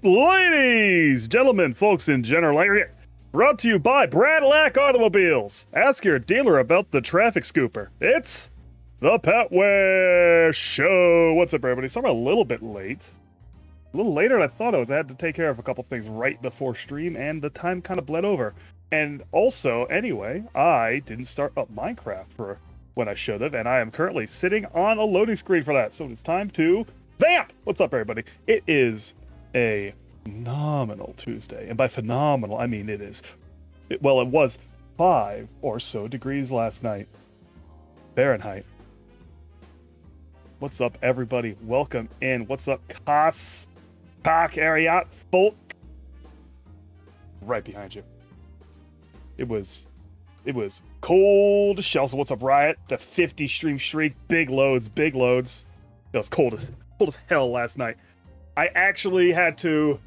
Ladies, gentlemen, folks in general, brought to you by Bradlack Automobiles. Ask your dealer about the traffic scooper. It's the Petware Show. What's up, everybody? So I'm a little bit late. A little later than I thought I was. I had to take care of a couple things right before stream, and the time kind of bled over. And also, anyway, I didn't start up Minecraft for when I should have, and I am currently sitting on a loading screen for that. So it's time to vamp! What's up, everybody? It is a phenomenal Tuesday. And by phenomenal, I mean it was 5 or so degrees last night. Fahrenheit. What's up, everybody? Welcome in. What's up, Kas? Pak Ariat Folk? Right behind you. It was cold as shell. So what's up, Riot? The 50 stream streak. Big loads. It was cold as hell last night. I actually had to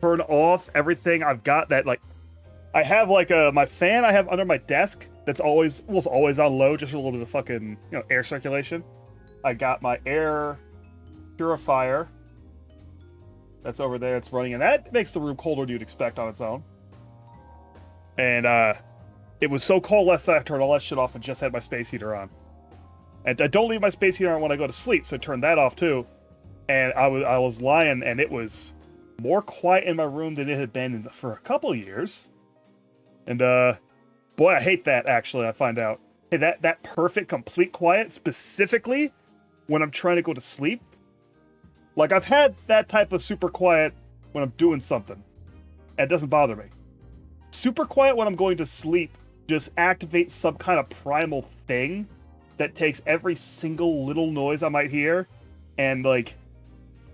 turn off everything I've got that, like, I have like my fan I have under my desk that's always on low, just a little bit of fucking, air circulation. I got my air purifier that's over there, it's running, and that makes the room colder than you'd expect on its own. And it was so cold last night I turned all that shit off and just had my space heater on. And I don't leave my space heater on when I go to sleep, so I turned that off too. And I was lying, and it was more quiet in my room than it had been for a couple of years. And boy, I hate that, actually, I find out. Hey, that perfect, complete quiet, specifically when I'm trying to go to sleep. Like, I've had that type of super quiet when I'm doing something, and it doesn't bother me. Super quiet when I'm going to sleep just activates some kind of primal thing that takes every single little noise I might hear and, like,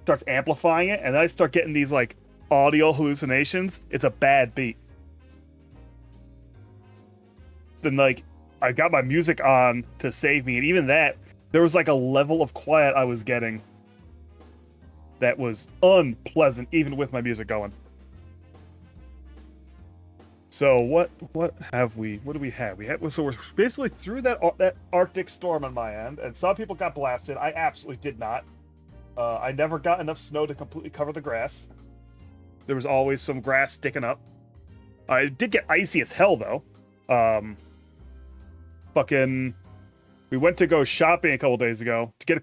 starts amplifying it, and then I start getting these, like, audio hallucinations. It's a bad beat. Then, like, I got my music on to save me, and even that, there was, like, a level of quiet I was getting that was unpleasant, even with my music going. So what do we have? So we're basically through that Arctic storm on my end, and some people got blasted. I absolutely did not. I never got enough snow to completely cover the grass. There was always some grass sticking up. I did get icy as hell, though. We went to go shopping a couple days ago to get a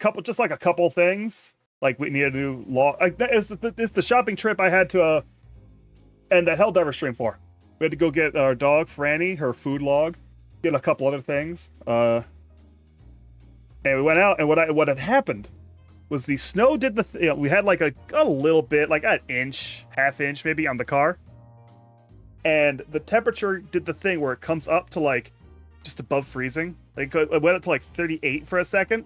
couple things. Like, we needed a new log. It's the shopping trip I had to end that Helldiver stream for. We had to go get our dog, Franny, her food log, get a couple other things. And we went out, and what had happened was the snow did the we had like a little bit, like an inch, half inch maybe on the car. And the temperature did the thing where it comes up to like just above freezing. Like, it went up to like 38 for a second.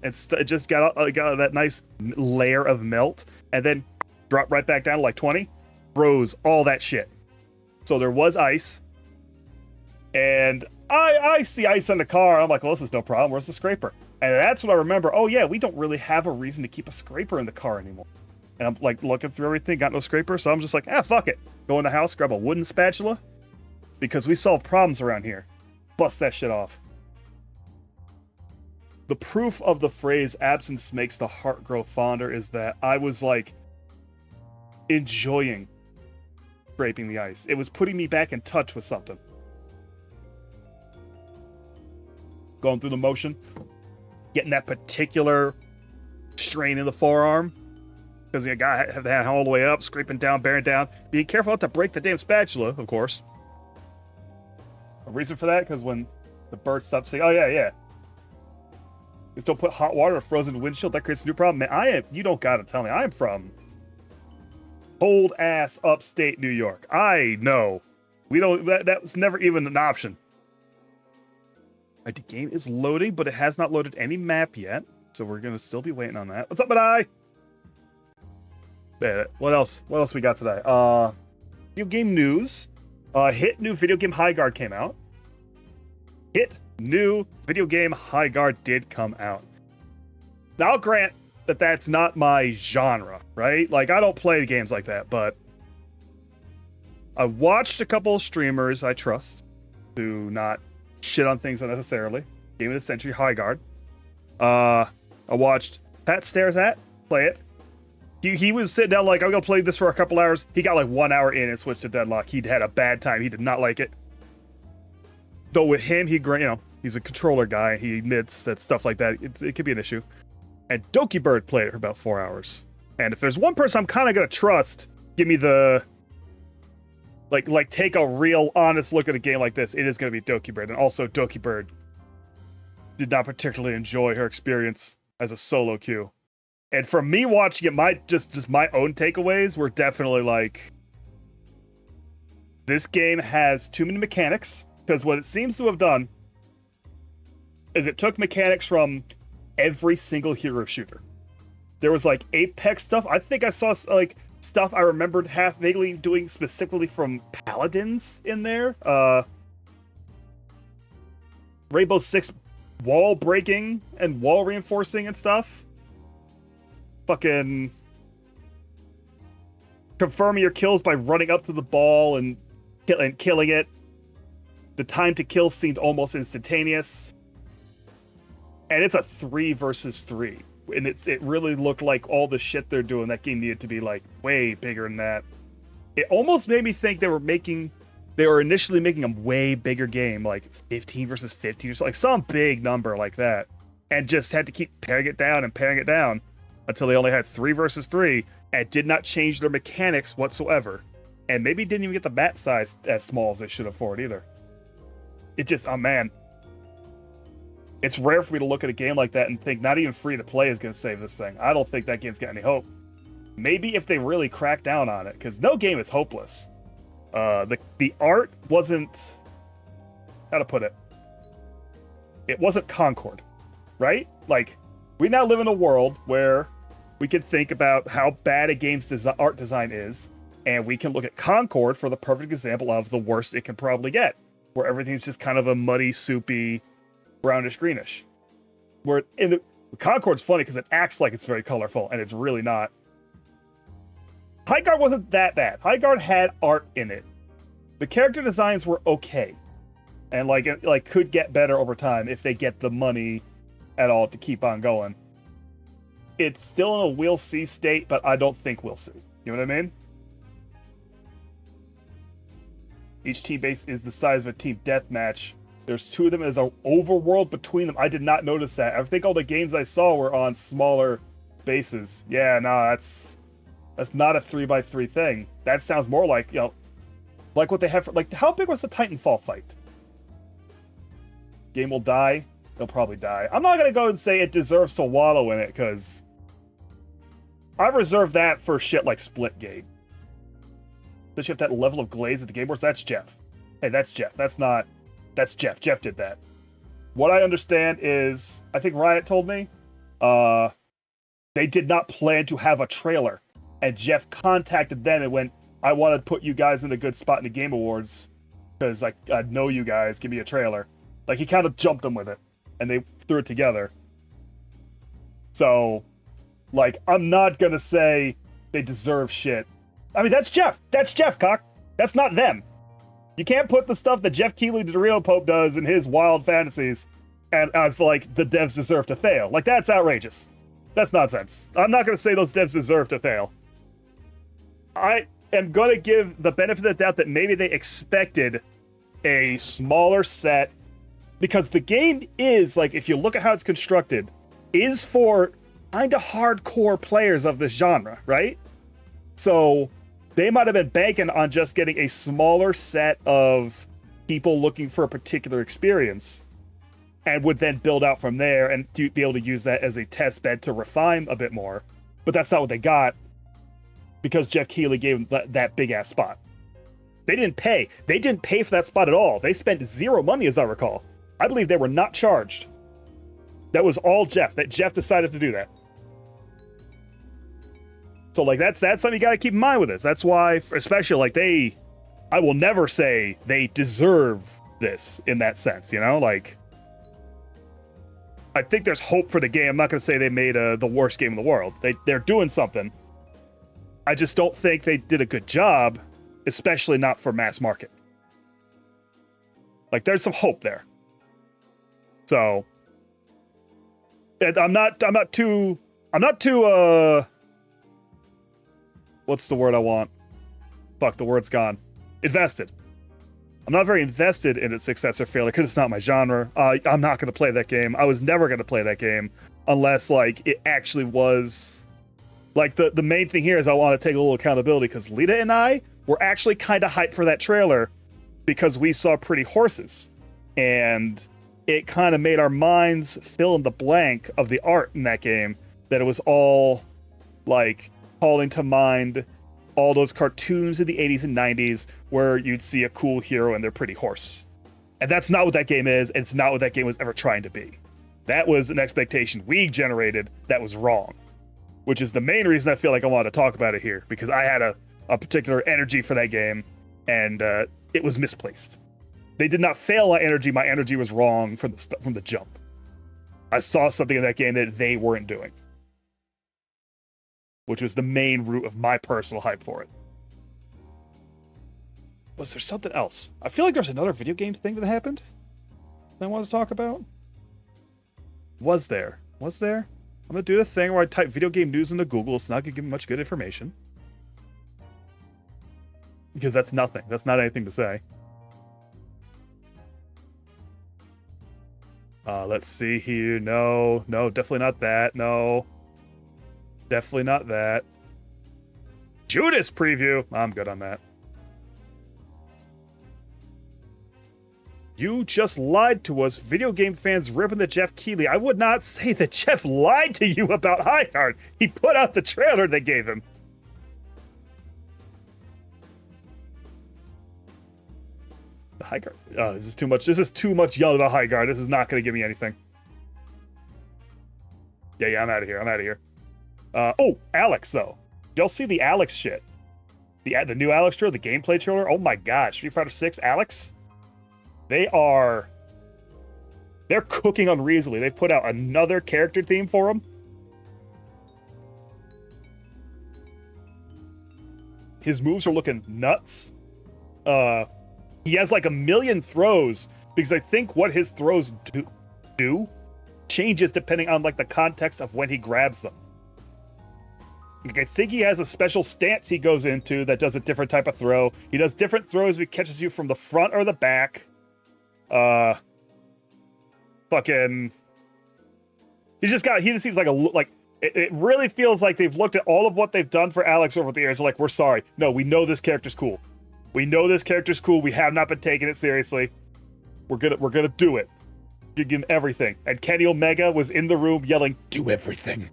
And it just got that nice layer of melt, and then dropped right back down to like 20. Froze all that shit. So there was ice. And I see ice in the car. I'm like, well, this is no problem. Where's the scraper? And that's when I remember, oh yeah, we don't really have a reason to keep a scraper in the car anymore. And I'm like looking through everything, got no scraper, so I'm just like, fuck it. Go in the house, grab a wooden spatula, because we solve problems around here. Bust that shit off. The proof of the phrase absence makes the heart grow fonder is that I was like enjoying scraping the ice. It was putting me back in touch with something. Going through the motion, getting that particular strain in the forearm, because you got to have the hand all the way up, scraping down, bearing down. Being careful not to break the damn spatula, of course. A reason for that, because when the bird stops saying, oh yeah. Just don't put hot water or frozen windshield. That creates a new problem. Man, you don't gotta tell me. I am from cold ass upstate New York. I know. That was never even an option. The game is loading, but it has not loaded any map yet. So we're gonna still be waiting on that. What's up, Madai? What else we got today? Video game news. Hit new video game High Guard came out. New video game High Guard did come out. Now, I'll grant that that's not my genre, right? Like, I don't play games like that, but I watched a couple of streamers I trust to not shit on things unnecessarily. Game of the Century High Guard. I watched Pat Stares At play it. He was sitting down like, I'm gonna play this for a couple hours. He got like 1 hour in and switched to Deadlock. He'd had a bad time. He did not like it. Though with him, he's a controller guy. He admits that stuff like that, it could be an issue. And Doki Bird played it for about 4 hours. And if there's one person I'm kind of gonna trust, give me the like take a real honest look at a game like this, it is gonna be Doki Bird. And also Doki Bird did not particularly enjoy her experience as a solo queue. And from me watching it, my own takeaways were definitely like, this game has too many mechanics, because what it seems to have done is it took mechanics from every single hero shooter. There was like Apex stuff. I think I saw like stuff I remembered half vaguely doing specifically from Paladins in there. Rainbow Six wall breaking and wall reinforcing and stuff. Fucking confirming your kills by running up to the ball and killing it. The time to kill seemed almost instantaneous. And it's a 3 versus 3. And it really looked like all the shit they're doing, that game needed to be like way bigger than that. It almost made me think they were initially making a way bigger game, like 15 versus 15 or something, like some big number like that. And just had to keep paring it down until they only had 3 versus 3 and did not change their mechanics whatsoever. And maybe didn't even get the map size as small as they should afford either. It just, oh man. It's rare for me to look at a game like that and think not even free to play is going to save this thing. I don't think that game's got any hope. Maybe if they really crack down on it, because no game is hopeless. The art wasn't, how to put it? It wasn't Concord, right? Like, we now live in a world where we can think about how bad a game's art design is, and we can look at Concord for the perfect example of the worst it can probably get, where everything's just kind of a muddy, soupy, brownish, greenish. Where Concord's funny because it acts like it's very colorful, and it's really not. Highguard wasn't that bad. Highguard had art in it. The character designs were okay, and like could get better over time if they get the money at all to keep on going. It's still in a we'll see state, but I don't think we'll see. You know what I mean? Each team base is the size of a team deathmatch. There's 2 of them as an overworld between them. I did not notice that. I think all the games I saw were on smaller bases. Yeah, no, that's not a 3x3 thing. That sounds more like, like what they have for, like, how big was the Titanfall fight? Game will die. They'll probably die. I'm not going to go and say it deserves to wallow in it, because I reserve that for shit like Splitgate. Does you have that level of glaze at the Game Awards? That's Jeff. Hey, that's Jeff. That's Jeff. Jeff did that. What I understand is, I think Riot told me, they did not plan to have a trailer. And Jeff contacted them and went, I want to put you guys in a good spot in the Game Awards, because I know you guys, give me a trailer. Like, he kind of jumped them with it, and they threw it together. So, like, I'm not gonna say they deserve shit. I mean, that's Jeff. That's Jeff, cock. That's not them. You can't put the stuff that Jeff Keighley the Dorito Pope does in his wild fantasies and as, like, the devs deserve to fail. Like, that's outrageous. That's nonsense. I'm not gonna say those devs deserve to fail. I am gonna give the benefit of the doubt that maybe they expected a smaller set, because the game is, like, if you look at how it's constructed, is for kind of hardcore players of this genre, right? So they might have been banking on just getting a smaller set of people looking for a particular experience, and would then build out from there and be able to use that as a test bed to refine a bit more. But that's not what they got, because Jeff Keighley gave them that big-ass spot. They didn't pay. They didn't pay for that spot at all. They spent zero money, as I recall. I believe they were not charged. That was all Jeff. That Jeff decided to do that. So, like, that's something you got to keep in mind with this. That's why, especially, like, I will never say they deserve this in that sense, you know? Like, I think there's hope for the game. I'm not going to say they made the worst game in the world. They're doing something. I just don't think they did a good job, especially not for mass market. Like, there's some hope there. So, I'm not too what's the word I want? Fuck, the word's gone. Invested. I'm not very invested in its success or failure because it's not my genre. I'm not going to play that game. I was never going to play that game unless, like, it actually was... Like, the main thing here is I want to take a little accountability because Lita and I were actually kind of hyped for that trailer because we saw pretty horses. And it kind of made our minds fill in the blank of the art in that game, that it was all, like, calling to mind all those cartoons in the 80s and 90s where you'd see a cool hero and their pretty horse. And that's not what that game is, and it's not what that game was ever trying to be. That was an expectation we generated that was wrong, which is the main reason I feel like I wanted to talk about it here, because I had a particular energy for that game, and it was misplaced. They did not fail my energy. My energy was wrong from the jump. I saw something in that game that they weren't doing, which was the main root of my personal hype for it. Was there something else? I feel like there's another video game thing that happened that I wanted to talk about. Was there? I'm gonna do the thing where I type video game news into Google. It's not gonna give me much good information, because that's nothing. That's not anything to say. Let's see here. No, definitely not that. No. Definitely not that. Judas preview. I'm good on that. You just lied to us, video game fans ripping the Jeff Keighley. I would not say that Jeff lied to you about High Guard. He put out the trailer they gave him. The High Guard. Oh, this is too much. This is too much yelling about High Guard. This is not going to give me anything. Yeah, I'm out of here. Oh, Alex, though. Y'all see the Alex shit? The new Alex trailer, the gameplay trailer? Oh my god, Street Fighter 6, Alex? They're cooking unreasonably. They've put out another character theme for him. His moves are looking nuts. He has like a million throws, because I think what his throws do changes depending on like the context of when he grabs them. I think he has a special stance he goes into that does a different type of throw. He does different throws if he catches you from the front or the back. Fucking... He just seems like it really feels like they've looked at all of what they've done for Alex over the years. They're like, we're sorry. No, we know this character's cool. We have not been taking it seriously. We're gonna do it. You give him everything. And Kenny Omega was in the room yelling, do everything.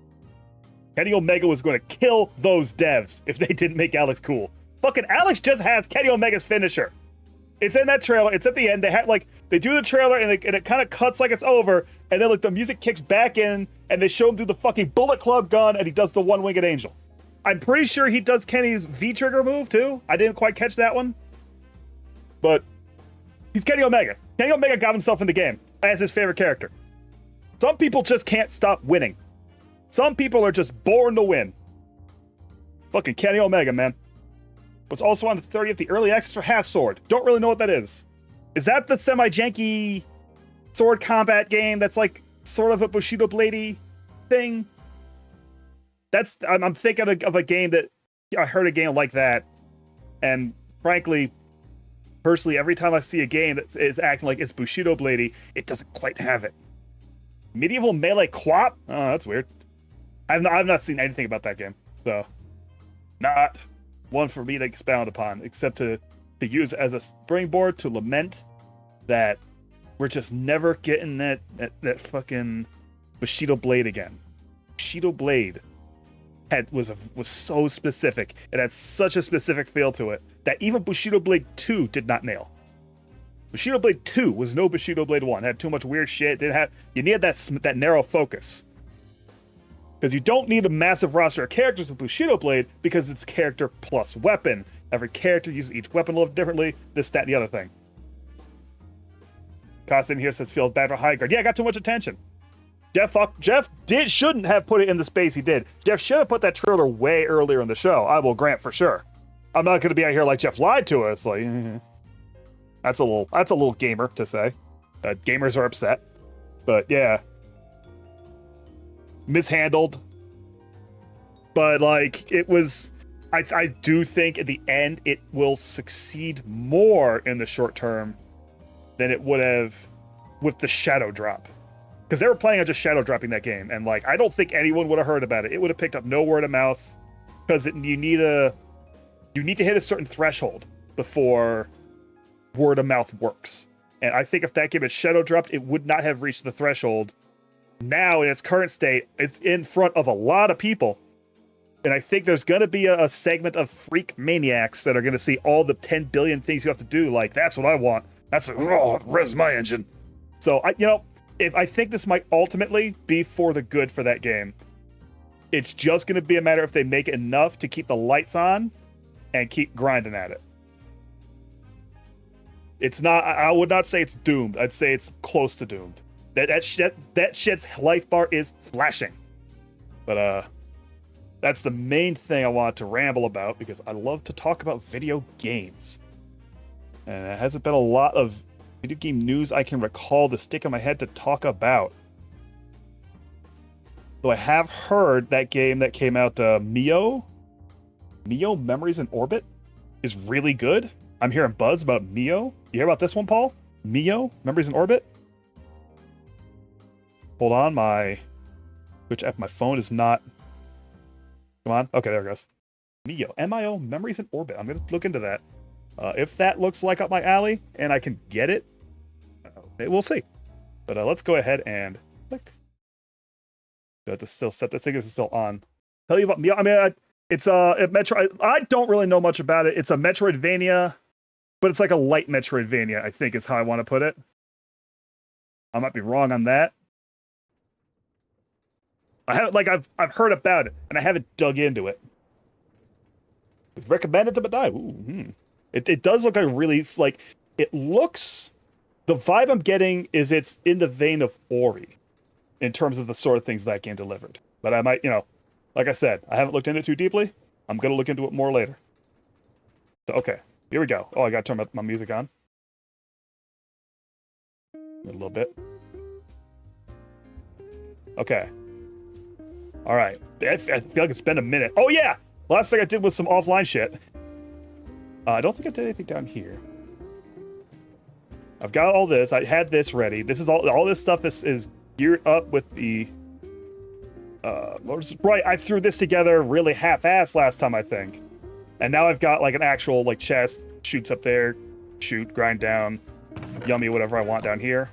Kenny Omega was going to kill those devs if they didn't make Alex cool. Fucking Alex just has Kenny Omega's finisher. It's in that trailer. It's at the end. They do the trailer and it kind of cuts like it's over, and then like the music kicks back in and they show him do the fucking Bullet Club gun and he does the one-winged angel. I'm pretty sure he does Kenny's V-trigger move too. I didn't quite catch that one. But he's Kenny Omega. Kenny Omega got himself in the game as his favorite character. Some people just can't stop winning. Some people are just born to win. Fucking Kenny Omega, man. What's also on the 30th, the early access for Half Sword. Don't really know what that is. Is that the semi-janky sword combat game that's like sort of a Bushido Bladey thing? I'm thinking of a game that I heard a game like that, and frankly, personally, every time I see a game that is acting like it's Bushido Bladey, it doesn't quite have it. Medieval Melee Quap? Oh, that's weird. I've not seen anything about that game, so not one for me to expound upon, except to use it as a springboard to lament that we're just never getting that fucking Bushido Blade again. Bushido Blade was so specific. It had such a specific feel to it that even Bushido Blade 2 did not nail. Bushido Blade 2 was no Bushido Blade 1. It had too much weird shit. You needed that narrow focus. Because you don't need a massive roster of characters with Bushido Blade, because it's character plus weapon. Every character uses each weapon a little differently, this, that, and the other thing. Costa in here says, feels bad for High Guard. Yeah, I got too much attention. Jeff shouldn't have put it in the space he did. Jeff should have put that trailer way earlier in the show, I will grant for sure. I'm not going to be out here like Jeff lied to us. Like, that's a little gamer to say. Gamers are upset. But yeah. Mishandled. But like, it was... I do think at the end it will succeed more in the short term than it would have with the shadow drop. Because they were planning on just shadow dropping that game, and like I don't think anyone would have heard about it. It would have picked up no word of mouth, because you need to hit a certain threshold before word of mouth works. And I think if that game had shadow dropped, it would not have reached the threshold. Now in its current state, it's in front of a lot of people. And I think there's going to be a segment of freak maniacs that are going to see all the 10 billion things you have to do. Like, that's what I want. Res my engine. So, I think this might ultimately be for the good for that game. It's just going to be a matter if they make it enough to keep the lights on and keep grinding at it. It's not, I would not say it's doomed. I'd say it's close to doomed. That shit's life bar is flashing. But, that's the main thing I wanted to ramble about, because I love to talk about video games. And there hasn't been a lot of video game news I can recall to stick in my head to talk about. So I have heard that game that came out, Mio Memories in Orbit, is really good. I'm hearing buzz about Mio. You hear about this one, Paul? Mio Memories in Orbit? Hold on, my phone is not... Come on. Okay, there it goes. Mio. M-I-O, Memories in Orbit. I'm going to look into that. If that looks like up my alley and I can get it, we'll see. But let's go ahead and click. Do I have to still set this thing? This is still on. Tell you about Mio. I mean, it's a Metro. I don't really know much about it. It's a Metroidvania, but it's like a light Metroidvania, I think is how I want to put it. I might be wrong on that. I haven't, like, I've heard about it, and I haven't dug into it. We've recommended to Badai. Ooh, It does look like really, like, it looks, the vibe I'm getting is it's in the vein of Ori, in terms of the sort of things that game delivered. But I might, like I said, I haven't looked into it too deeply. I'm going to look into it more later. So, okay, here we go. Oh, I got to turn my music on. A little bit. Okay. All right. I feel like it's been a minute. Oh, yeah. Last thing I did was some offline shit. I don't think I did anything down here. I've got all this. I had this ready. This is all this stuff is geared up with the right. I threw this together really half-assed last time, I think. And now I've got like an actual like chest, shoots up there, shoot, grind down, yummy, whatever I want down here.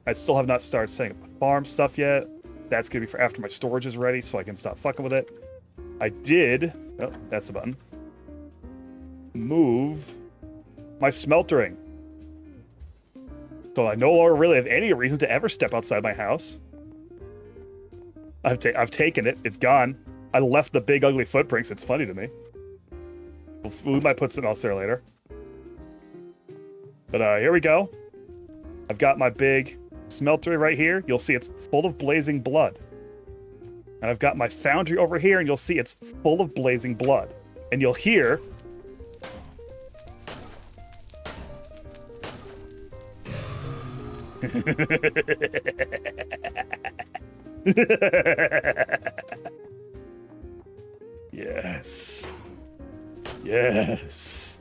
I still have not started setting up the farm stuff yet. That's gonna be for after my storage is ready, so I can stop fucking with it. I did, oh, that's the button, move my smeltering. So I no longer really have any reason to ever step outside my house. I've taken it, it's gone. I left the big ugly footprints, it's funny to me. We might put something else there later. But here we go. I've got my big smeltery right here. You'll see it's full of blazing blood. And I've got my foundry over here, and you'll see it's full of blazing blood. And you'll hear... Yes. Yes.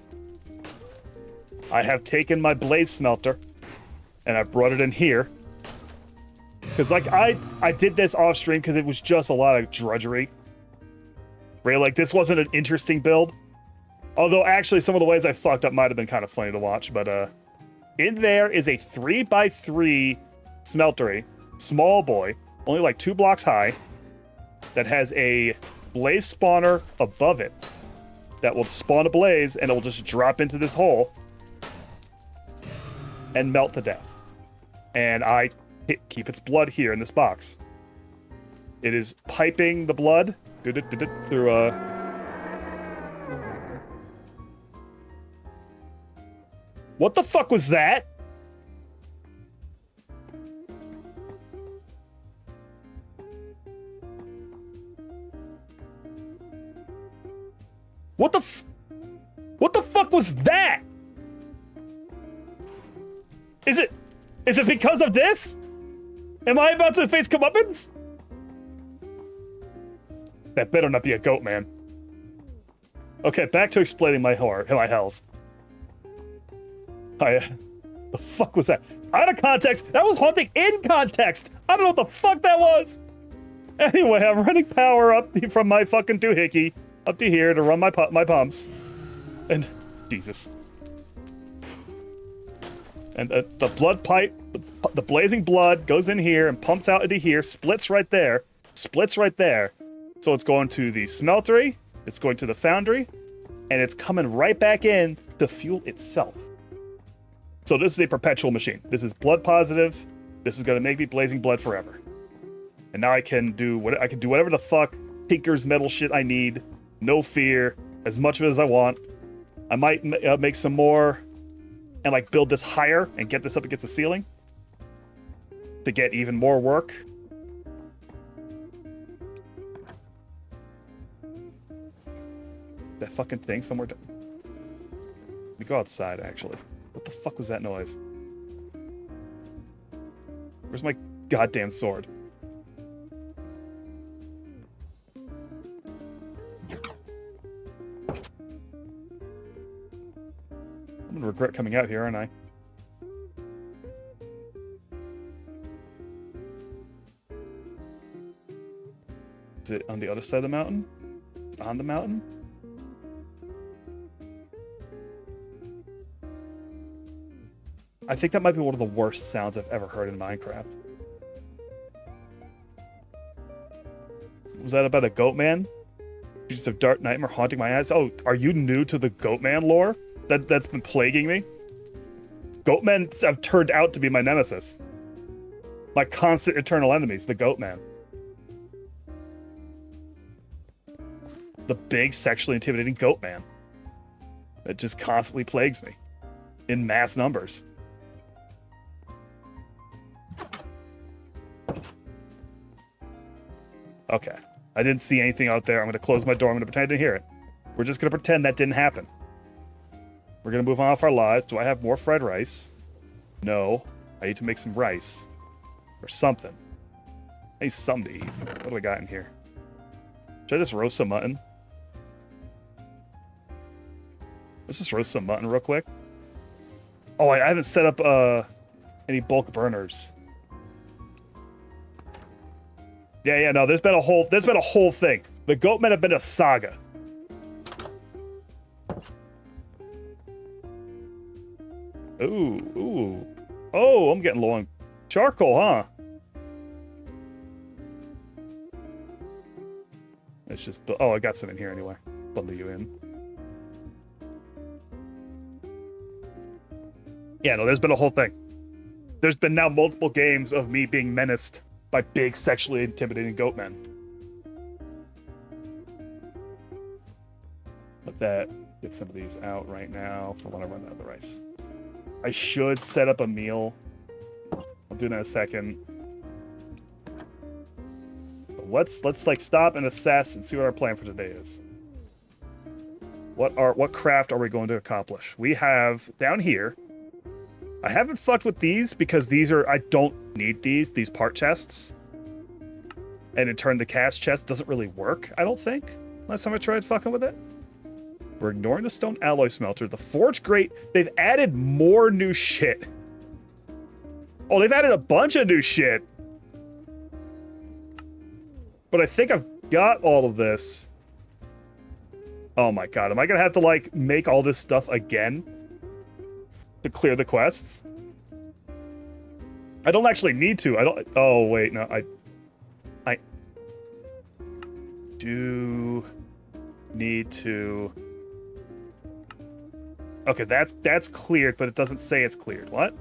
I have taken my blaze smelter, and I brought it in here. Because, like, I did this off stream because it was just a lot of drudgery. Right? Like, this wasn't an interesting build. Although, actually, some of the ways I fucked up might have been kind of funny to watch. But, in there is a 3x3 smeltery, small boy, only like 2 blocks high, that has a blaze spawner above it that will spawn a blaze, and it will just drop into this hole and melt to death. And I keep its blood here in this box. It is piping the blood through a... What the fuck was that? What the fuck was that? Is it because of this? Am I about to face comeuppance? That better not be a goat, man. Okay, back to explaining my hells. The fuck was that? Out of context. That was haunting in context. I don't know what the fuck that was. Anyway, I'm running power up from my fucking doohickey up to here to run my pumps. And Jesus. And the blood pipe, the blazing blood goes in here and pumps out into here, splits right there. So it's going to the smeltery, it's going to the foundry, and it's coming right back in to fuel itself. So this is a perpetual machine. This is blood positive. This is gonna make me blazing blood forever. And now I can do whatever the fuck Tinker's metal shit I need. No fear, as much of it as I want. I might make some more and like build this higher and get this up against the ceiling to get even more work. That fucking thing somewhere. Let me go outside, actually. What the fuck was that noise? Where's my goddamn sword? I'm gonna regret coming out here, aren't I? Is it on the other side of the mountain? It's on the mountain? I think that might be one of the worst sounds I've ever heard in Minecraft. Was that about a goat man? Just a dark nightmare haunting my eyes. Oh, are you new to the goat man lore? That's been plaguing me? Goat men have turned out to be my nemesis. My constant eternal enemies, the goat man. The big sexually intimidating goat man. That just constantly plagues me. In mass numbers. Okay. I didn't see anything out there. I'm going to close my door. I'm going to pretend I didn't hear it. We're just going to pretend that didn't happen. We're going to move on with our lives. Do I have more fried rice? No. I need to make some rice. Or something. I need something to eat. What do I got in here? Should I just roast some mutton? Let's just roast some mutton real quick. Oh, I haven't set up any bulk burners. Yeah, no, there's been a whole thing. The goatmen have been a saga. Ooh. Oh, I'm getting low on charcoal, huh? It's just, oh, I got some in here anyway. Bundle you in. Yeah, no, there's been a whole thing. There's been now multiple games of me being menaced by big sexually intimidating goat men. Let that get some of these out right now for when I run out of the rice. I should set up a meal. I'll do that in a second. But let's like stop and assess and see what our plan for today is. What craft are we going to accomplish? We have down here. I haven't fucked with these because I don't need these part chests. And in turn, the cast chest doesn't really work, I don't think. Last time I tried fucking with it. We're ignoring the stone alloy smelter. The forge grate, they've added more new shit. Oh, they've added a bunch of new shit. But I think I've got all of this. Oh my god, am I gonna have to like make all this stuff again? To clear the quests? I don't actually need to. Oh, wait, no, I do need to. Okay, that's cleared, but it doesn't say it's cleared. What?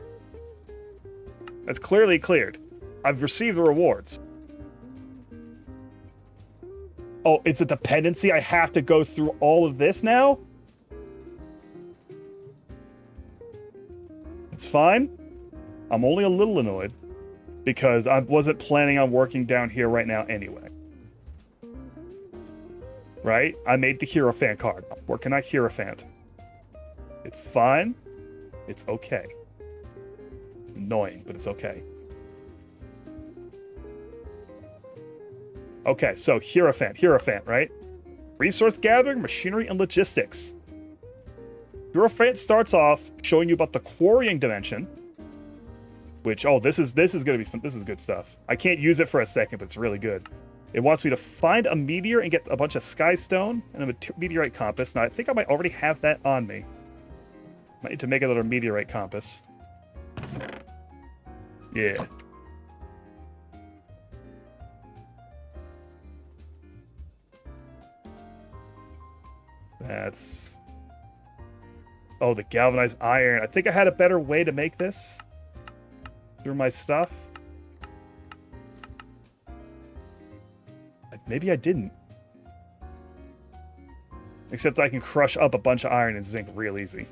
That's clearly cleared. I've received the rewards. Oh, it's a dependency? I have to go through all of this now? It's fine. I'm only a little annoyed because I wasn't planning on working down here right now anyway. Right? I made the Hierophant card. Where can I Hierophant? It's fine. It's okay. Annoying, but it's okay. Okay, so Hierophant, right? Resource gathering, machinery, and logistics. Hierophant starts off showing you about the quarrying dimension. Which, oh, this is gonna be fun. This is good stuff. I can't use it for a second, but it's really good. It wants me to find a meteor and get a bunch of sky stone and a meteorite compass. Now, I think I might already have that on me. Might need to make another meteorite compass. Yeah. That's... Oh, the galvanized iron. I think I had a better way to make this. Through my stuff. Maybe I didn't. Except I can crush up a bunch of iron and zinc real easy.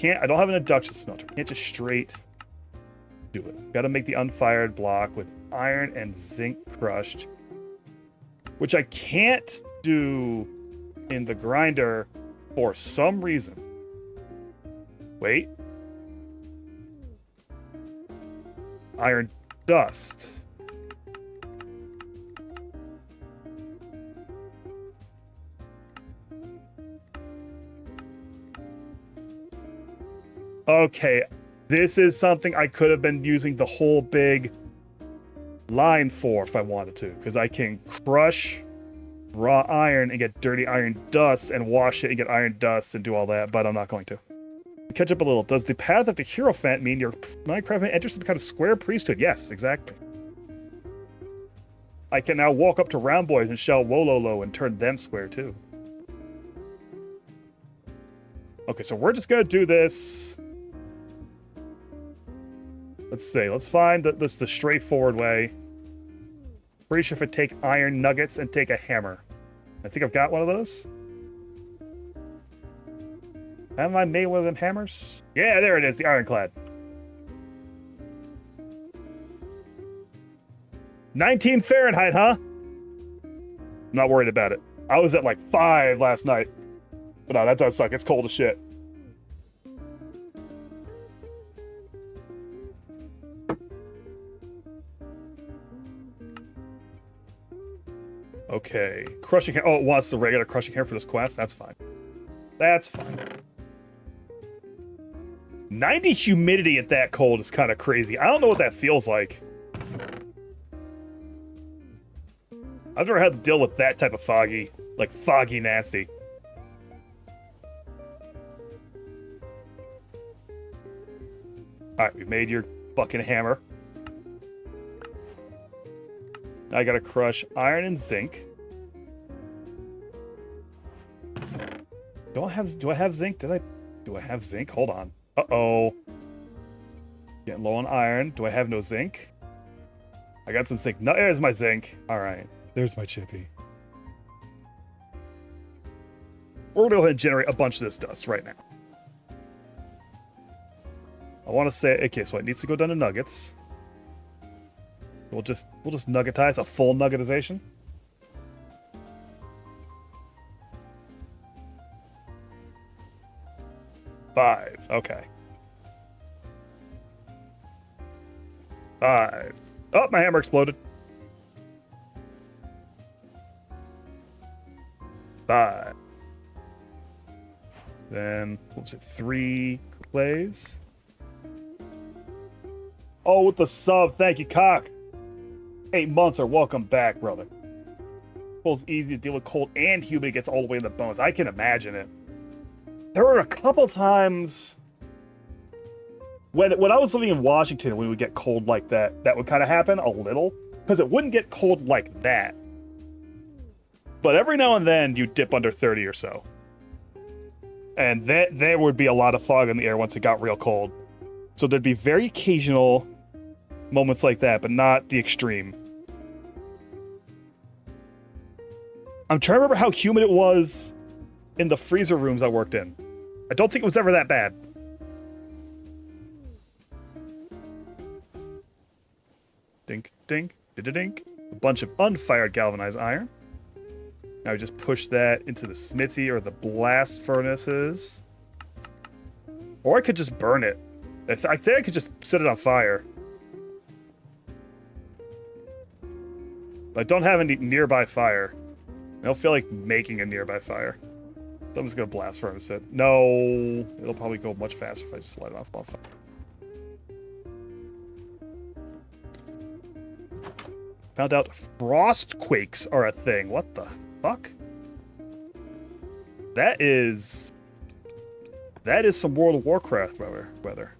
I don't have an induction smelter. I can't just straight do it. Gotta make the unfired block with iron and zinc crushed. Which I can't do in the grinder for some reason. Wait. Iron dust. Okay, this is something I could have been using the whole big line for if I wanted to, because I can crush raw iron and get dirty iron dust and wash it and get iron dust and do all that, but I'm not going to. Catch up a little. Does the path of the Hierophant mean your Minecraft enters some kind of square priesthood? Yes, exactly. I can now walk up to round boys and shout Wololo and turn them square too. Okay, so we're just gonna do this. Let's see. Let's find the straightforward way. Pretty sure if I take iron nuggets and take a hammer. I think I've got one of those. Haven't I made one of them hammers? Yeah, there it is, the ironclad. 19 Fahrenheit, huh? I'm not worried about it. I was at like 5 last night. But no, that does suck. It's cold as shit. Okay. Crushing hammer. Oh, it wants the regular crushing hammer for this quest? That's fine. That's fine. 90 humidity at that cold is kind of crazy. I don't know what that feels like. I've never had to deal with that type of foggy. Like, foggy nasty. Alright, we made your fucking hammer. Now I gotta crush iron and zinc. Do I have zinc? Do I have zinc? Hold on. Uh-oh. Getting low on iron. Do I have no zinc? I got some zinc. No, there's my zinc. Alright. There's my chippy. We're gonna go ahead and generate a bunch of this dust right now. I want to say, okay, so it needs to go down to nuggets. We'll just nuggetize a full nuggetization. Five. Okay. 5. Oh, my hammer exploded. 5. Then, what was it? 3 clays. Oh, with the sub. Thank you, Cock. 8 months or welcome back, brother. Feels easy to deal with cold and humid. It gets all the way in the bones. I can imagine it. There were a couple times when I was living in Washington, when we would get cold like that, that would kind of happen a little, because it wouldn't get cold like that. But every now and then, you dip under 30 or so. And there would be a lot of fog in the air once it got real cold. So there'd be very occasional moments like that, but not the extreme. I'm trying to remember how humid it was in the freezer rooms I worked in. I don't think it was ever that bad. Dink, dink, dink. A bunch of unfired galvanized iron. Now we just push that into the smithy or the blast furnaces. Or I could just burn it. I think I could just set it on fire. But I don't have any nearby fire. I don't feel like making a nearby fire. So I'm just gonna blast furnace it. No, it'll probably go much faster if I just light it off on fire. Found out frost quakes are a thing. What the fuck? That is some World of Warcraft weather.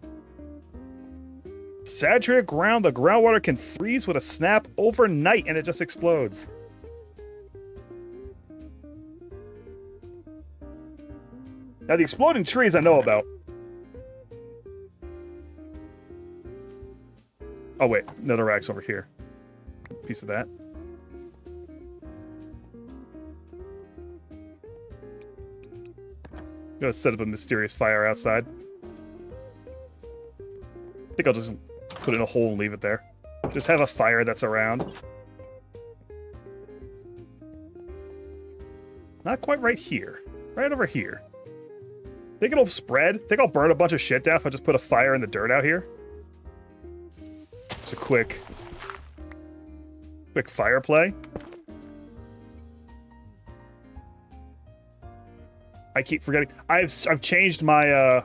Saturated ground. The groundwater can freeze with a snap overnight and it just explodes. Now the exploding trees I know about. Oh wait, another rack's over here. Piece of that. I'm gonna set up a mysterious fire outside. I think I'll just put it in a hole and leave it there. Just have a fire that's around. Not quite right here. Right over here. Think it'll spread? Think I'll burn a bunch of shit down if I just put a fire in the dirt out here? It's a quick fire play. I keep forgetting. I've changed my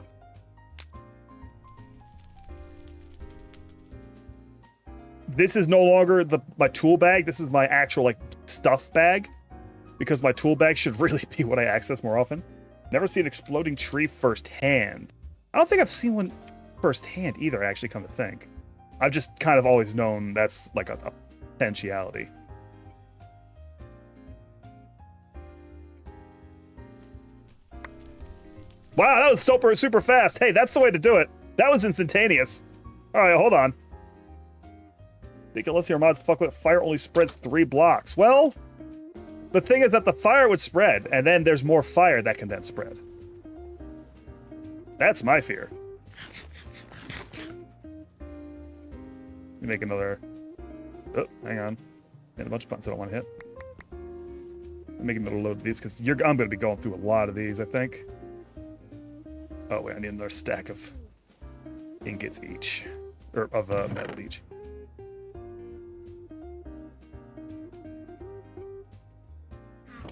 this is no longer my tool bag. This is my actual like stuff bag, because my tool bag should really be what I access more often. Never seen an exploding tree firsthand. I don't think I've seen one firsthand either, actually, come to think. I've just kind of always known that's like a potentiality. Wow, that was super fast. Hey, that's the way to do it. That was instantaneous. All right, hold on. Think unless your mods fuck with fire only spreads 3 blocks. Well, the thing is that the fire would spread, and then there's more fire that can then spread. That's my fear. Let me make another... Oh, hang on. And a bunch of buttons I don't want to hit. I'm making another load of these, because I'm going to be going through a lot of these, I think. Oh, wait, I need another stack of ingots each. Or of metal each.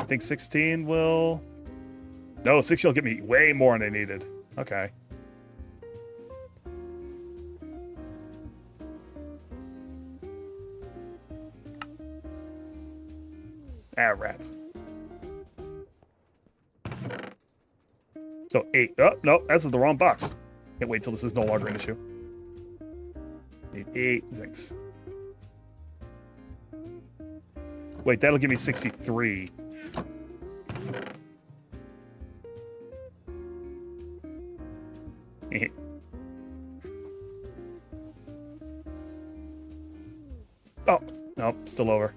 I think 16 will... No, 16 will get me way more than I needed. Okay. Ah, rats. So 8. Oh, no, this is the wrong box. Can't wait till this is no longer an issue. Need 8 zincs. Wait, that'll give me 63. Oh, no, still over.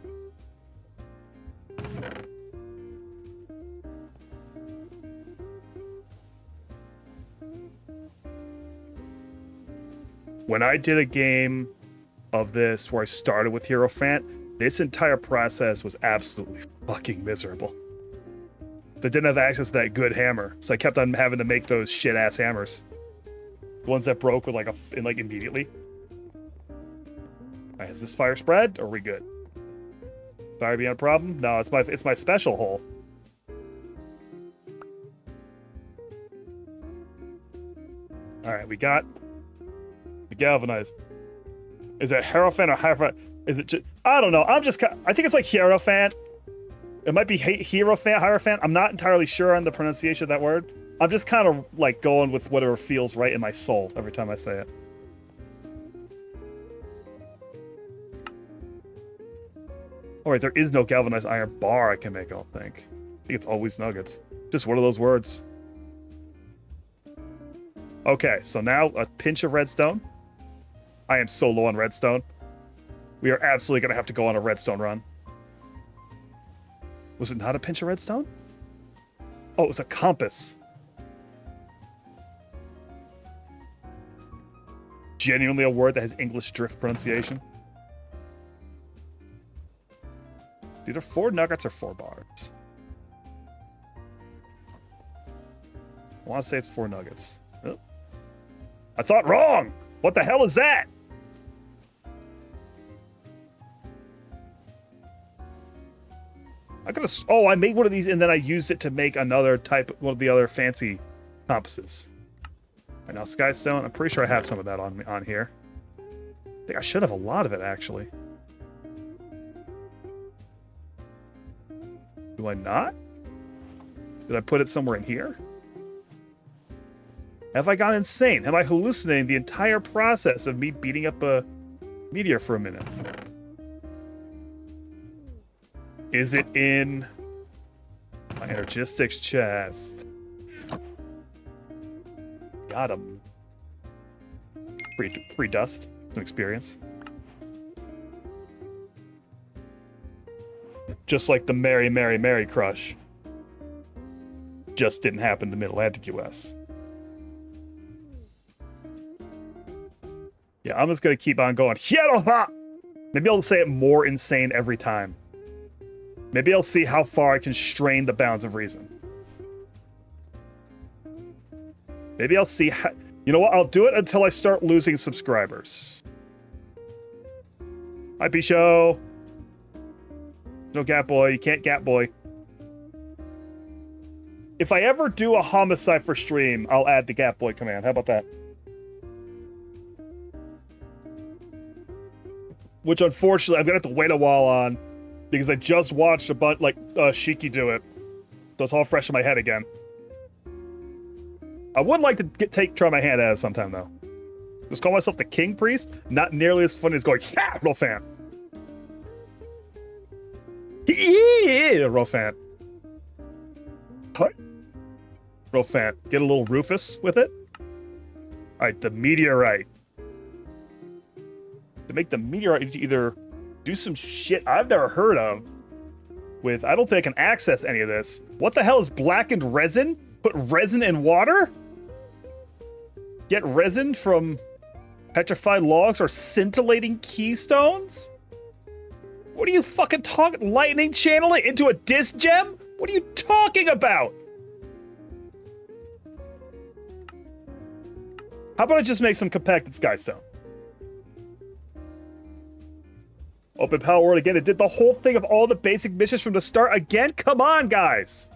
When I did a game of this where I started with Hierophant, this entire process was absolutely fucking miserable. I didn't have access to that good hammer, so I kept on having to make those shit-ass hammers. The ones that broke with like immediately. Alright, is this fire spread? Or are we good? Fire being a problem? No, it's my special hole. Alright, we got the galvanized. Is it Hierophant or Hierophant? Is it just... I don't know. I think it's like Hierophant. It might be Hierophant. I'm not entirely sure on the pronunciation of that word. I'm just kind of like going with whatever feels right in my soul every time I say it. Oh wait, there is no galvanized iron bar I can make, I don't think. I think it's always nuggets. Just one of those words. Okay, so now a pinch of redstone. I am so low on redstone. We are absolutely going to have to go on a redstone run. Was it not a pinch of redstone? Oh, it was a compass. Genuinely a word that has English drift pronunciation. It's either 4 nuggets or 4 bars. I want to say it's 4 nuggets. Oh. I thought wrong. What the hell is that? I could have. Oh, I made one of these and then I used it to make another type, one of the other fancy compasses. Right now, Skystone. I'm pretty sure I have some of that on here. I think I should have a lot of it actually. Do I not? Did I put it somewhere in here? Have I gone insane? Am I hallucinating the entire process of me beating up a meteor for a minute? Is it in my energistics chest? Got him. Free dust. Some experience. Just like the Mary, Mary, Mary crush. Just didn't happen in the Mid-Atlantic US. Yeah, I'm just gonna keep on going. Maybe I'll say it more insane every time. Maybe I'll see how far I can strain the bounds of reason. Maybe I'll see how... You know what? I'll do it until I start losing subscribers. Hi, P-Show. No Gat Boy. You can't Gat Boy. If I ever do a homicide for stream, I'll add the Gat Boy command. How about that? Which, unfortunately, I'm going to have to wait a while on. Because I just watched a bunch, like, Shiki do it. So it's all fresh in my head again. I would like to try my hand at it sometime, though. Just call myself the King Priest. Not nearly as funny as going, yeah, real fan. Yeah, real fan. Real fan. Get a little Rufus with it. Alright, the meteorite. To make the meteorite, you either do some shit I've never heard of with, I don't think I can access any of this. What the hell is blackened resin? Put resin in water? Get resin from petrified logs or scintillating keystones? What are you fucking talking? Lightning channel it into a disc gem? What are you talking about? How about I just make some compacted skystone? Open Power World again. It did the whole thing of all the basic missions from the start again? Come on, guys!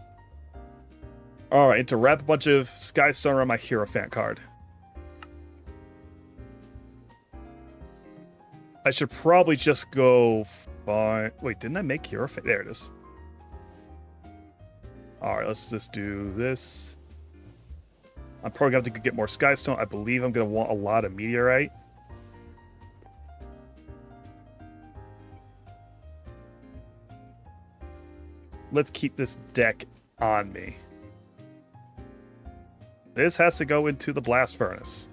Alright, and to wrap a bunch of Skystone around my Hierophant card. I should probably just go find... Wait, didn't I make Hierophant? There it is. Alright, let's just do this. I'm probably going to have to get more Skystone. I believe I'm going to want a lot of Meteorite. Let's keep this deck on me. This has to go into the blast furnace.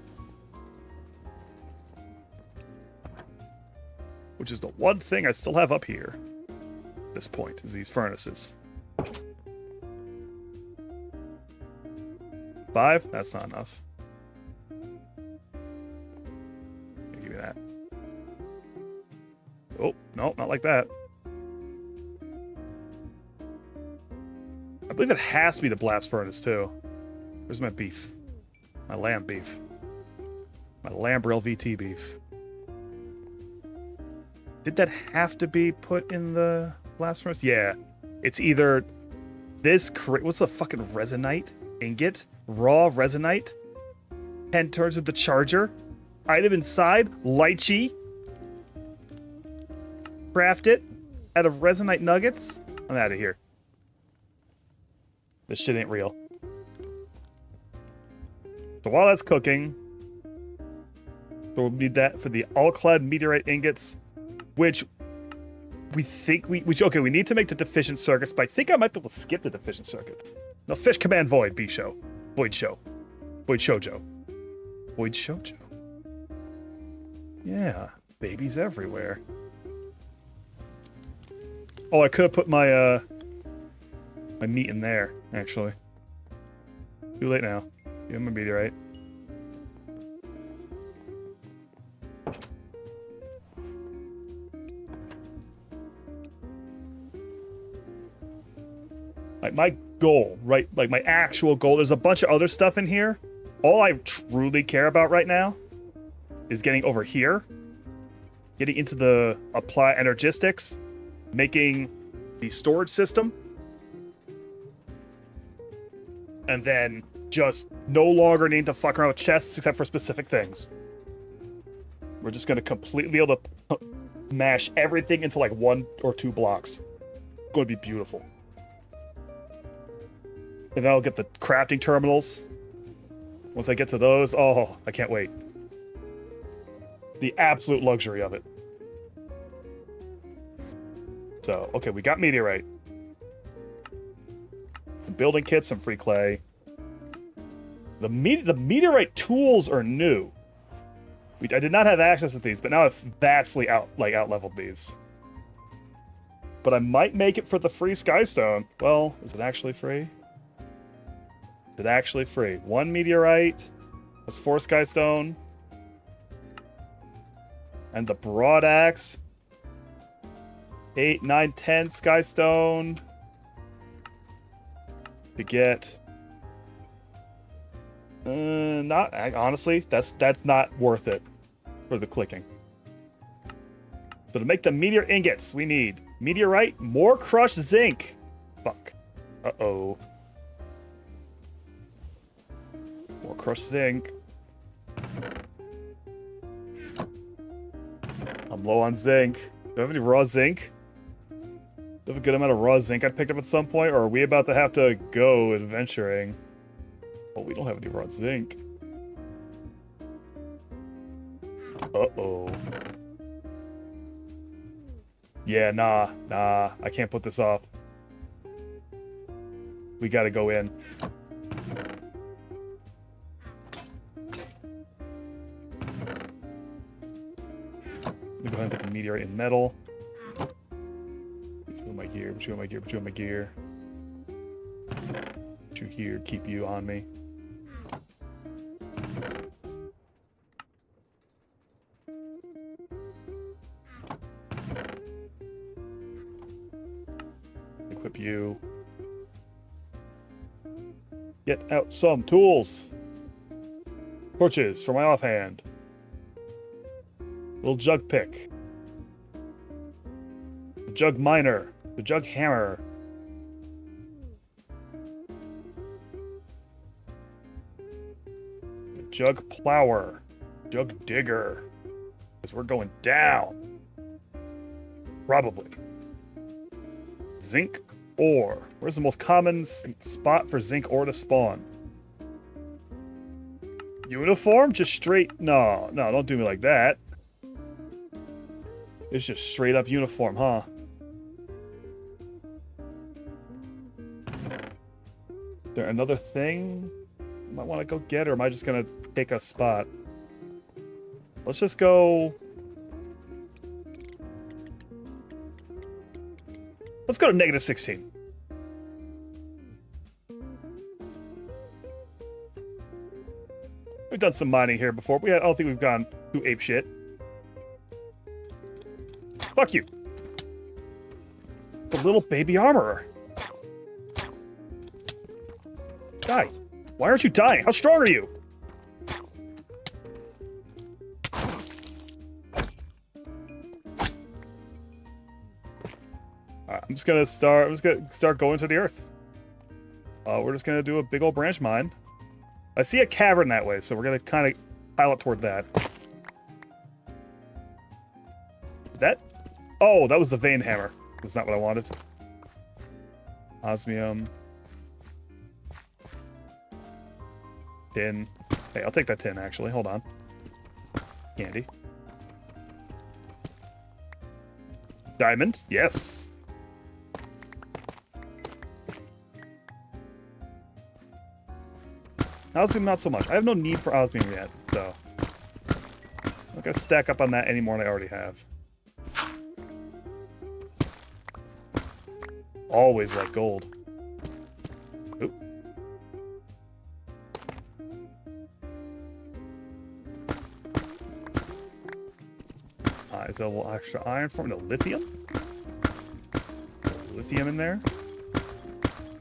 Which is the one thing I still have up here at this point, is these furnaces. 5? That's not enough. Give me that. Oh, no, not like that. I believe it has to be the blast furnace, too. Where's my beef? My lamb beef. My Lambrel VT beef. Did that have to be put in the blast furnace? Yeah. It's either this... What's the fucking resonite? Ingot? Raw resonite? 10 turns of the charger? Item inside? Lychee? Craft it out of resonite nuggets? I'm out of here. This shit ain't real. So while that's cooking, we'll need that for the all-clad meteorite ingots, which we think we need to make the deficient circuits, but I think I might be able to skip the deficient circuits. No, fish command void, B-show. Void show. Void shoujo. Void shoujo. Yeah, babies everywhere. Oh, I could have put my, my meat in there, actually. Too late now. Give him a meteorite. Like, my goal, right? Like, my actual goal. There's a bunch of other stuff in here all I truly care about right now is getting over here, getting into the apply energistics, making the storage system, and then just no longer need to fuck around with chests except for specific things. We're just gonna completely be able to mash everything into like 1 or 2 blocks. It's going to be beautiful. And then I'll get the crafting terminals. Once I get to those, oh, I can't wait. The absolute luxury of it. So, okay, we got meteorite. Some building kits, some free clay. The meteorite tools are new. I did not have access to these, but now I've vastly out-leveled these. But I might make it for the free skystone. Well, is it actually free? Is it actually free? 1 meteorite. That's 4 skystone. And the broad axe. 8, 9, 10 skystone. To get... not honestly. That's not worth it for the clicking. So to make the meteor ingots, we need meteorite, more crushed zinc. Fuck. Uh-oh. More crushed zinc. I'm low on zinc. Do I have any raw zinc? Do I have a good amount of raw zinc I picked up at some point, or are we about to have to go adventuring? Oh, we don't have any raw zinc. Uh-oh. Yeah, nah. I can't put this off. We gotta go in. Let me go ahead and put the meteorite in metal. Put you in my gear, put you in my gear, put you in my gear. Put you here, keep you on me. Equip you. Get out some tools. Torches for my offhand. Little jug pick. The jug miner. The jug hammer. The jug plower. Jug digger. Because we're going down. Probably. Zinc ore. Where's the most common spot for zinc ore to spawn? Uniform? Just straight... No, don't do me like that. It's just straight up uniform, huh? Is there another thing I might want to go get, or am I just going to take a spot? Let's just go... Let's go to negative 16. We've done some mining here before. I don't think we've gone too apeshit. Fuck you. The little baby armorer. Die. Why aren't you dying? How strong are you? Alright, I'm just gonna start going to the earth. We're just gonna do a big old branch mine. I see a cavern that way, so we're gonna kind of pilot toward that. That? Oh, that was the vein hammer. That's not what I wanted. Osmium. Tin. Hey, I'll take that tin, actually. Hold on. Candy. Diamond. Yes. Osmium, not so much. I have no need for osmium yet, so. I'm not gonna stack up on that any more than I already have. Always like gold. Oop. Is there a little extra iron for me? No, lithium? Lithium in there?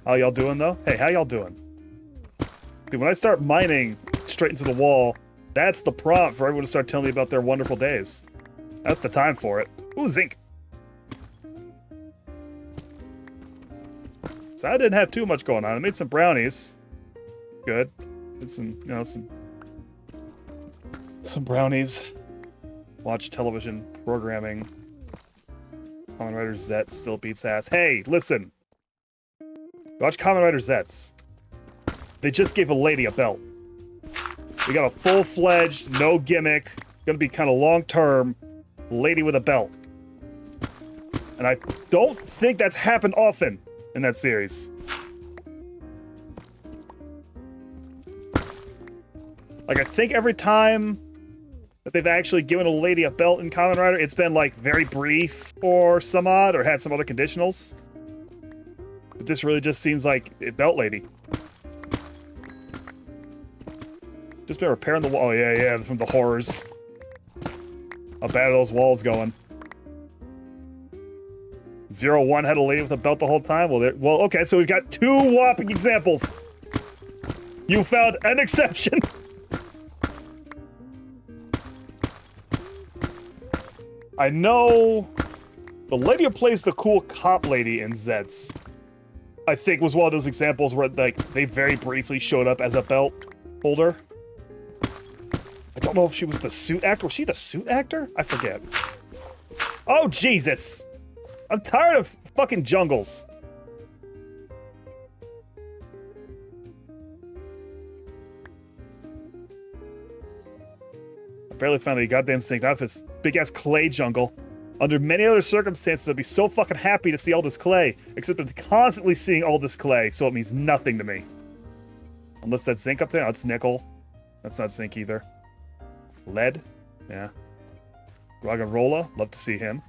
How y'all doing, though? Hey, how y'all doing? Dude, when I start mining straight into the wall. That's the prompt for everyone to start telling me about their wonderful days. That's the time for it. Ooh, zinc. So I didn't have too much going on. I made some brownies. Good. Did some, you know, some brownies. Watch television programming. Kamen Rider Zets still beats ass. Hey, listen. Watch Kamen Rider Zets. They just gave a lady a belt. We got a full-fledged, no gimmick, gonna be kind of long-term lady with a belt. And I don't think that's happened often in that series. Like, I think every time that they've actually given a lady a belt in Kamen Rider, it's been, like, very brief or some odd, or had some other conditionals. But this really just seems like a belt lady. Just been repairing the wall. Oh, yeah, from the horrors. How bad are those walls going? 0-1 had a lady with a belt the whole time? Well, okay, so we've got 2 whopping examples. You found an exception. I know the lady who plays the cool cop lady in Zets, I think, was one of those examples where, like, they very briefly showed up as a belt holder. I don't know if she was the suit actor. Was she the suit actor? I forget. Oh, Jesus! I'm tired of fucking jungles. I barely found any goddamn zinc. Not if it's big-ass clay jungle. Under many other circumstances, I'd be so fucking happy to see all this clay, except I'm constantly seeing all this clay, so it means nothing to me. Unless that's zinc up there. Oh, it's nickel. That's not zinc either. Lead? Yeah. Ragarola? Love to see him.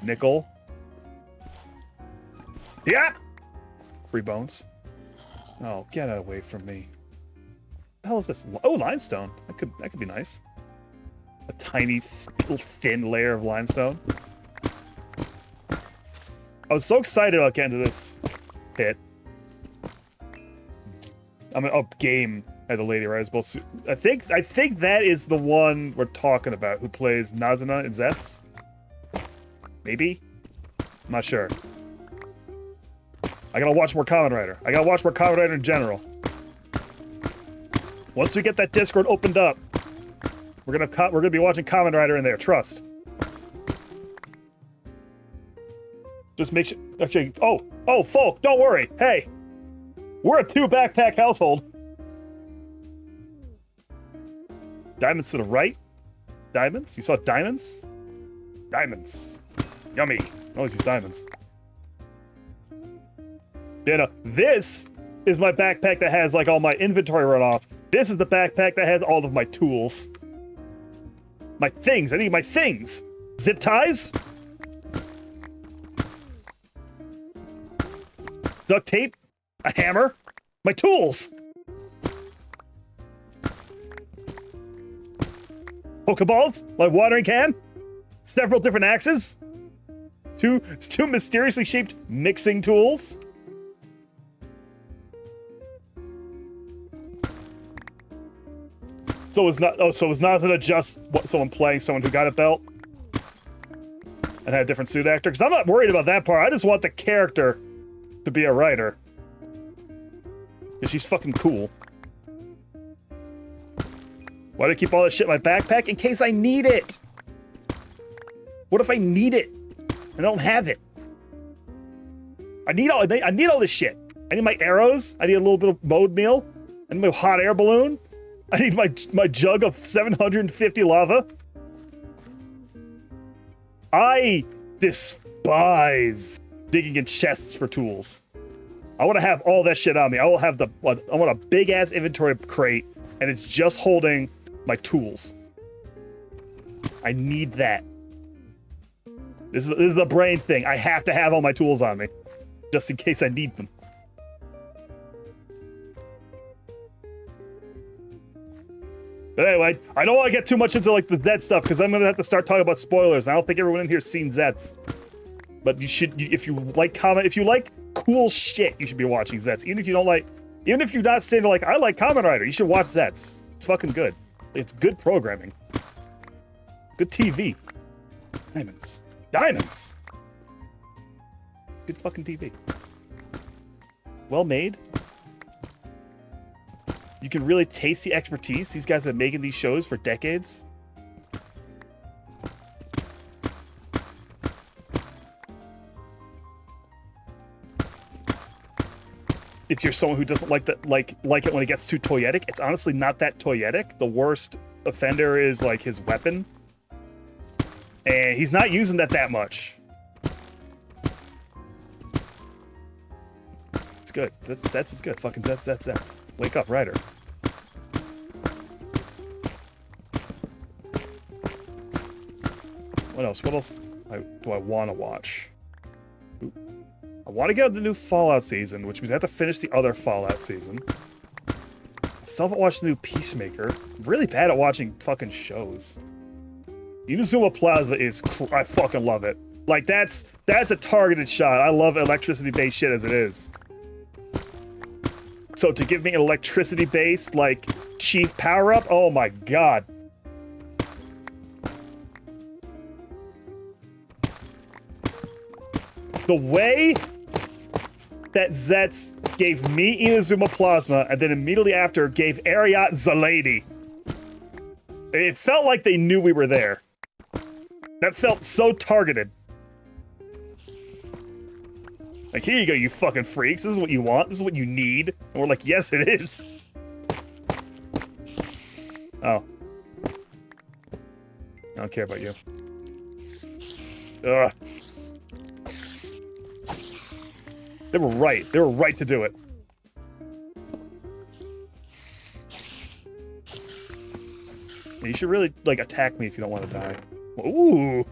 Nickel. Yeah! Free bones. Oh, get away from me. What the hell is this? Oh, limestone. That could be nice. A tiny, little thin layer of limestone. I was so excited about getting to this pit. I mean, oh, game had a lady, right? As well. I think that is the one we're talking about, who plays Nazuna in Zets. Maybe? I'm not sure. I gotta watch more Kamen Rider. I gotta watch more Kamen Rider in general. Once we get that Discord opened up, we're gonna be watching Kamen Rider in there. Trust. Just make sure. Actually, oh, folk, don't worry. Hey, we're a 2-backpack household. Diamonds to the right. Diamonds? You saw diamonds? Diamonds. Yummy. I always use diamonds. Yeah, no, this is my backpack that has, like, all my inventory run off. This is the backpack that has all of my tools. My things. I need my things. Zip ties. Duct tape. A hammer. My tools. Pokeballs. My watering can. Several different axes. Two mysteriously shaped mixing tools. So was Nazuna just someone playing someone who got a belt and had a different suit actor? Because I'm not worried about that part. I just want the character to be a writer. Because she's fucking cool. Why do I keep all this shit in my backpack? In case I need it. What if I need it? I don't have it. I need all this shit. I need my arrows. I need a little bit of mode meal. I need my hot air balloon. I need my jug of 750 lava. I despise digging in chests for tools. I want to have all that shit on me. I want a big ass inventory crate, and it's just holding my tools. I need that. This is the brain thing. I have to have all my tools on me, just in case I need them. But anyway, I don't want to get too much into, like, the Zet stuff, because I'm gonna have to start talking about spoilers. I don't think everyone in here's seen Zets. But you should, if you like cool shit you should be watching, Zets. Even if you don't like, even if you're not saying like, I like Kamen Rider, you should watch Zets. It's fucking good. It's good programming. Good TV. Diamonds. Diamonds! Good fucking TV. Well made. You can really taste the expertise. These guys have been making these shows for decades. If you're someone who doesn't like it when it gets too toyetic, it's honestly not that toyetic. The worst offender is like his weapon. And he's not using that much. It's good. Zets is good. Fucking Zets. Wake up, Ryder. What else? What else do I want to watch? Ooh. I want to get the new Fallout season, which means I have to finish the other Fallout season. I still haven't watched the new Peacemaker. I'm really bad at watching fucking shows. Inazuma Plasma is I fucking love it. Like, that's a targeted shot. I love electricity-based shit as it is. So to give me an electricity-based, like, chief power-up, oh my god. The way that Zets gave me Inazuma Plasma and then immediately after gave Ariat Zalady. It felt like they knew we were there. That felt so targeted. Like, here you go, you fucking freaks. This is what you want. This is what you need. And we're like, yes, it is. Oh. I don't care about you. Ugh. They were right. They were right to do it. You should really, like, attack me if you don't want to die. Ooh!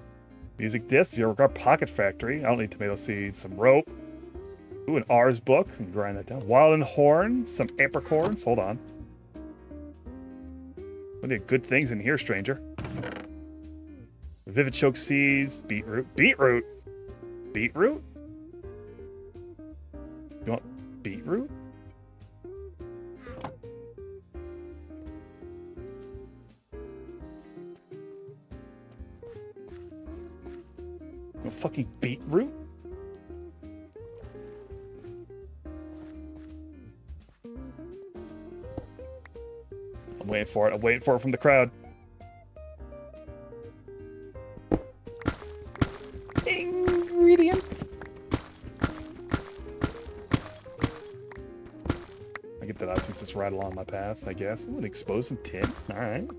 Music discs, your pocket factory. I don't need tomato seeds. Some rope. Ooh, an R's book. I can grind that down. Wild and Horn. Some apricorns. Hold on. Plenty of good things in here, stranger. Vivid choke seeds. Beetroot. Beetroot? Beetroot? You want beetroot? You want fucking beetroot? I'm waiting for it. I'm waiting for it from the crowd. Ingredients. I get that out since it's right along my path, I guess. Ooh, expose some tin. Alright.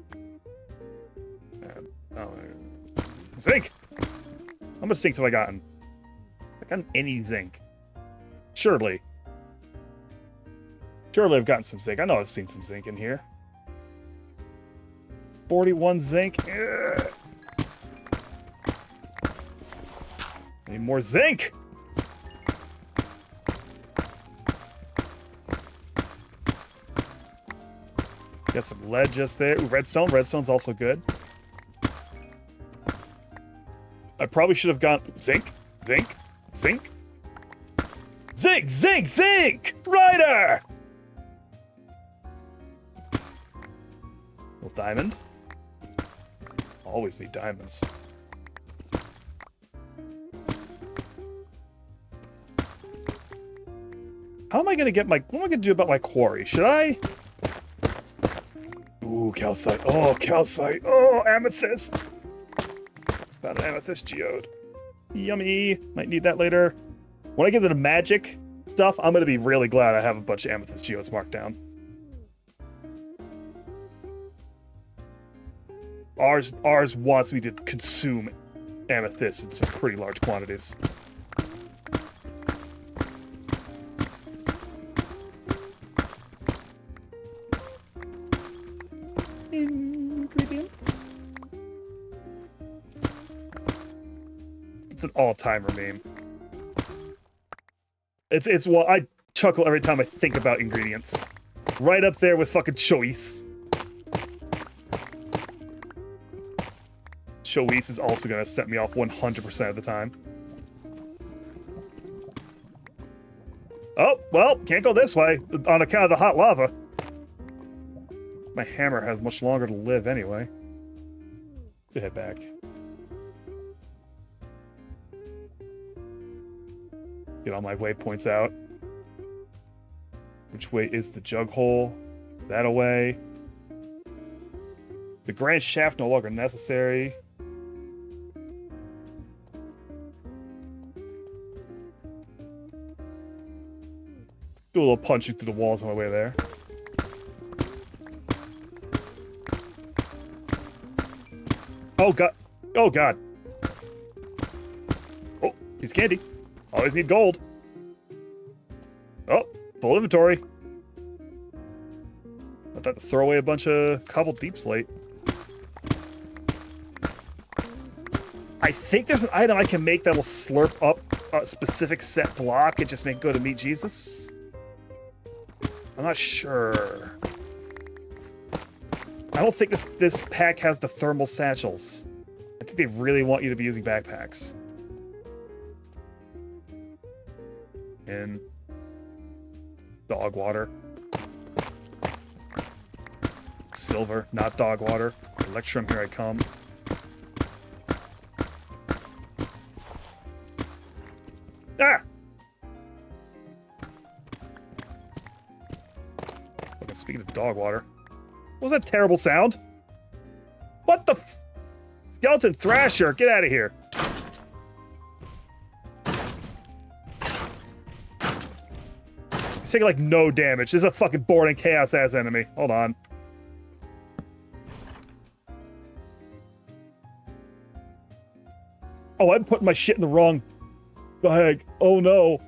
Zinc! How much zinc have I gotten? I've gotten any zinc. Surely. Surely I've gotten some zinc. I know I've seen some zinc in here. 41 zinc. Ugh. Need more zinc! Got some lead just there. Ooh, redstone. Redstone's also good. I probably should have gone... Zinc? Zinc? Zinc? Zinc! Zinc! Zinc! Ryder! Little diamond. Always need diamonds. How am I gonna get my... What am I gonna do about my quarry? Should I... Ooh, calcite. Oh, calcite. Oh, amethyst. Found an amethyst geode. Yummy. Might need that later. When I get to the magic stuff, I'm gonna be really glad I have a bunch of amethyst geodes marked down. Ours wants me to consume amethyst in some pretty large quantities. Ingredient. It's an all-timer meme. It's well, I chuckle every time I think about ingredients. Right up there with fucking choice. Choice is also gonna set me off 100% of the time. well, can't go this way on account of the hot lava. My hammer has much longer to live anyway. Let's head back. Get all my waypoints out. Which way is the jug hole? That away. The grand shaft no longer necessary. Do a little punching through the walls on my way there. Oh god. Oh god. Oh, he's candy. Always need gold. Oh, full inventory. I thought to throw away a bunch of cobbled deep slate. I think there's an item I can make that'll slurp up a specific set block and just make go to meet Jesus. I'm not sure. I don't think this pack has the thermal satchels. I think they really want you to be using backpacks. And dog water. Silver, not dog water. Electrum, here I come. Ah! Fucking speaking of dog water. What was that terrible sound? What the f- Skeleton Thrasher, get out of here. He's taking like no damage. This is a fucking bored and chaos ass enemy. Hold on. Oh, I'm putting my shit in the wrong bag. Oh no.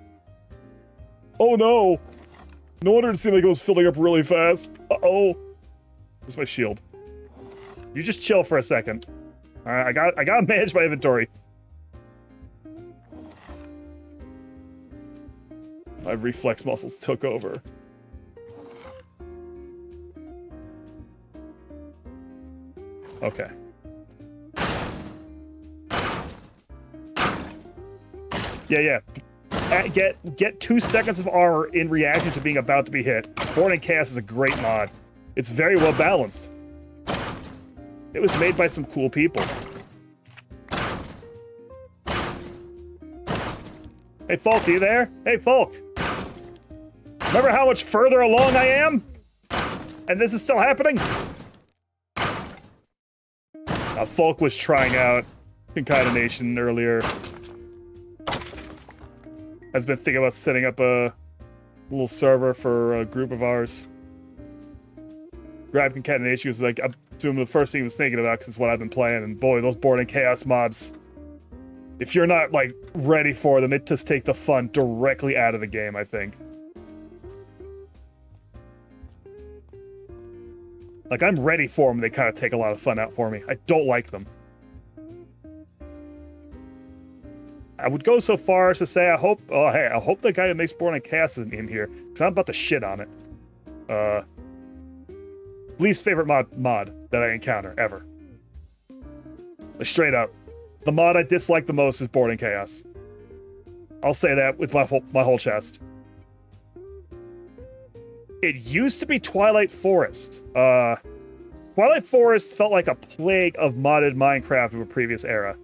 Oh no. No wonder it seemed like it was filling up really fast. Uh-oh. Where's my shield? You just chill for a second. Alright, I gotta manage my inventory. My reflex muscles took over. Okay. Yeah. Get 2 seconds of armor in reaction to being about to be hit. Born in Chaos is a great mod. It's very well balanced. It was made by some cool people. Hey, Folk, are you there? Hey, Folk. Remember how much further along I am? And this is still happening? Folk was trying out Concatenation earlier. Has been thinking about setting up a little server for a group of ours. Grab Concatenation was like, I'm assuming the first thing he was thinking about because it's what I've been playing, and boy, those Board and Chaos mobs. If you're not, like, ready for them, it just take the fun directly out of the game, I think. Like, I'm ready for them, they kind of take a lot of fun out for me. I don't like them. I would go so far as to say, I hope the guy who makes Born and Chaos isn't in here, because I'm about to shit on it. Least favorite mod that I encounter, ever. Like, straight up. The mod I dislike the most is Born and Chaos. I'll say that with my whole chest. It used to be Twilight Forest. Twilight Forest felt like a plague of modded Minecraft of a previous era.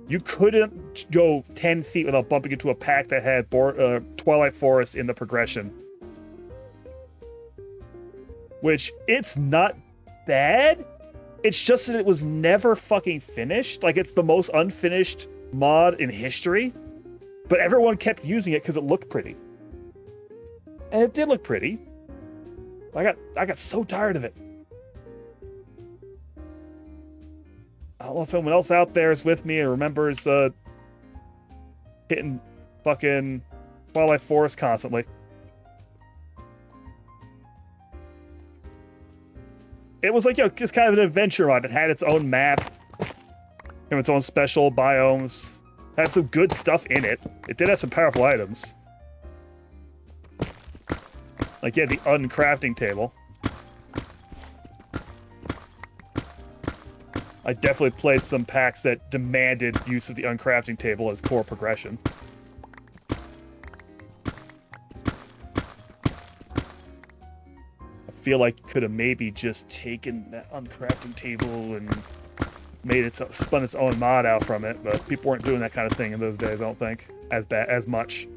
You couldn't go 10 feet without bumping into a pack that had Twilight Forest in the progression. Which, it's not bad. It's just that it was never fucking finished. Like, it's the most unfinished mod in history. But everyone kept using it because it looked pretty. And it did look pretty. I got so tired of it. I don't know if anyone else out there is with me and remembers hitting fucking Twilight Forest constantly. It was like, just kind of an adventure mod. It had its own map, and its own special biomes. Had some good stuff in it. It did have some powerful items. Like, yeah, the uncrafting table. I definitely played some packs that demanded use of the uncrafting table as core progression. I feel like could have maybe just taken that uncrafting table and made it spun its own mod out from it, but people weren't doing that kind of thing in those days. I don't think as much.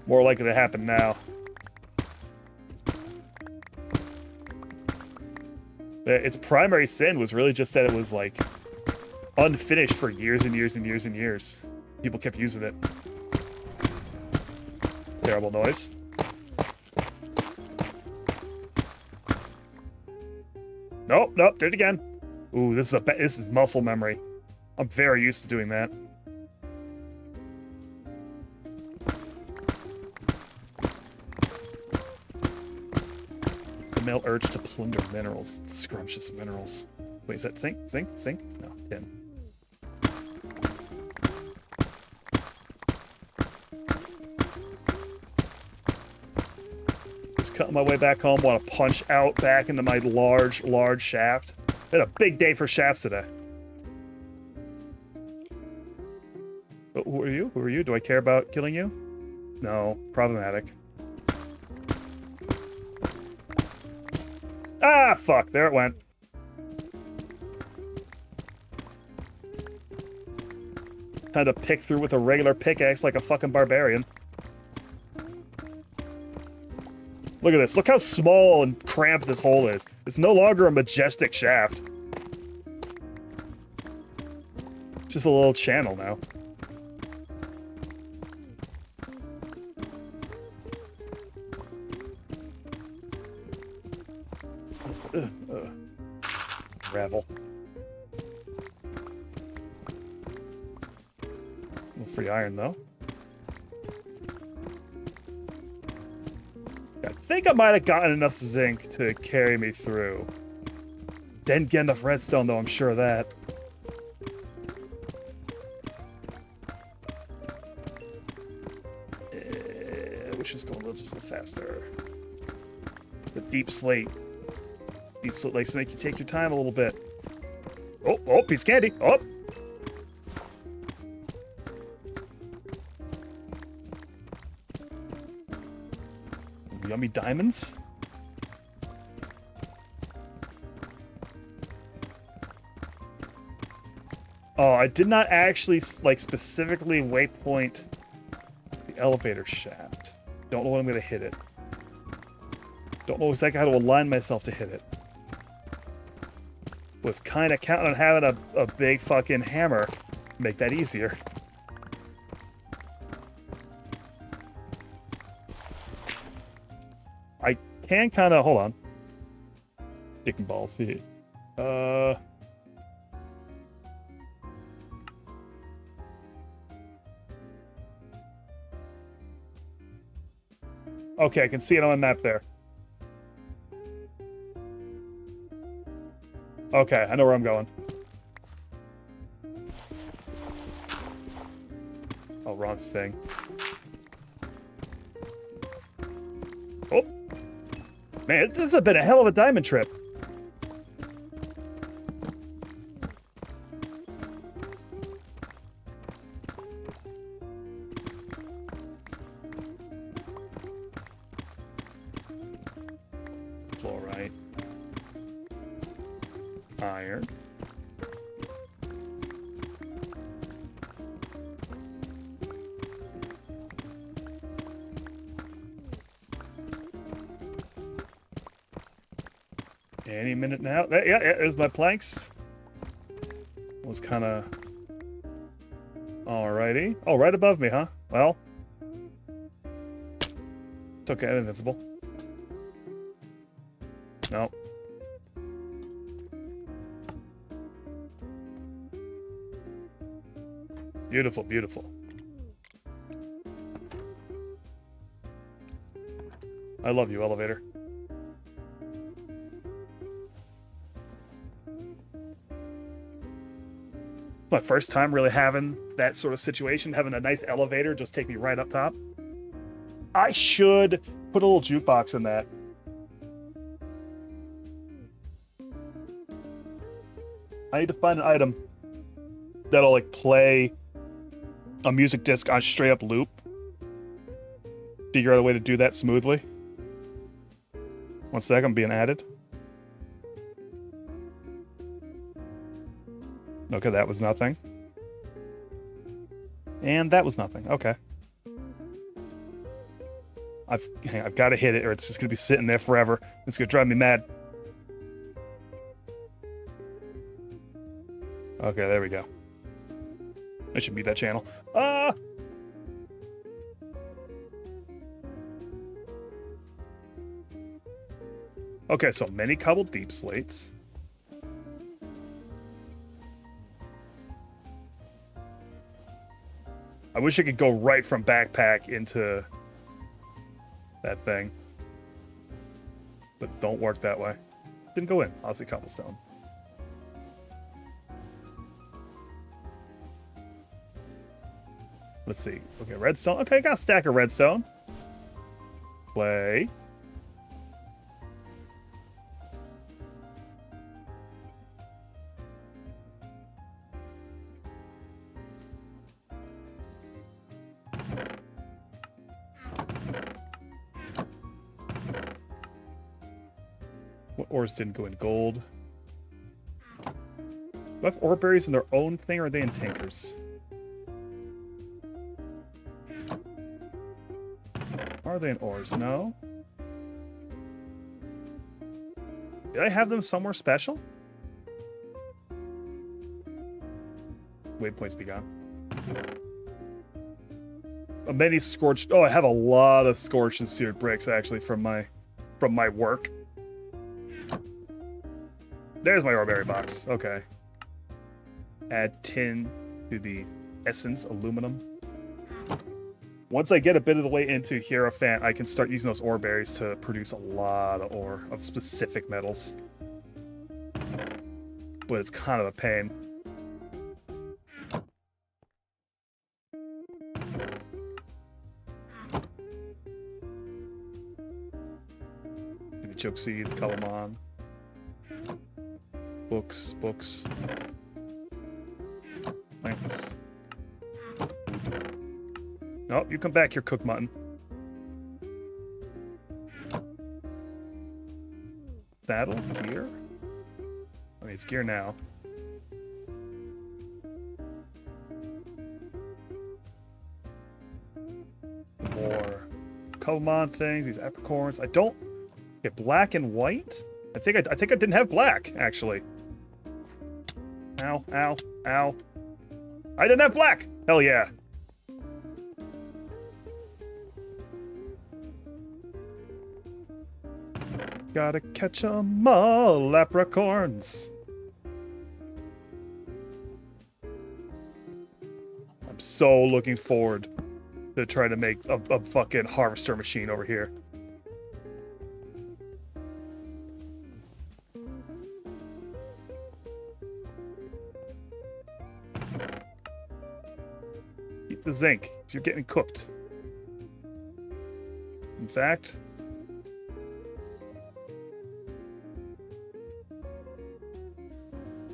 More likely to happen now. Its primary sin was really just that it was like unfinished for years and years and years and years. People kept using it. Terrible noise. Nope, nope, did it again. Ooh, this is muscle memory. I'm very used to doing that. The male urge to plunder minerals. Scrumptious minerals. Wait, is that zinc? Zinc? Zinc? No, tin. Just cutting my way back home. Want to punch out back into my large shaft. Been a big day for shafts today. Oh, who are you? Who are you? Do I care about killing you? No. Problematic. Ah, fuck. There it went. Time to pick through with a regular pickaxe like a fucking barbarian. Look at this. Look how small and cramped this hole is. It's no longer a majestic shaft. It's just a little channel now. Gravel. No free iron, though. I think I might have gotten enough zinc to carry me through. Didn't get enough redstone, though, I'm sure of that. Which is going a little just a little faster. The deep slate. Deep slate likes to make you take your time a little bit. Oh, oh, piece of candy. Oh! Yummy diamonds. Oh, I did not actually, like, specifically waypoint the elevator shaft. Don't know when I'm going to hit it. Don't know exactly how to align myself to hit it. Was kind of counting on having a big fucking hammer to make that easier. I can kind of... Hold on. Kicking balls. See. Okay, I can see it on the map there. Okay, I know where I'm going. Oh, wrong thing. Oh! Man, this has been a hell of a diamond trip. Fluorite. Iron. Any minute now. Yeah, there's my planks. Was kind of... Alrighty. Oh, right above me, huh? Well. It's okay, I'm invincible. No. Beautiful, beautiful. I love you, elevator. My first time really having that sort of situation, having a nice elevator just take me right up top. I should put a little jukebox in that. I need to find an item that'll like play a music disc on straight up loop. Figure out a way to do that smoothly. 1 sec, I'm being added. Okay, that was nothing. And that was nothing. Okay. I've got to hit it, or it's just gonna be sitting there forever. It's gonna drive me mad. Okay, there we go. I should beat that channel. Ah! Okay, so many cobbled deep slates. I wish I could go right from backpack into that thing. But don't work that way. Didn't go in. Aussie cobblestone. Let's see. Okay, redstone. Okay, got a stack of redstone. Play. What ores didn't go in? Gold. Do I have ore berries in their own thing, or are they in tankers? Are they in ores? No. Did I have them somewhere special? Waypoints be gone. Many scorched. Oh, I have a lot of scorched and seared bricks actually from my work. There's my ore box. Okay. Add tin to the essence aluminum. Once I get a bit of the way into Hierophant, I can start using those ore berries to produce a lot of ore of specific metals. But it's kind of a pain. The choke seeds, color them on. Books. Plants. Oh, you come back here, cook mutton. Saddle, gear? I mean, it's gear now. More Komon things, these apricorns. I don't get black and white? I think I didn't have black, actually. Ow, ow, ow. I didn't have black! Hell yeah. Gotta catch 'em all, leprechauns. I'm so looking forward to trying to make a fucking harvester machine over here. Keep the zinc, 'cause you're getting cooked. In fact...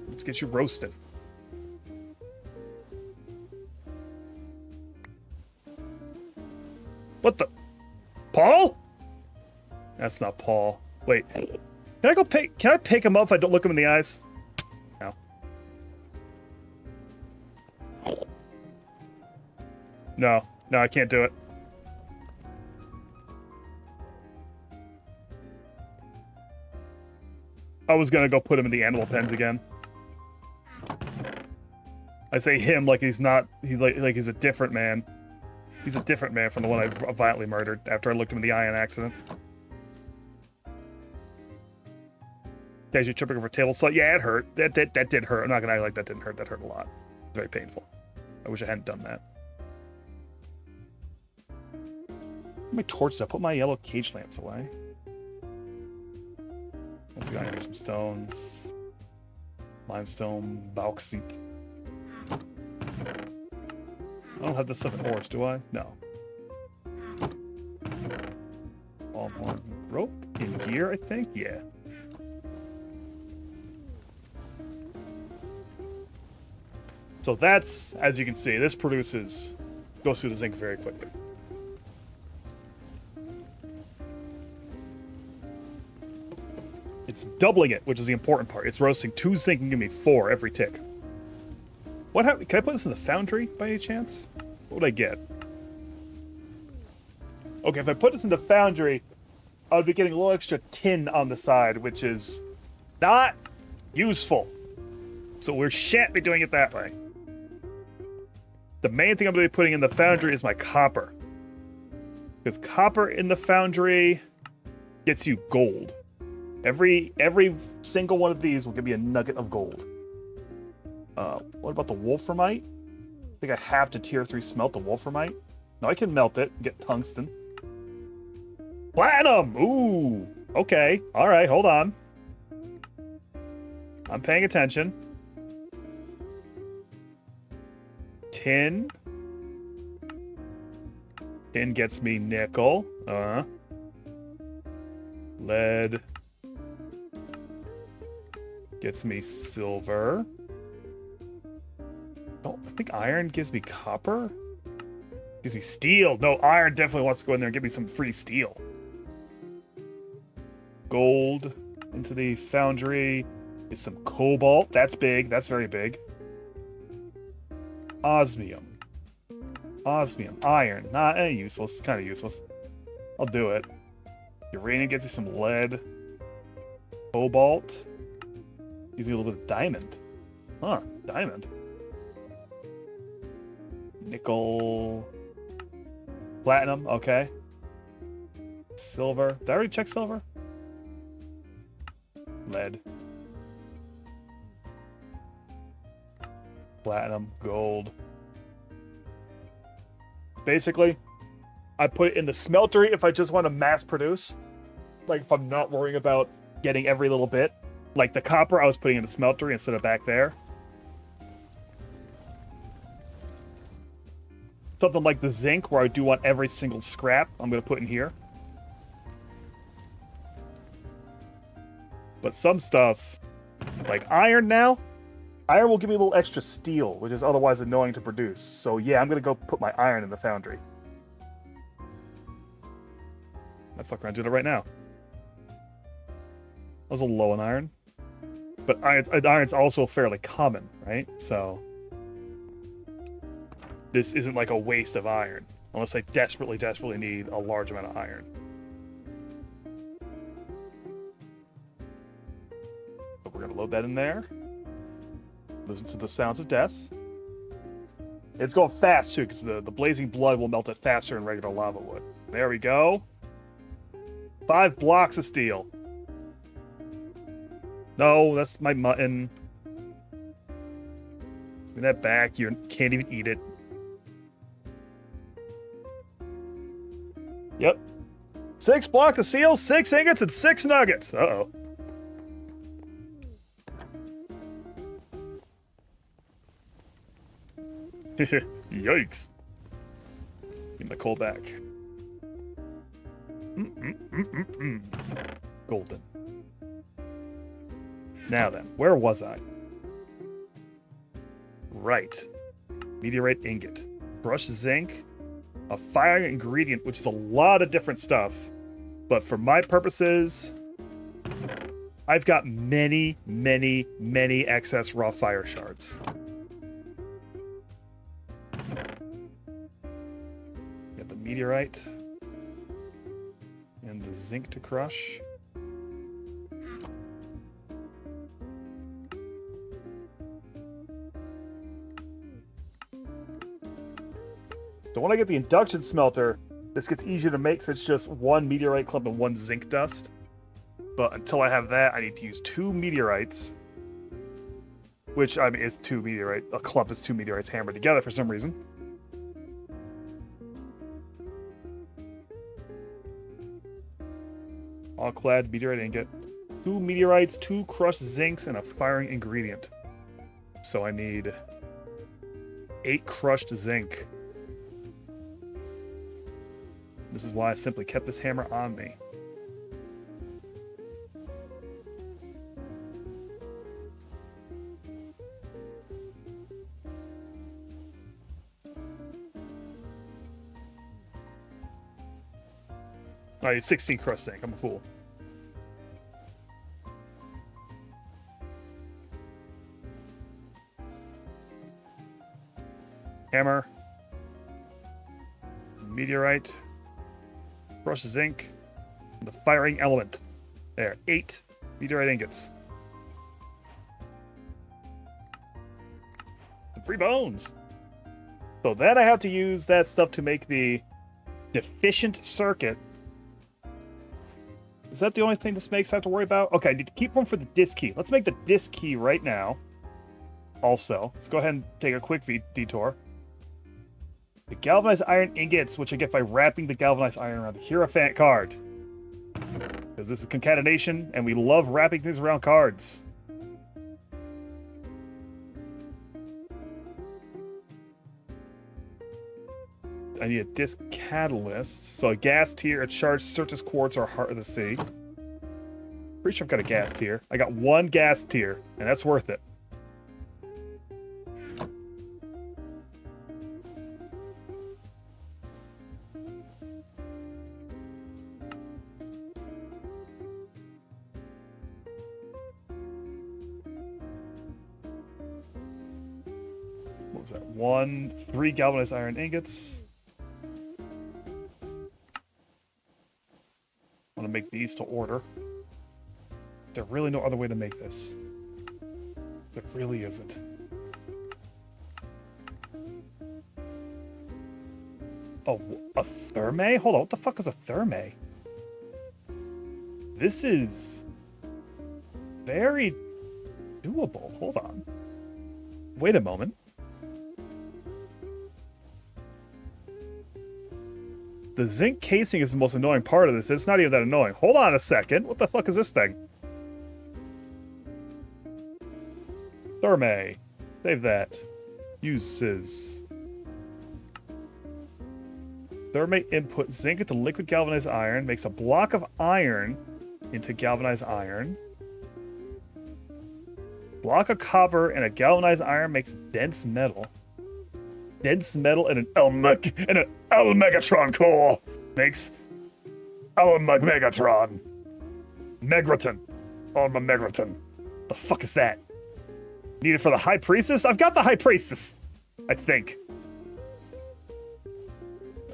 let's get you roasted. What the? Paul? That's not Paul. Wait. Can I go pick? Can I pick him up if I don't look him in the eyes? No. No. No, I can't do it. I was gonna go put him in the animal pens again. I say him like he's not. He's like he's a different man. He's a different man from the one I violently murdered after I looked him in the eye on accident. Guys, you tripping over table saw? Yeah, it hurt. That did hurt. I'm not gonna act like that didn't hurt. That hurt a lot. It's very painful. I wish I hadn't done that. My torches. I put my yellow cage lamps away. Let's go here. Some stones. Limestone, bauxite. I don't have this stuff in ores, do I? No. All one rope in gear, I think? Yeah. So that's, as you can see, this goes through the zinc very quickly. It's doubling it, which is the important part. It's roasting 2 zinc and giving me 4 every tick. What happened? Can I put this in the foundry by any chance? What would I get? Okay, if I put this in the foundry, I would be getting a little extra tin on the side, which is not useful. So we shan't be doing it that way. The main thing I'm going to be putting in the foundry is my copper. Because copper in the foundry gets you gold. Every single one of these will give me a nugget of gold. What about the wolframite? I think I have to tier 3 smelt the wolframite. No, I can melt it and get tungsten. Platinum! Ooh! Okay. Alright, hold on. I'm paying attention. Tin. Tin gets me nickel. Lead. Gets me silver. Oh, I think iron gives me copper? Gives me steel. No, iron definitely wants to go in there and give me some free steel. Gold into the foundry is some cobalt. That's big. That's very big. Osmium. Osmium. Iron. Not useless. Kind of useless. I'll do it. Uranium gets you some lead. Cobalt. Gives you a little bit of diamond. Huh. Diamond. Nickel. Platinum. Okay. Silver. Did I already check silver? Lead. Platinum. Gold. Basically, I put it in the smeltery if I just want to mass produce. Like, if I'm not worrying about getting every little bit. Like, the copper I was putting in the smeltery instead of back there. Something like the zinc, where I do want every single scrap, I'm going to put in here. But some stuff, like iron now, iron will give me a little extra steel, which is otherwise annoying to produce. So yeah, I'm going to go put my iron in the foundry. I fuck around doing it right now. I was a little low on iron. But iron's also fairly common, right? So this isn't like a waste of iron. Unless I desperately, desperately need a large amount of iron. But we're going to load that in there. Listen to the sounds of death. It's going fast, too, because the blazing blood will melt it faster than regular lava would. There we go. 5 blocks of steel. No, that's my mutton. Give me that back. You can't even eat it. Yep. 6 blocks of steel, 6 ingots, and 6 nuggets. Uh-oh. Yikes. Give me the coal back. Golden. Now then, where was I? Right. Meteorite ingot. Crushed zinc. A fire ingredient, which is a lot of different stuff. But for my purposes, I've got many, many, many excess raw fire shards. Get the meteorite. And the zinc to crush. So when I get the induction smelter, this gets easier to make since it's just 1 meteorite clump and 1 zinc dust. But until I have that, I need to use 2 meteorites. Which, I mean, is 2 meteorite. A clump is 2 meteorites hammered together for some reason. All clad meteorite ingot. 2 meteorites, 2 crushed zincs, and a firing ingredient. So I need 8 crushed zinc. This is why I simply kept this hammer on me. I need 16 crushed zinc. I'm a fool. Hammer. Meteorite. Brushed zinc. The firing element. There, 8 meteorite ingots. Some free bones. So then I have to use that stuff to make the deficient circuit. Is that the only thing this makes I have to worry about? Okay, I need to keep one for the disc key. Let's make the disc key right now. Also, let's go ahead and take a quick detour. The galvanized iron ingots, which I get by wrapping the galvanized iron around the Hierophant card. Because this is concatenation, and we love wrapping things around cards. I need a disc catalyst. So a gas tier, a charged Certus quartz, or Heart of the Sea. Pretty sure I've got a gas tier. I got 1 gas tier, and that's worth it. What was that? 3 galvanized iron ingots. I want to make these to order. There's really no other way to make this. There really isn't. Oh, a therme? Hold on, what the fuck is a therme? This is very doable. Hold on. Wait a moment. The zinc casing is the most annoying part of this. It's not even that annoying. Hold on a second. What the fuck is this thing? Therme. Save that. Uses. Therme input zinc into liquid galvanized iron. Makes a block of iron into galvanized iron. Block of copper and a galvanized iron makes dense metal. Dense metal and an Megatron core makes Megatron. Megraton. Alma Megraton. The fuck is that? Needed for the High Priestess? I've got the High Priestess, I think.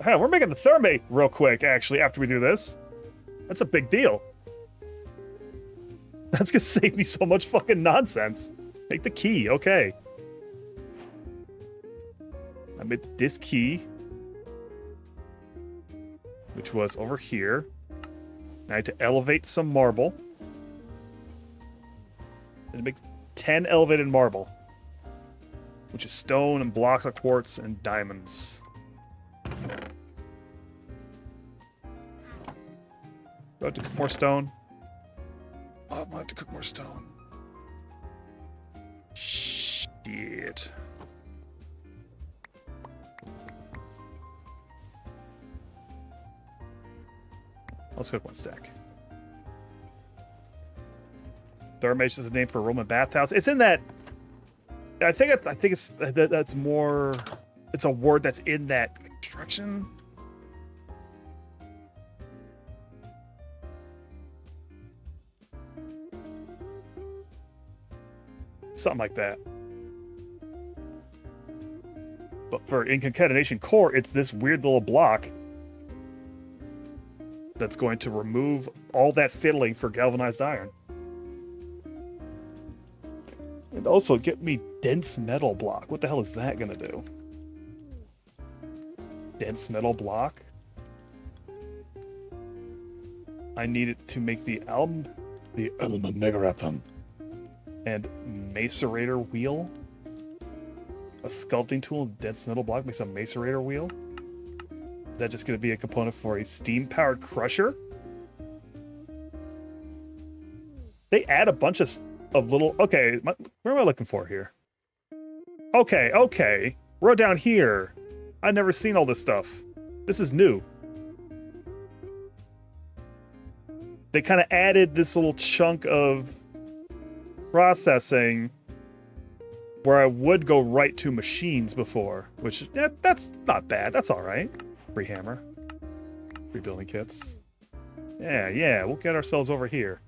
Hey, we're making the thermate real quick, actually, after we do this. That's a big deal. That's gonna save me so much fucking nonsense. Take the key, okay. I made this key, which was over here. I had to elevate some marble. And make 10 elevated marble, which is stone and blocks of quartz and diamonds. Do I have to cook more stone? Oh, I might have to cook more stone. Shit. Let's cook 1 stack. Thermation is a name for a Roman bathhouse. It's in that. I think it's that's more. It's a word that's in that construction. Something like that. But for in concatenation core, it's this weird little block that's going to remove all that fiddling for galvanized iron. And also get me dense metal block. What the hell is that gonna do? Dense metal block? I need it to make the Alma Megarathon. And macerator wheel. A sculpting tool and dense metal block makes a macerator wheel. Is that just gonna be a component for a steam-powered crusher? They add a bunch of little... Okay, where am I looking for here? Okay. We're down here. I've never seen all this stuff. This is new. They kind of added this little chunk of processing where I would go right to machines before, which, yeah, that's not bad. That's all right. Free hammer. Free building kits. Yeah, we'll get ourselves over here.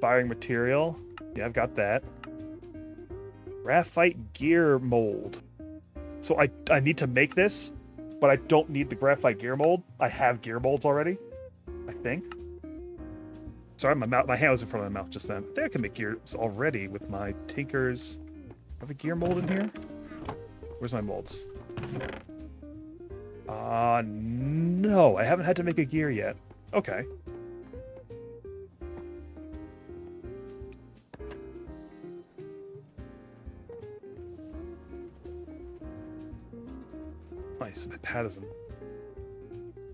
Firing material. Yeah, I've got that. Graphite gear mold. So I need to make this, but I don't need the graphite gear mold. I have gear molds already, I think. Sorry, my hand was in front of my mouth just then. I think I can make gears already with my Tinkers. Have a gear mold in here? Where's my molds? No, I haven't had to make a gear yet. Okay. Nice, Hepatazon.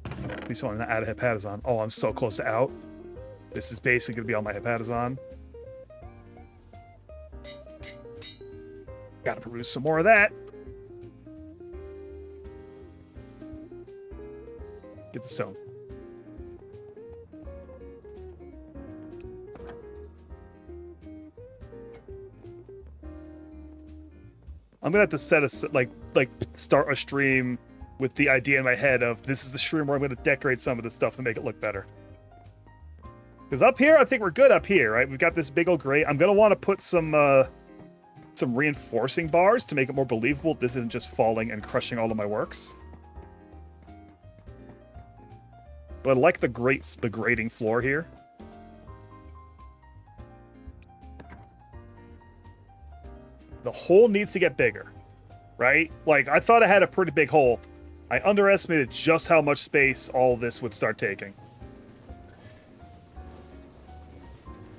At least I want to add a Hepatazon. Oh, I'm so close to out. This is basically going to be all my Hepatazon. Gotta produce some more of that. Get the stone. I'm gonna have to set a like start a stream with the idea in my head of this is the stream where I'm gonna decorate some of the stuff and make it look better. Because up here, I think we're good up here, right? We've got this big old grate. I'm gonna want to put some reinforcing bars to make it more believable. This isn't just falling and crushing all of my works. But I like the grating floor here. The hole needs to get bigger, right? Like, I thought I had a pretty big hole. I underestimated just how much space all this would start taking.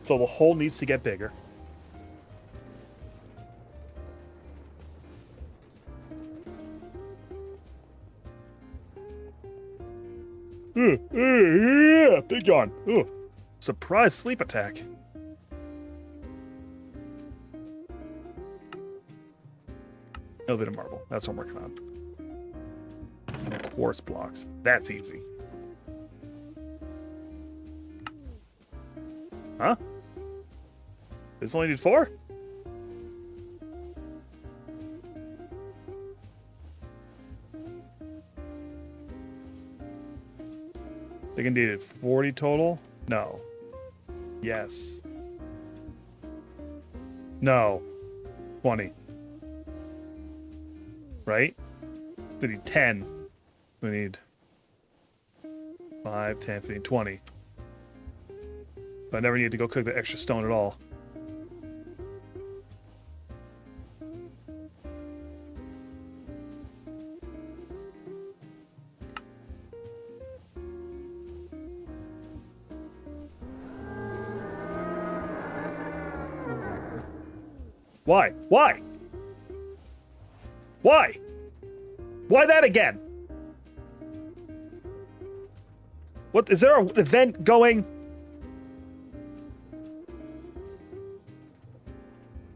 So the hole needs to get bigger. Yeah, big yawn. Surprise sleep attack. A little bit of marble. That's what I'm working on. And quartz blocks. That's easy. Huh? This only need 4? They can need 40 total? No. Yes. No. 20. Right? They need 10. We need 5, 10, 15, 20. But I never need to go cook the extra stone at all. Why? Why? Why? Why that again? What, is there an event going?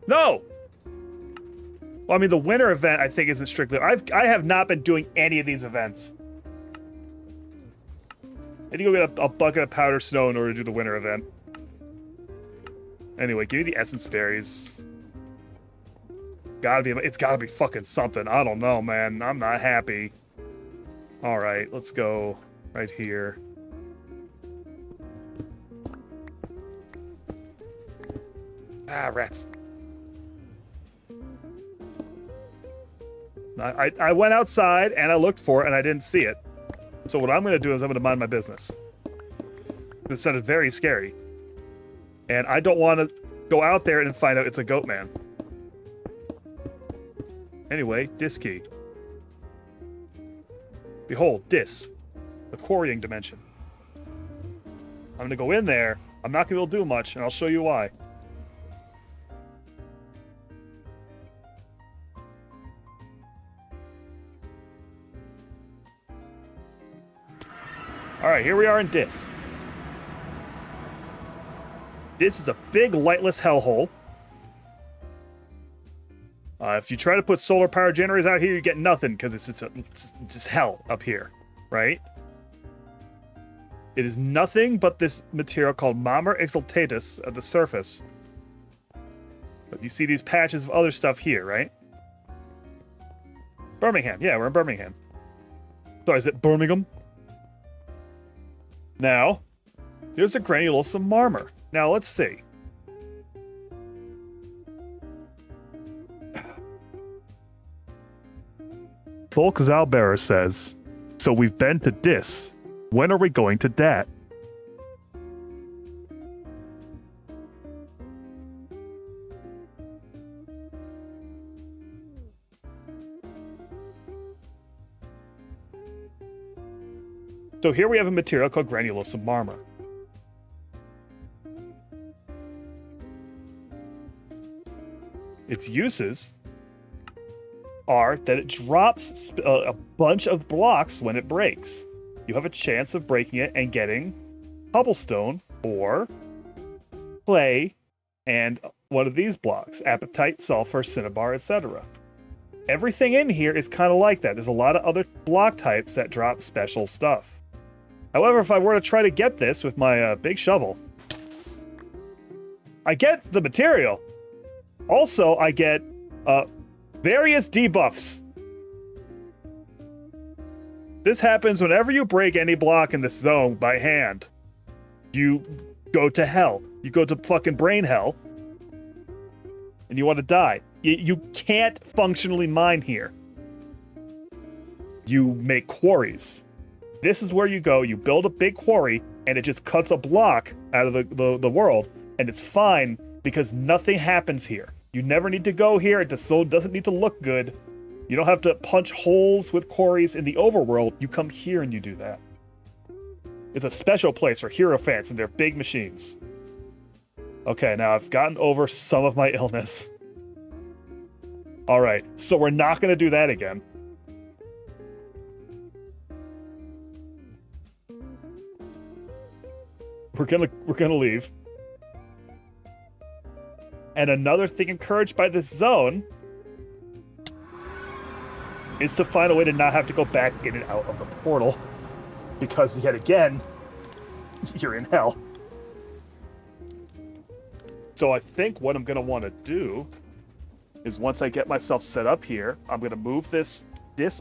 No! Well, I mean, the winter event, I think, isn't strictly... I have not been doing any of these events. I need to go get a bucket of powder snow in order to do the winter event. Anyway, give me the essence berries. It's gotta be fucking something. I don't know, man. I'm not happy. Alright, let's go right here. Ah, rats. I went outside and I looked for it and I didn't see it. So what I'm gonna do is I'm gonna mind my business. This sounded very scary. And I don't want to go out there and find out it's a goat man. Anyway, dis key. Behold, dis. The quarrying dimension. I'm gonna go in there. I'm not gonna be able to do much, and I'll show you why. Alright, here we are in dis. This is a big, lightless hellhole. If you try to put solar power generators out here, you get nothing because it's just hell up here, right? It is nothing but this material called Mammer Exaltatus at the surface. But you see these patches of other stuff here, right? Birmingham. Yeah, we're in Birmingham. Sorry, is it Birmingham? Now, here's a granulosum marmor. Now, let's see. Volk Zalbearer says, so we've been to Dis. When are we going to Dat? So here we have a material called granulosum marmor. Its uses are that it drops a bunch of blocks when it breaks. You have a chance of breaking it and getting cobblestone or clay and one of these blocks, apatite, sulfur, cinnabar, etc. Everything in here is kind of like that. There's a lot of other block types that drop special stuff. However, if I were to try to get this with my big shovel, I get the material. Also, I get various debuffs. This happens whenever you break any block in this zone by hand. You go to hell. You go to fucking brain hell. And you want to die. You can't functionally mine here. You make quarries. This is where you go, you build a big quarry, and it just cuts a block out of the world, and it's fine because nothing happens here. You never need to go here, it just doesn't need to look good. You don't have to punch holes with quarries in the overworld, you come here and you do that. It's a special place for Hierophants and their big machines. Okay, now I've gotten over some of my illness. Alright, so we're not gonna do that again. We're gonna leave. And another thing encouraged by this zone is to find a way to not have to go back in and out of the portal. Because yet again, you're in hell. So I think what I'm gonna want to do is once I get myself set up here, I'm gonna move this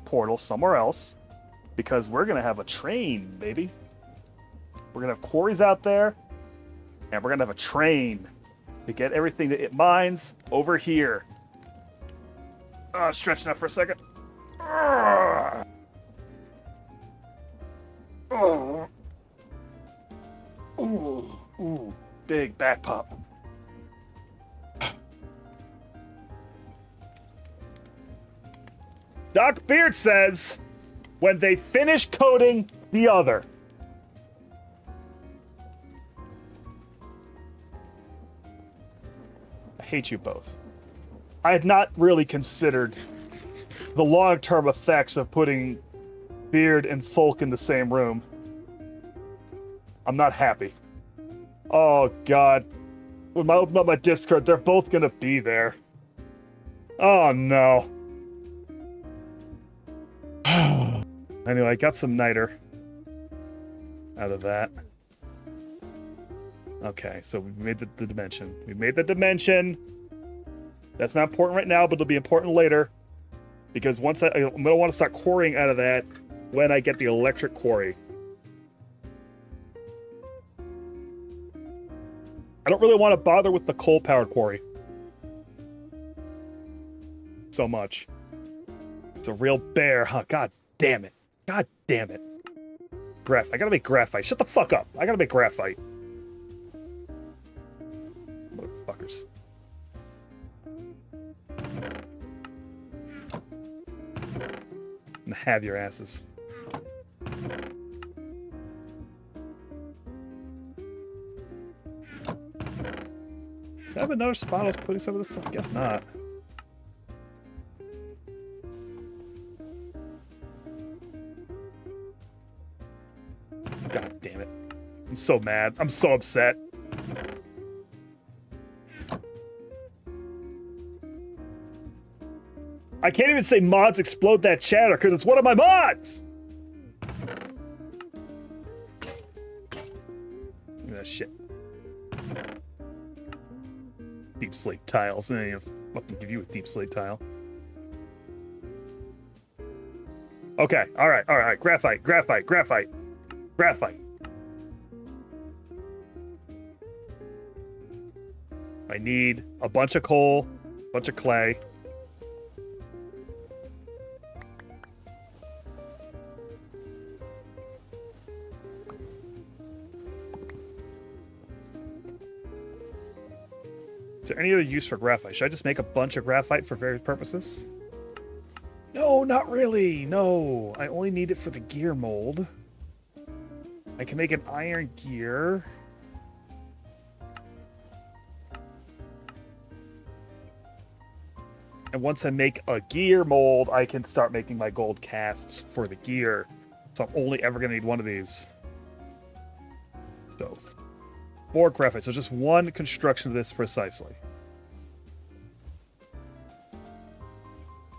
portal somewhere else because we're gonna have a train, baby. We're gonna have quarries out there, and we're gonna have a train to get everything that it mines over here. Stretching out for a second. Ooh, big back pop. Doc Beard says, when they finish coding the other. I hate you both. I had not really considered the long-term effects of putting Beard and Folk in the same room. I'm not happy. Oh, God. When I open up my Discord, they're both gonna be there. Oh, no. Anyway, I got some niter out of that. Okay, so we've made the dimension. We made the dimension. That's not important right now, but it'll be important later. Because once I'm going to want to start quarrying out of that when I get the electric quarry. I don't really want to bother with the coal-powered quarry so much. It's a real bear, huh? God damn it. God damn it. I gotta make graphite. Shut the fuck up. I gotta make graphite. Motherfuckers. And have your asses. Do I have another spot I was putting some of this stuff? I guess not. God damn it. I'm so mad. I'm so upset. I can't even say mods explode that chatter because it's one of my mods! Ah, shit. Deep slate tiles. I'll fucking give you a deep slate tile. Okay, alright. Graphite. I need a bunch of coal, a bunch of clay. Is there any other use for graphite? Should I just make a bunch of graphite for various purposes? No, not really. No, I only need it for the gear mold. I can make an iron gear. And once I make a gear mold, I can start making my gold casts for the gear. So I'm only ever going to need one of these. So, 4 graphite. So just one construction of this precisely.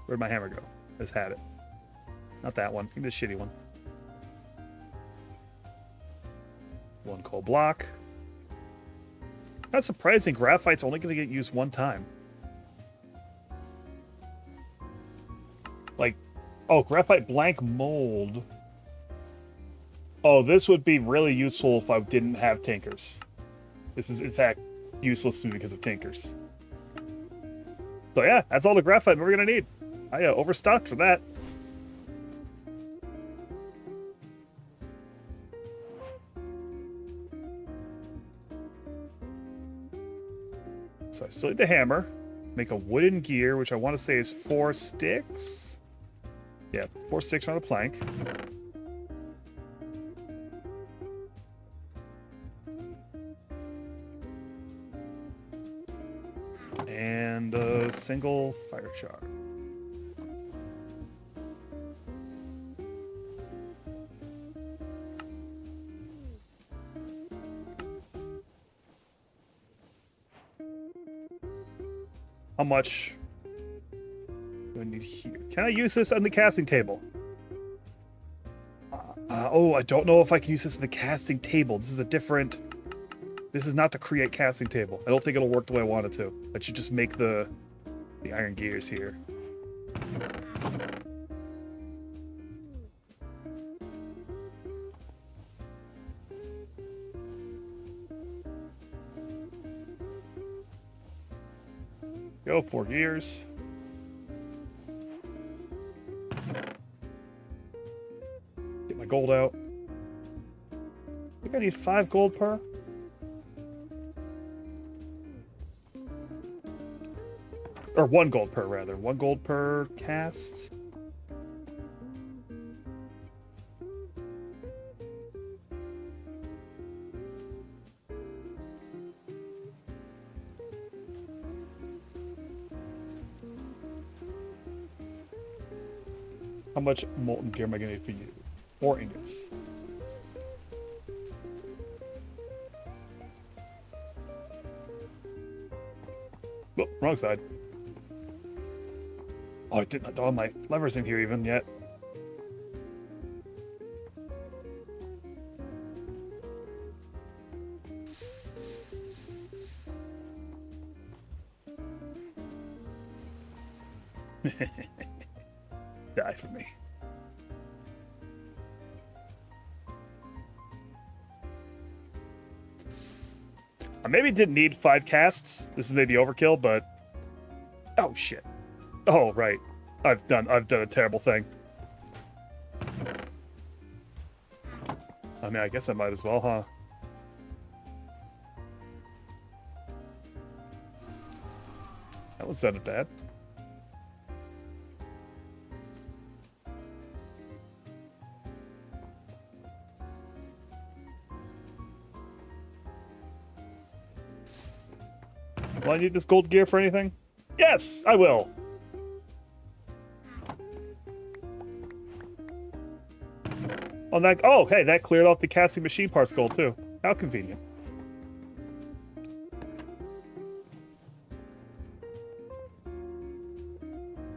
Where'd my hammer go? I just had it. Not that one. Give me the shitty one. 1 coal block. That's surprising. Graphite's only going to get used one time. Like, oh, graphite blank mold. Oh, this would be really useful if I didn't have tankers. This is, in fact, useless to me because of tankers. So yeah, that's all the graphite we're going to need. I overstocked for that. So I still need the hammer. Make a wooden gear, which I want to say is 4 sticks. Yeah, 4 sticks on a plank. And a single fire shard. How much do I need here? Can I use this on the casting table? Oh, I don't know if I can use this in the casting table. This is a different... This is not the create casting table. I don't think it'll work the way I want it to. I should just make the iron gears here. Go, 4 gears. Get my gold out. I think I need 5 gold per. Or 1 gold per, rather. 1 gold per cast. How much molten gear am I going to need for you? 4 ingots. Oh, wrong side. Oh, I didn't have my levers in here even yet. Die for me. I maybe didn't need 5 casts. This is maybe overkill, but... Oh, shit. Oh, right. I've done a terrible thing. I mean, I guess I might as well, huh? That one sounded bad. Will I need this gold gear for anything? Yes, I will. On that, oh, hey, that cleared off the casting machine parts gold too. How convenient.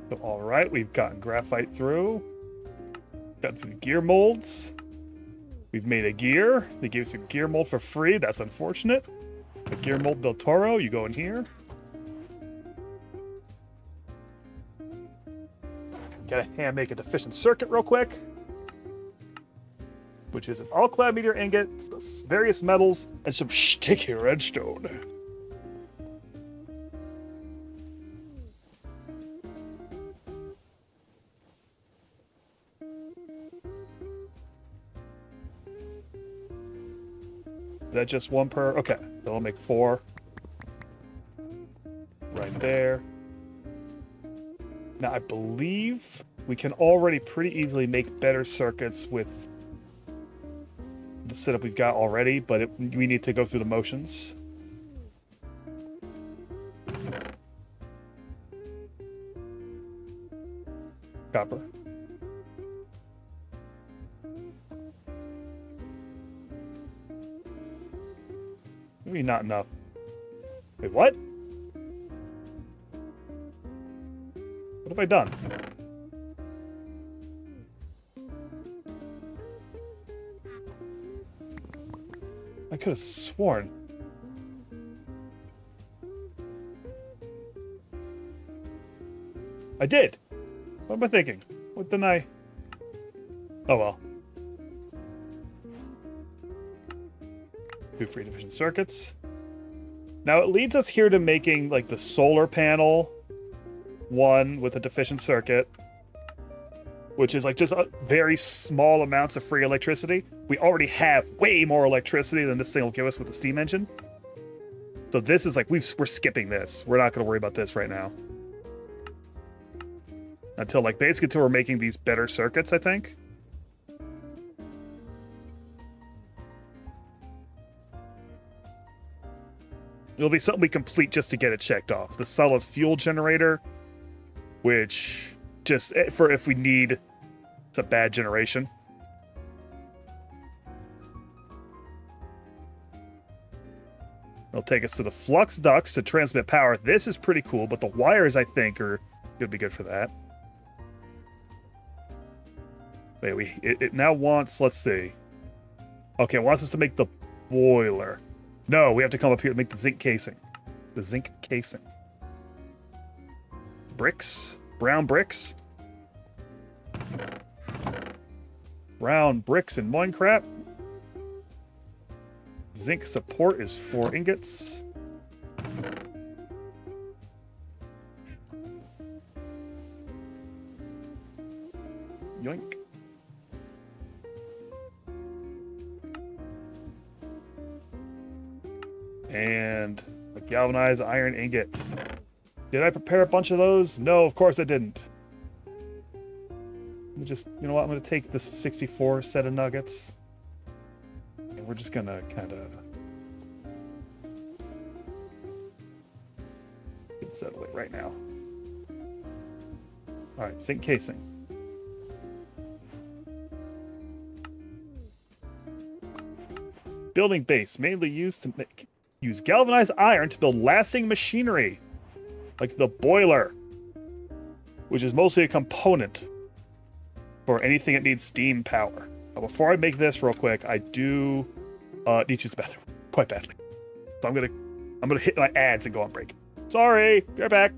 So, all right, we've gotten graphite through. Got through the gear molds. We've made a gear. They gave us a gear mold for free. That's unfortunate. The gear mold del Toro, you go in here. Gotta hand make a deficient circuit real quick, which is an all-clad meteor ingot, various metals, and some sticky redstone. Is that just 1 per? Okay, so I'll make 4. right there. Now, I believe we can already pretty easily make better circuits with the setup we've got already, but we need to go through the motions. Copper. Maybe not enough. Wait, what? What have I done? I could have sworn. I did. What am I thinking? What didn't I? Oh well. 2 free division circuits. Now it leads us here to making like the solar panel one with a deficient circuit, which is like just very small amounts of free electricity. We already have way more electricity than this thing will give us with the steam engine. So this is like, we're skipping this. We're not going to worry about this right now. Until like basically until we're making these better circuits, I think. It'll be something we complete just to get it checked off. The solid fuel generator, which just for if we need, it's a bad generation. It'll take us to the flux ducts to transmit power. This is pretty cool, but the wires, I think, are gonna be good for that. Wait, it now wants, let's see. Okay, it wants us to make the boiler. No, we have to come up here to make the zinc casing. The zinc casing. Bricks? Brown bricks? Brown bricks in Minecraft. Zinc support is 4 ingots. Yoink. And a galvanized iron ingot. Did I prepare a bunch of those? No, of course I didn't. Let me just, you know what? I'm going to take this 64 set of nuggets. And we're just going to kind of get this out of the way right now. All right, zinc casing. Building base, mainly used to use galvanized iron to build lasting machinery, like the boiler, which is mostly a component for anything that needs steam power. Now, before I make this real quick, I do need to use the bathroom quite badly, so I'm gonna hit my ads and go on break. Sorry, be right back.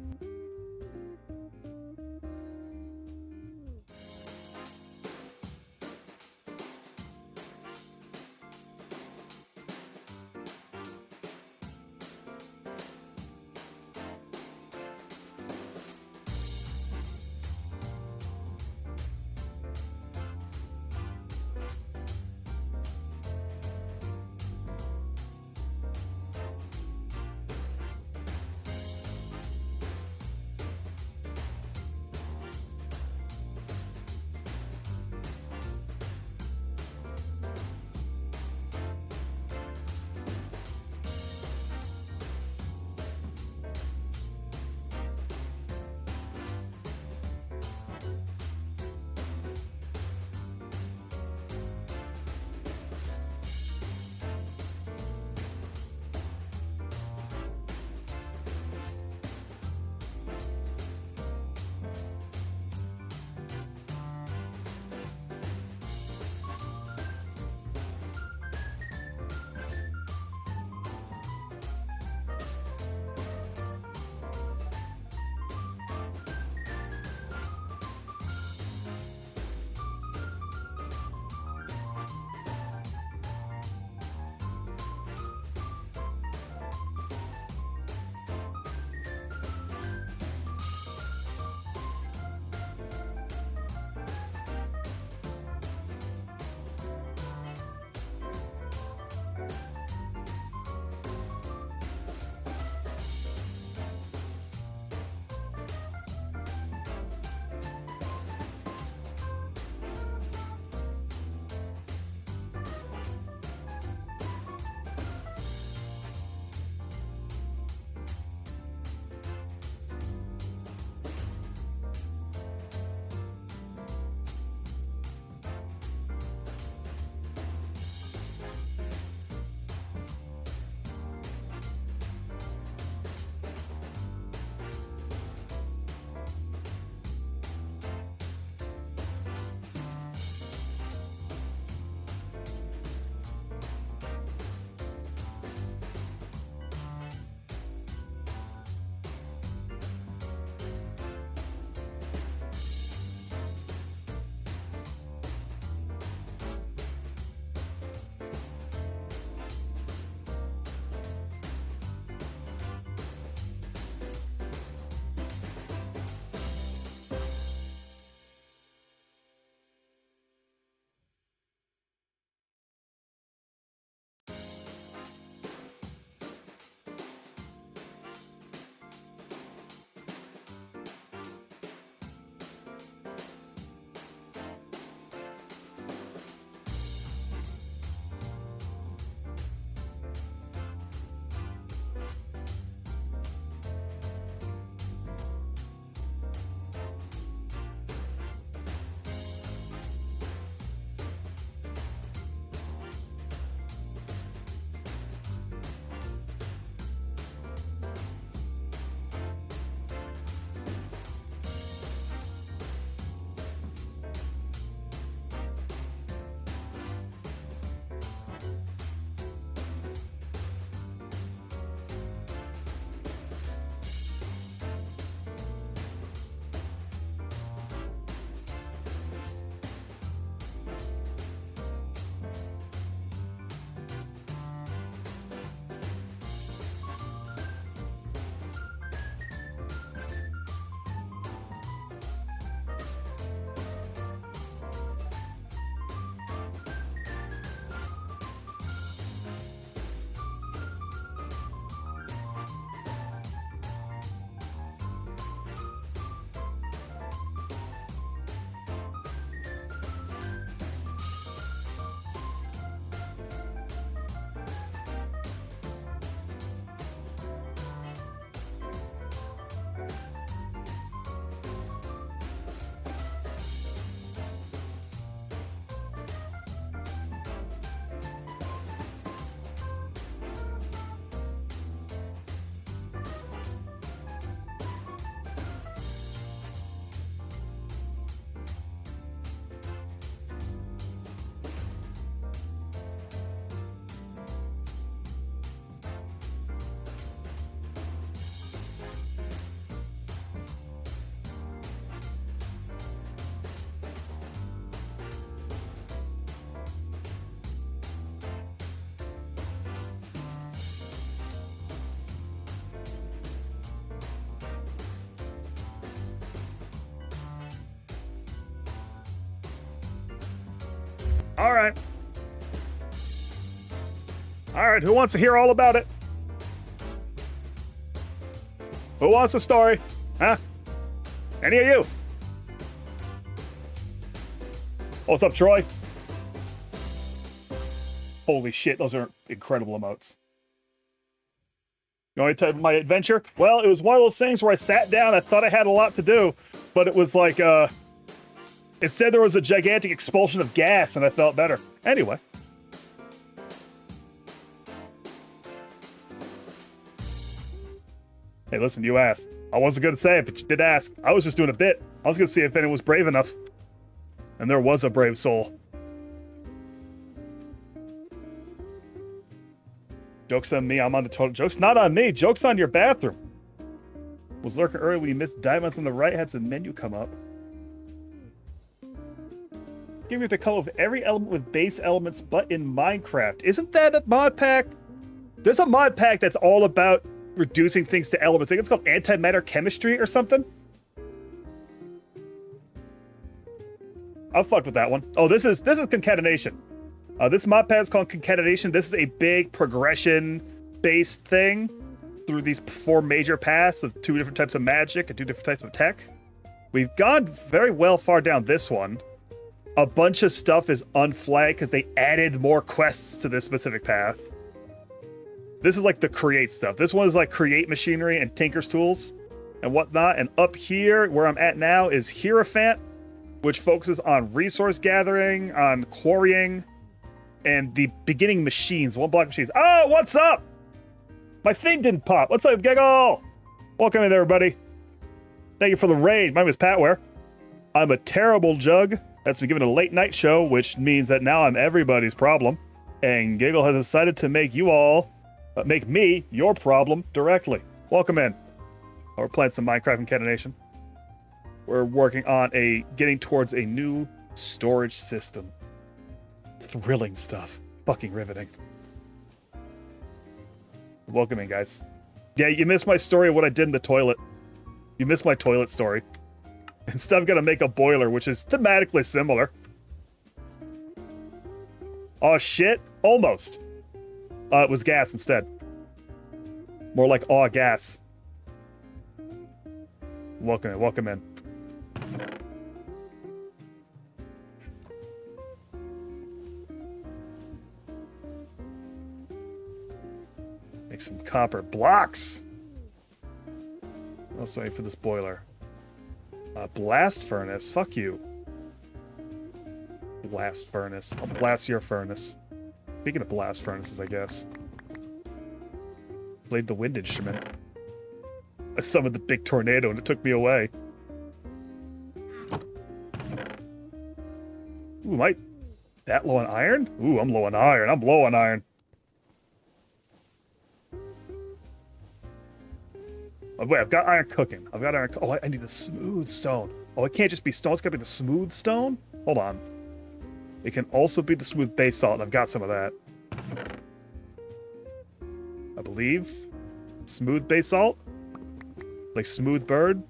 All right. All right, who wants to hear all about it? Who wants a story? Huh? Any of you? What's up, Troy? Holy shit, those are incredible emotes. You want me to tell you my adventure? Well, it was one of those things where I sat down, I thought I had a lot to do, but it was like, it said there was a gigantic expulsion of gas, and I felt better. Anyway. Hey, listen, you asked. I wasn't going to say it, but you did ask. I was just doing a bit. I was going to see if anyone was brave enough. And there was a brave soul. Joke's on me, I'm on the toilet. Joke's not on me, joke's on your bathroom. Was lurking early when you missed diamonds on the right, had some menu come up. Give you the color of every element with base elements, but in Minecraft. Isn't that a mod pack? There's a mod pack that's all about reducing things to elements. I think it's called antimatter chemistry or something. I fucked with that one. Oh, this is concatenation. This mod pack is called Concatenation. This is a big progression-based thing through these 4 major paths of 2 different types of magic and 2 different types of tech. We've gone very well far down this one. A bunch of stuff is unflagged because they added more quests to this specific path. This is like the create stuff. This one is like create machinery and tinker's tools and whatnot. And up here, where I'm at now, is Hierophant, which focuses on resource gathering, on quarrying, and the beginning machines, 1 block machines. Oh, what's up? My thing didn't pop. What's up, Giggle? Welcome in, everybody. Thank you for the raid. My name is Patware. I'm a terrible jug that's been given a late night show, which means that now I'm everybody's problem. And Giggle has decided to make you all, make me your problem directly. Welcome in. We're playing some Minecraft Concatenation. We're working on getting towards a new storage system. Thrilling stuff. Fucking riveting. Welcome in, guys. Yeah, you missed my story of what I did in the toilet. You missed my toilet story. Instead, I'm gonna make a boiler, which is thematically similar. Oh shit, almost. It was gas instead. More like gas. Welcome in, welcome in. Make some copper blocks. Also wait for this boiler. Blast furnace, fuck you. Blast furnace, I'll blast your furnace. Speaking of blast furnaces, I guess. Played the wind instrument. I summoned the big tornado and it took me away. Ooh, that low on iron? Ooh, I'm low on iron. I'm low on iron. Oh, wait, I've got iron cooking. I've got iron. Oh, I need the smooth stone. Oh, it can't just be stone. It's gotta be the smooth stone? Hold on. It can also be the smooth basalt, and I've got some of that. I believe. Smooth basalt? Like smooth bird?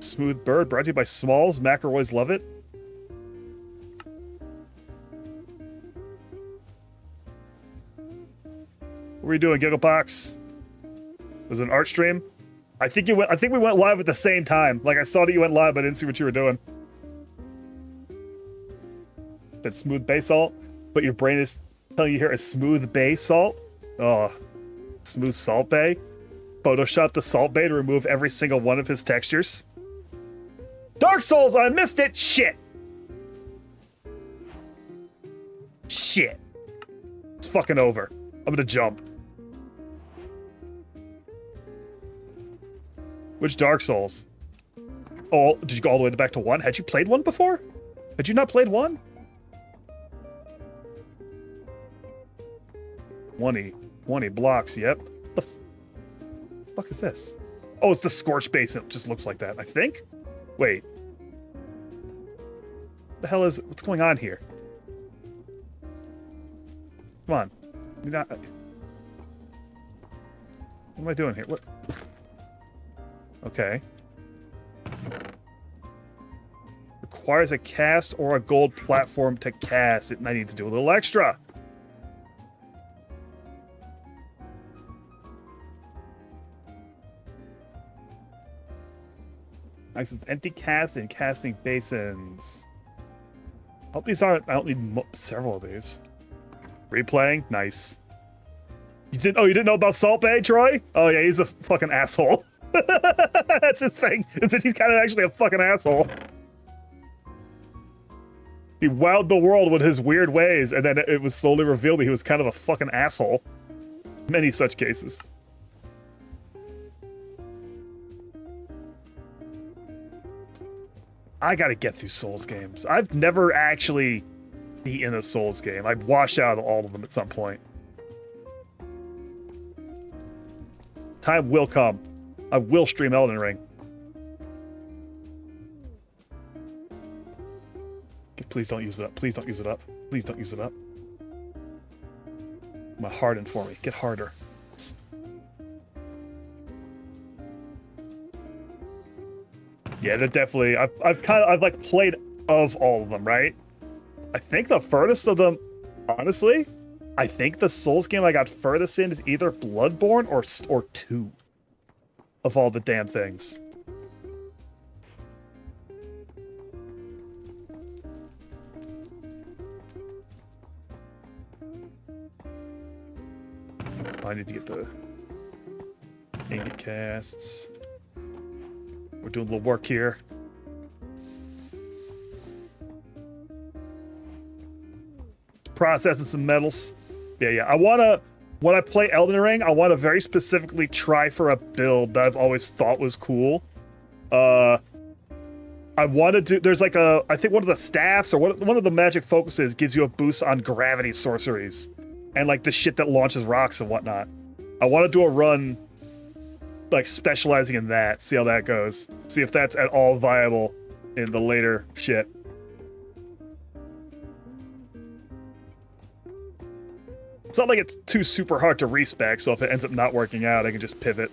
Smooth bird, brought to you by Smalls. McElroys love it. What were you doing, Gigglebox? Was it an art stream? I think we went live at the same time. Like, I saw that you went live, but I didn't see what you were doing. That smooth basalt, but your brain is telling you here a smooth basalt. Oh, smooth salt bay. Photoshop the salt bay to remove every single one of his textures. Dark Souls, I missed it. Shit. Shit. It's fucking over. I'm gonna jump. Which Dark Souls? Oh, did you go all the way back to 1? Had you played 1 before? Had you not played 1? 20 blocks, yep. The fuck is this? Oh, it's the Scorch Basin. It just looks like that, I think? Wait. What's going on here? Come on. You're not... What am I doing here? What? Okay. requires a cast or a gold platform to cast. It might need to do a little extra. Nice, it's empty cast and casting basins. Hope these aren't. I don't need several of these. Replaying, nice. You didn't know about Salt Bay, Troy? Oh yeah, he's a fucking asshole. That's his thing. Is that he's kind of actually a fucking asshole. He wowed the world with his weird ways, and then it was slowly revealed that he was kind of a fucking asshole. Many such cases. I gotta get through Souls games. I've never actually beaten a Souls game. I've washed out all of them at some point. Time will come. I will stream Elden Ring. Please don't use it up. Please don't use it up. Please don't use it up. My hardened for me. Get harder. Yeah, they're definitely. I've like played of all of them, right? I think the furthest of them, honestly, I think the Souls game I got furthest in is either Bloodborne or 2 of all the damn things. I need to get the ingot casts. We're doing a little work here. Processing some metals. Yeah. I wanna, when I play Elden Ring, I wanna very specifically try for a build that I've always thought was cool. I want to do, there's like I think one of the staffs or one of the magic focuses gives you a boost on gravity sorceries. And like the shit that launches rocks and whatnot. I want to do a run like specializing in that, see how that goes. See if that's at all viable in the later shit. It's not like it's too super hard to respec, so if it ends up not working out, I can just pivot.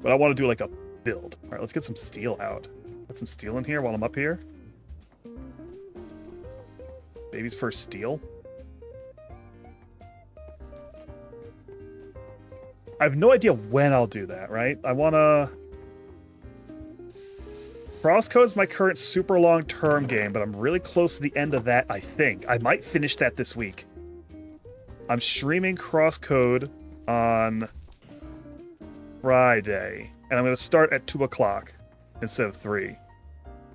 But I want to do like a build. All right, let's get some steel out. Get some steel in here while I'm up here. Baby's first steel. I have no idea when I'll do that, right? I want to... Crosscode's my current super long-term game, but I'm really close to the end of that, I think. I might finish that this week. I'm streaming Crosscode on Friday, and I'm going to start at 2 o'clock instead of 3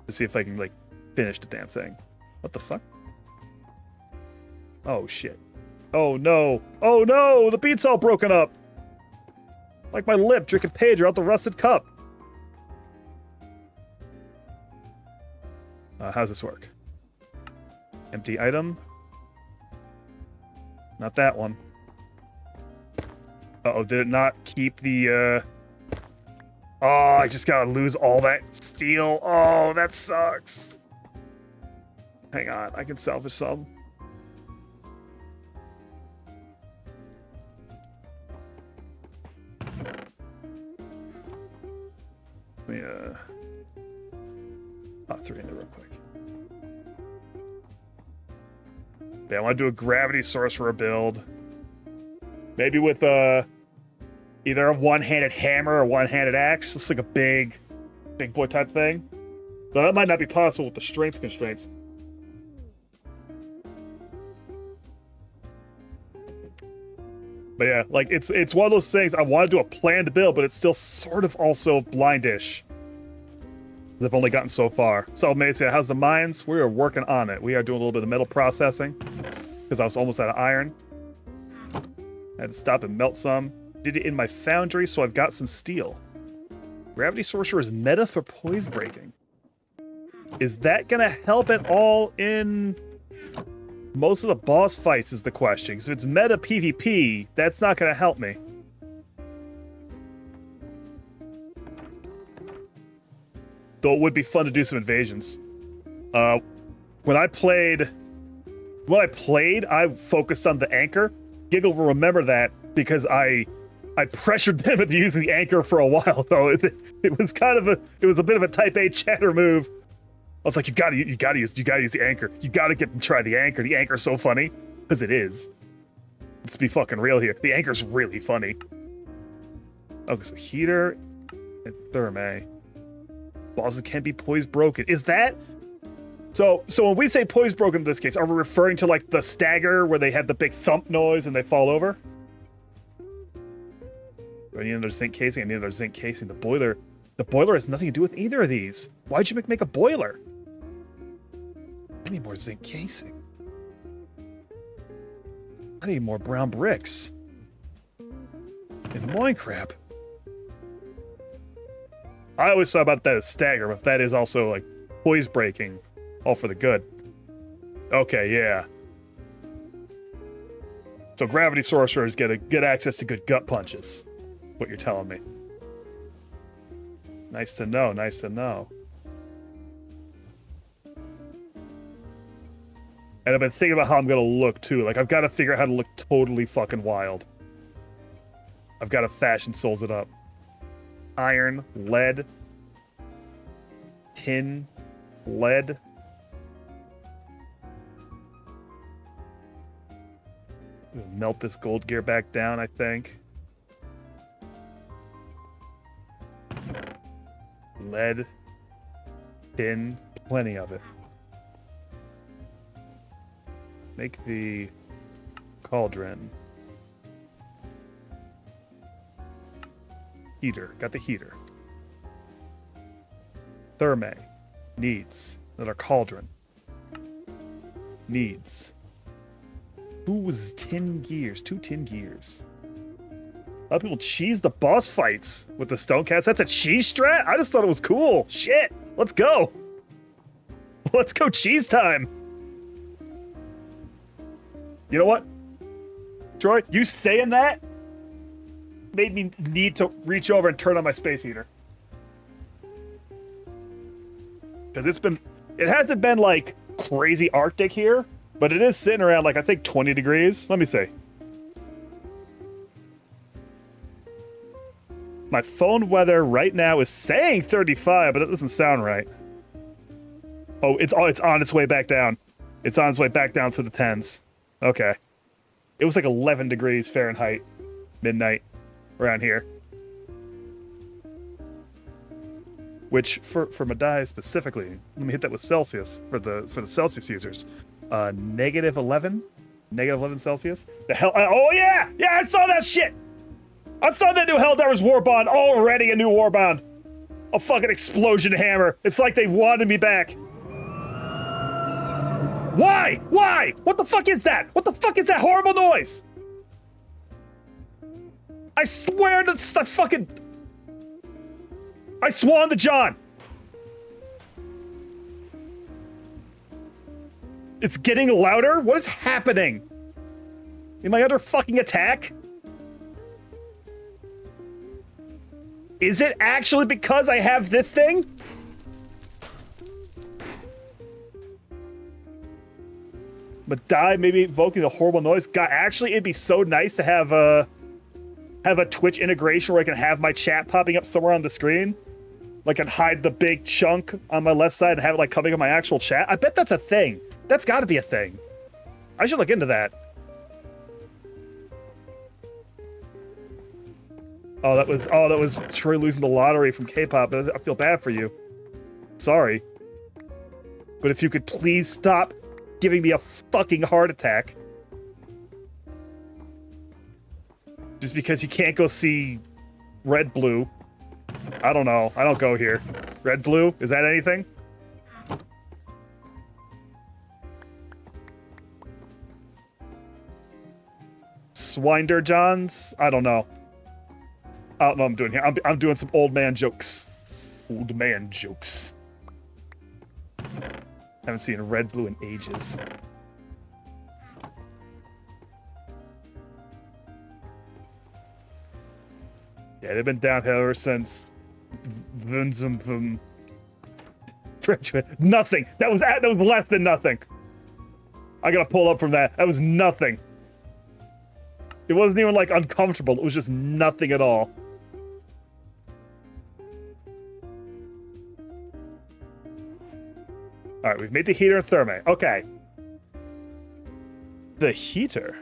to see if I can, like, finish the damn thing. What the fuck? Oh, shit. Oh, no. Oh, no! The beat's all broken up! Like my lip drinking Pedro out the rusted cup. How does this work? Empty item. Not that one. Uh-oh, did it not keep the, Oh, I just gotta lose all that steel. Oh, that sucks. Hang on, I can salvage some. Let me, I'll throw it in there real quick. Yeah, I want to do a gravity sorcerer build. Maybe with either a one-handed hammer or one-handed axe. It's like a big boy type thing. Though that might not be possible with the strength constraints. But yeah, like it's one of those things. I want to do a planned build, but it's still sort of also blindish. I've only gotten so far. So Macia, how's the mines? We are working on it. We are doing a little bit of metal processing because I was almost out of iron. I had to stop and melt some. Did it in my foundry, so I've got some steel. Gravity Sorcerer is meta for poise breaking. Is that gonna help at all in most of the boss fights is the question. Because if it's meta PvP, that's not gonna help me. Though it would be fun to do some invasions. When I played, I focused on the anchor. Giggle will remember that because I I pressured them into using the anchor for a while, though. It was kind of a bit of a type A chatter move. I was like, you gotta use the anchor. You gotta get them to try the anchor. The anchor's so funny, because it is. Let's be fucking real here. The anchor's really funny. Okay, so heater and therme. Bosses can be poised broken. Is that? So when we say poised broken in this case, are we referring to like the stagger where they have the big thump noise and they fall over? Do I need another zinc casing? I need another zinc casing. The boiler has nothing to do with either of these. Why'd you make a boiler? I need more zinc casing. I need more brown bricks. And loin crab. I always thought about that as stagger, but if that is also like poise breaking, all for the good. Okay, yeah. So gravity sorcerers get access to good gut punches. What you're telling me. Nice to know, nice to know. And I've been thinking about how I'm gonna look too. Like, I've got to figure out how to look totally fucking wild. I've got to fashion souls it up. Iron, lead, tin, lead. Melt this gold gear back down, I think. Lead, tin, plenty of it. Make the cauldron. Heater, got the heater. Therme, needs. Another cauldron. Needs. Who was 10 gears? 2 tin gears. A lot of people cheese the boss fights with the stone cats. That's a cheese strat? I just thought it was cool. Shit. Let's go. Let's go cheese time. You know what? Troy, you saying that made me need to reach over and turn on my space heater. Because it hasn't been like crazy Arctic here, but it is sitting around like, I think 20 degrees. Let me see. My phone weather right now is saying 35, but it doesn't sound right. Oh, it's on its way back down. It's on its way back down to the 10s. Okay. It was like 11 degrees Fahrenheit midnight around here. Which for Madai specifically, let me hit that with Celsius for the Celsius users. Negative 11 Celsius. The hell? Oh yeah, I saw that shit. I saw that new Helldivers Warbond. Already a new Warbond. A fucking explosion hammer. It's like they wanted me back. Why? Why? What the fuck is that? What the fuck is that horrible noise? I swear that's the fucking... I swan to John. It's getting louder? What is happening? Am I under fucking attack? Is it actually because I have this thing? Madai maybe evoking the horrible noise. God, actually, it'd be so nice to have a Twitch integration where I can have my chat popping up somewhere on the screen. Like, and hide the big chunk on my left side and have it like coming on my actual chat. I bet that's a thing. That's got to be a thing. I should look into that. Oh, that was Troy losing the lottery from K-pop. I feel bad for you. Sorry. But if you could please stop giving me a fucking heart attack. Just because you can't go see Red Blue. I don't know. I don't go here. Red Blue? Is that anything? Swinder Johns? I don't know. I don't know what I'm doing here. I'm doing some old man jokes. Old man jokes. Haven't seen Red Blue in ages. Yeah, they've been downhill ever since. Nothing. That was less than nothing. I gotta pull up from that. That was nothing. It wasn't even like uncomfortable. It was just nothing at all. All right, we've made the heater and thermae. Okay. The heater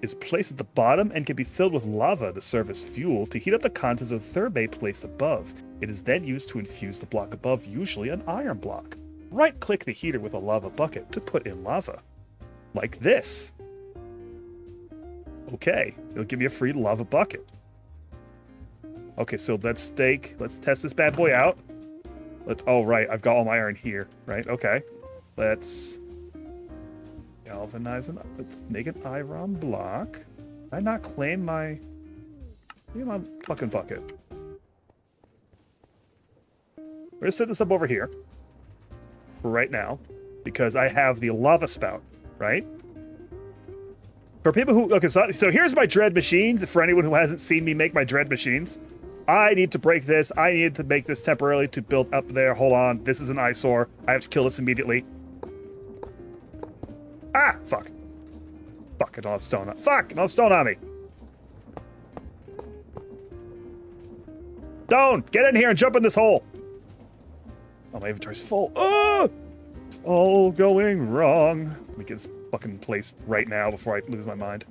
is placed at the bottom and can be filled with lava to serve as fuel to heat up the contents of the thermae placed above. It is then used to infuse the block above, usually an iron block. Right-click the heater with a lava bucket to put in lava. Like this. Okay, it'll give me a free lava bucket. Okay, so let's test this bad boy out. Oh right, I've got all my iron here, right? Okay. Let's galvanize it. Let's make an iron block. Did I not claim my fucking bucket? We're gonna set this up over here for right now because I have the lava spout, right? For people who, okay, so here's my dread machines. For anyone who hasn't seen me make my dread machines, I need to break this. I need to make this temporarily to build up there. Hold on, this is an eyesore. I have to kill this immediately. Ah, fuck. Fuck, I don't have stone on. Fuck, no stone on me. Stone, get in here and jump in this hole. Oh, my inventory's full. Oh, it's all going wrong. Let me get this fucking place right now before I lose my mind.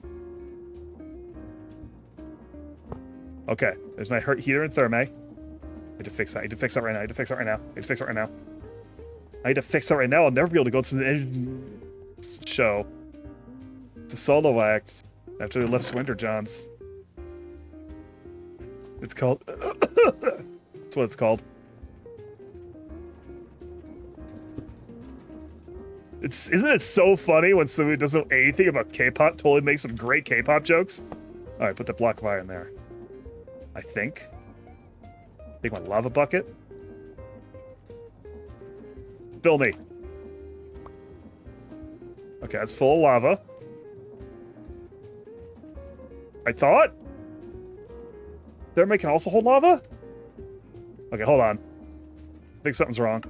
Okay, there's my heater and thermae. I need to fix that. I need to fix that right now. I need to fix that right now. I need to fix that right now. I need to fix that right now. I'll never be able to go to the show. It's a solo act after they left Swinter Johns. It's called... That's what it's called. Isn't it so funny when somebody doesn't know anything about K-pop totally makes some great K-pop jokes? Alright, put the block of iron there. I think. Take my lava bucket. Fill me. Okay, that's full of lava. I thought? Thermae can also hold lava? Okay, hold on. I think something's wrong.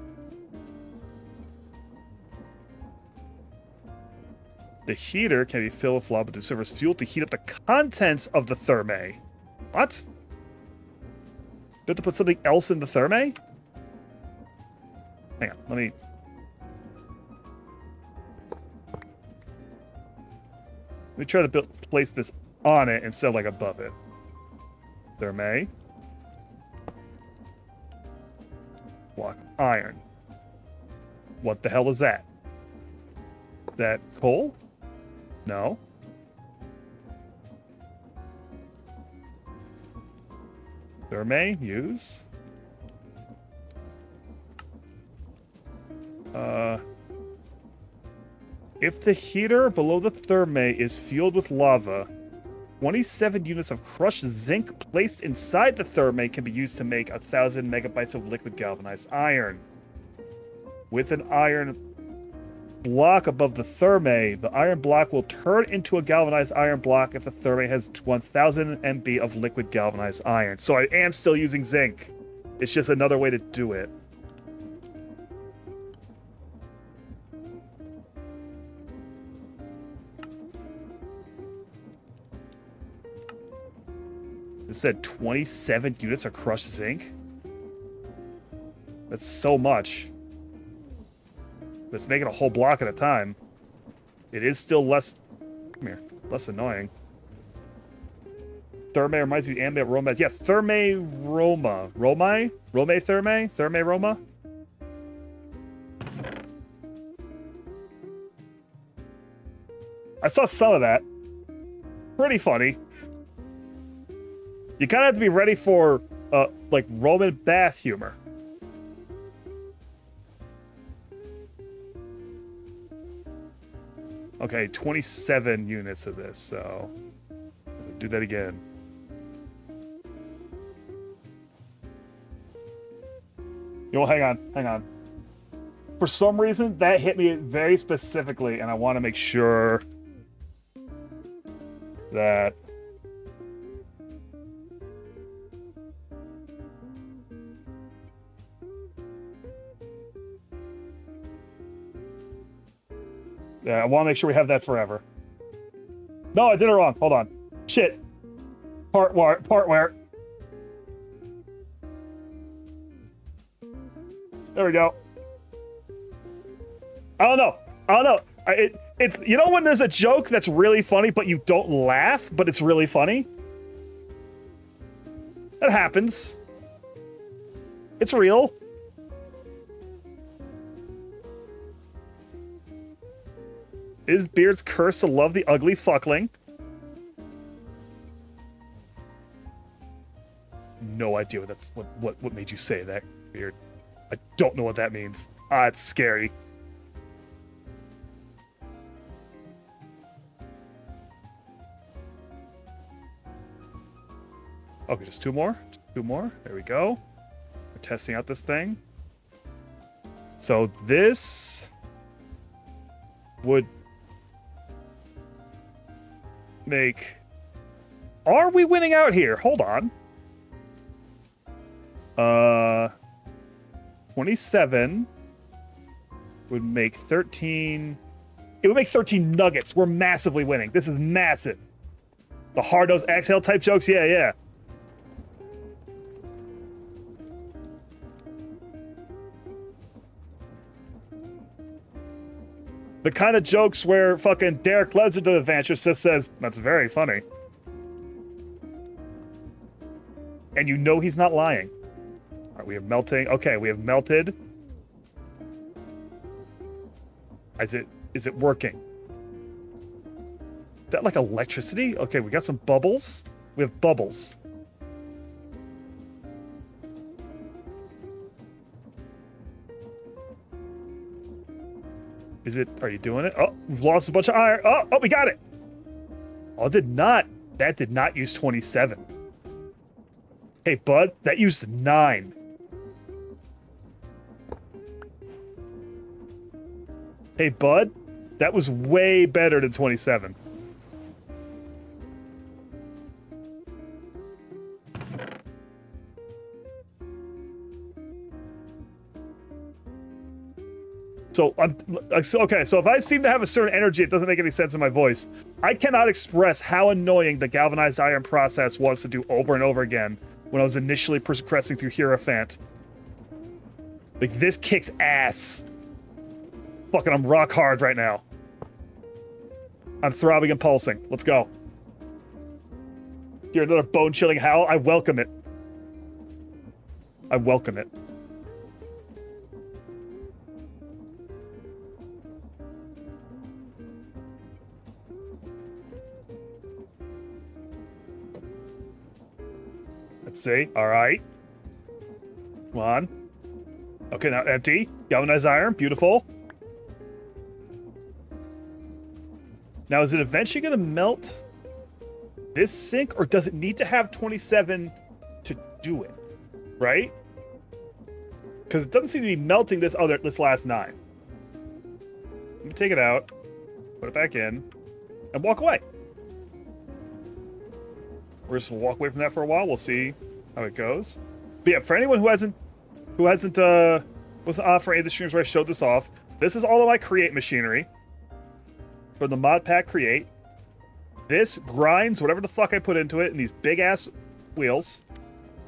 The heater can be filled with lava to serve as fuel to heat up the contents of the thermae. What? Do I have to put something else in the thermae? Hang on, let me try to place this on it instead of like above it. Thermae. Block iron. What the hell is that? That coal? No. Thermae, use. If the heater below the thermae is fueled with lava, 27 units of crushed zinc placed inside the thermae can be used to make 1,000 megabytes of liquid galvanized iron. With an iron block above the thermae, the iron block will turn into a galvanized iron block if the thermae has 1,000 MB of liquid galvanized iron. So I am still using zinc. It's just another way to do it. It said 27 units of crushed zinc. That's so much. It's making a whole block at a time. It is still less... Come here. Less annoying. Thermae reminds me of ambient Roma. Yeah, Thermae Roma. Romai? Rome Thermae? Thermae Roma? I saw some of that. Pretty funny. You kind of have to be ready for, like, Roman bath humor. Okay, 27 units of this, so... do that again. Yo, hang on. For some reason, that hit me very specifically, and I want to make sure that... Yeah, I want to make sure we have that forever. No, I did it wrong. Hold on. Shit. Part where. There we go. I don't know. It's you know when there's a joke that's really funny, but you don't laugh, but it's really funny? That happens. It's real. Is Beard's cursed to love the ugly fuckling? No idea what made you say that, Beard. I don't know what that means. Ah, it's scary. Okay, just two more. Two more. There we go. We're testing out this thing. So this would make... Are we winning out here? Hold on. 27 would make 13... It would make 13 nuggets. We're massively winning. This is massive. The hard-nosed exhale type jokes? Yeah, yeah. The kind of jokes where fucking Derek Lesnar to Adventures just says, that's very funny. And you know he's not lying. All right, we have melting. Okay, we have melted. Is it working? Is that like electricity? Okay, we got some bubbles. We have bubbles. Is it, are you doing it? Oh, we've lost a bunch of iron. Oh, we got it. Oh, that did not use 27. Hey, bud, that used 9. Hey, bud, that was way better than 27. So, okay, so if I seem to have a certain energy, it doesn't make any sense in my voice. I cannot express how annoying the galvanized iron process was to do over and over again when I was initially progressing through Hierophant. Like, this kicks ass. Fucking, I'm rock hard right now. I'm throbbing and pulsing. Let's go. Hear another bone-chilling howl? I welcome it. I welcome it. Let's see. All right. Come on. Okay, now empty. Galvanized iron. Beautiful. Now, is it eventually going to melt this sink, or does it need to have 27 to do it? Right? Because it doesn't seem to be melting this last 9. Let me take it out, put it back in, and walk away. We're just gonna walk away from that for a while. We'll see how it goes. But yeah, for anyone who wasn't on for any of the streams where I showed this off, this is all of my create machinery from the mod pack create. This grinds whatever the fuck I put into it in these big ass wheels.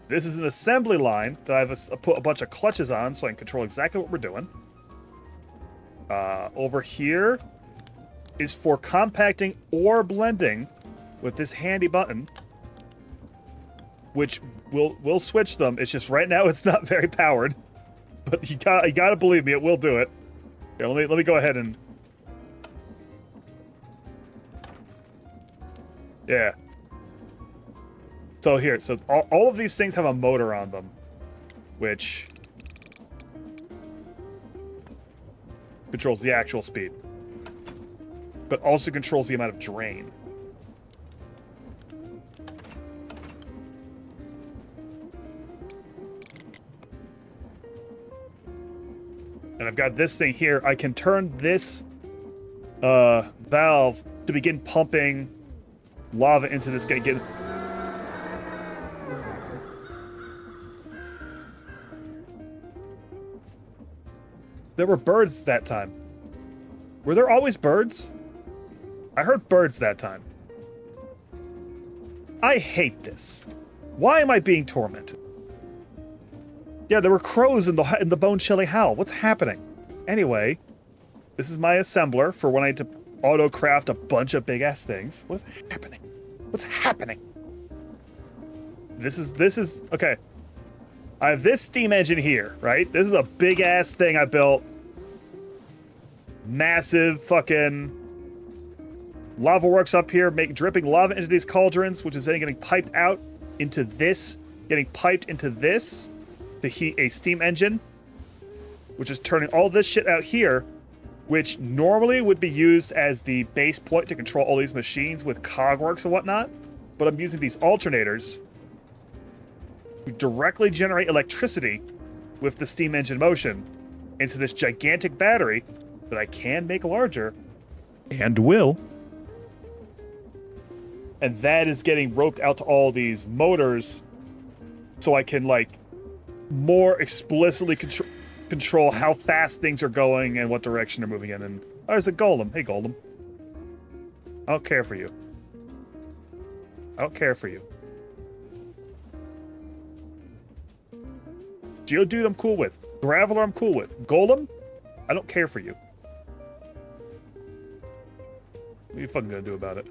This is an assembly line that I've put a bunch of clutches on so I can control exactly what we're doing. Over here is for compacting or blending with this handy button, which we'll switch them. It's just right now it's not very powered, but you gotta believe me, it will do it. Here, let me go ahead and yeah. So here, so all of these things have a motor on them, which controls the actual speed, but also controls the amount of drain. And I've got this thing here. I can turn this valve to begin pumping lava into this guy. There were birds that time. Were there always birds? I heard birds that time. I hate this. Why am I being tormented? Yeah, there were crows in the bone chilling howl. What's happening? Anyway, this is my assembler for when I need to auto craft a bunch of big ass things. What's happening? What's happening? This is okay. I have this steam engine here, right? This is a big ass thing I built. Massive fucking lava works up here, make dripping lava into these cauldrons, which is then getting piped out into this, getting piped into this to heat a steam engine, which is turning all this shit out here, which normally would be used as the base point to control all these machines with cogworks and whatnot. But I'm using these alternators to directly generate electricity with the steam engine motion into this gigantic battery that I can make larger and will. And that is getting roped out to all these motors so I can, like, more explicitly control how fast things are going and what direction they're moving in. And oh, there's a golem. Hey, golem. I don't care for you. I don't care for you. Geodude, I'm cool with. Graveler, I'm cool with. Golem, I don't care for you. What are you fucking gonna do about it?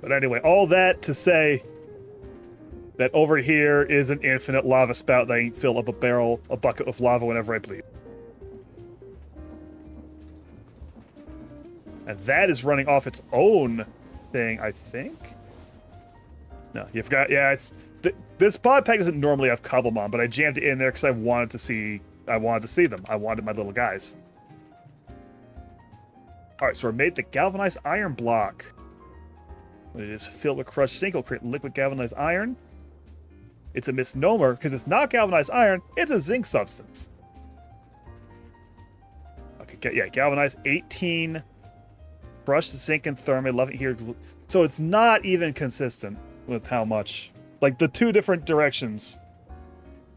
But anyway, all that to say that over here is an infinite lava spout that I can fill up a bucket of lava whenever I please. And that is running off its own thing, I think. No, you've got, yeah, it's, this pod pack doesn't normally have Cobblemon, but I jammed it in there because I wanted to see them. I wanted my little guys. All right, so I made the galvanized iron block. It is filled with crushed zinc. It'll create liquid galvanized iron. It's a misnomer because it's not galvanized iron. It's a zinc substance. Okay, yeah, galvanized 18. Crushed zinc and thermite. 11 here. So it's not even consistent with how much. Like the two different directions.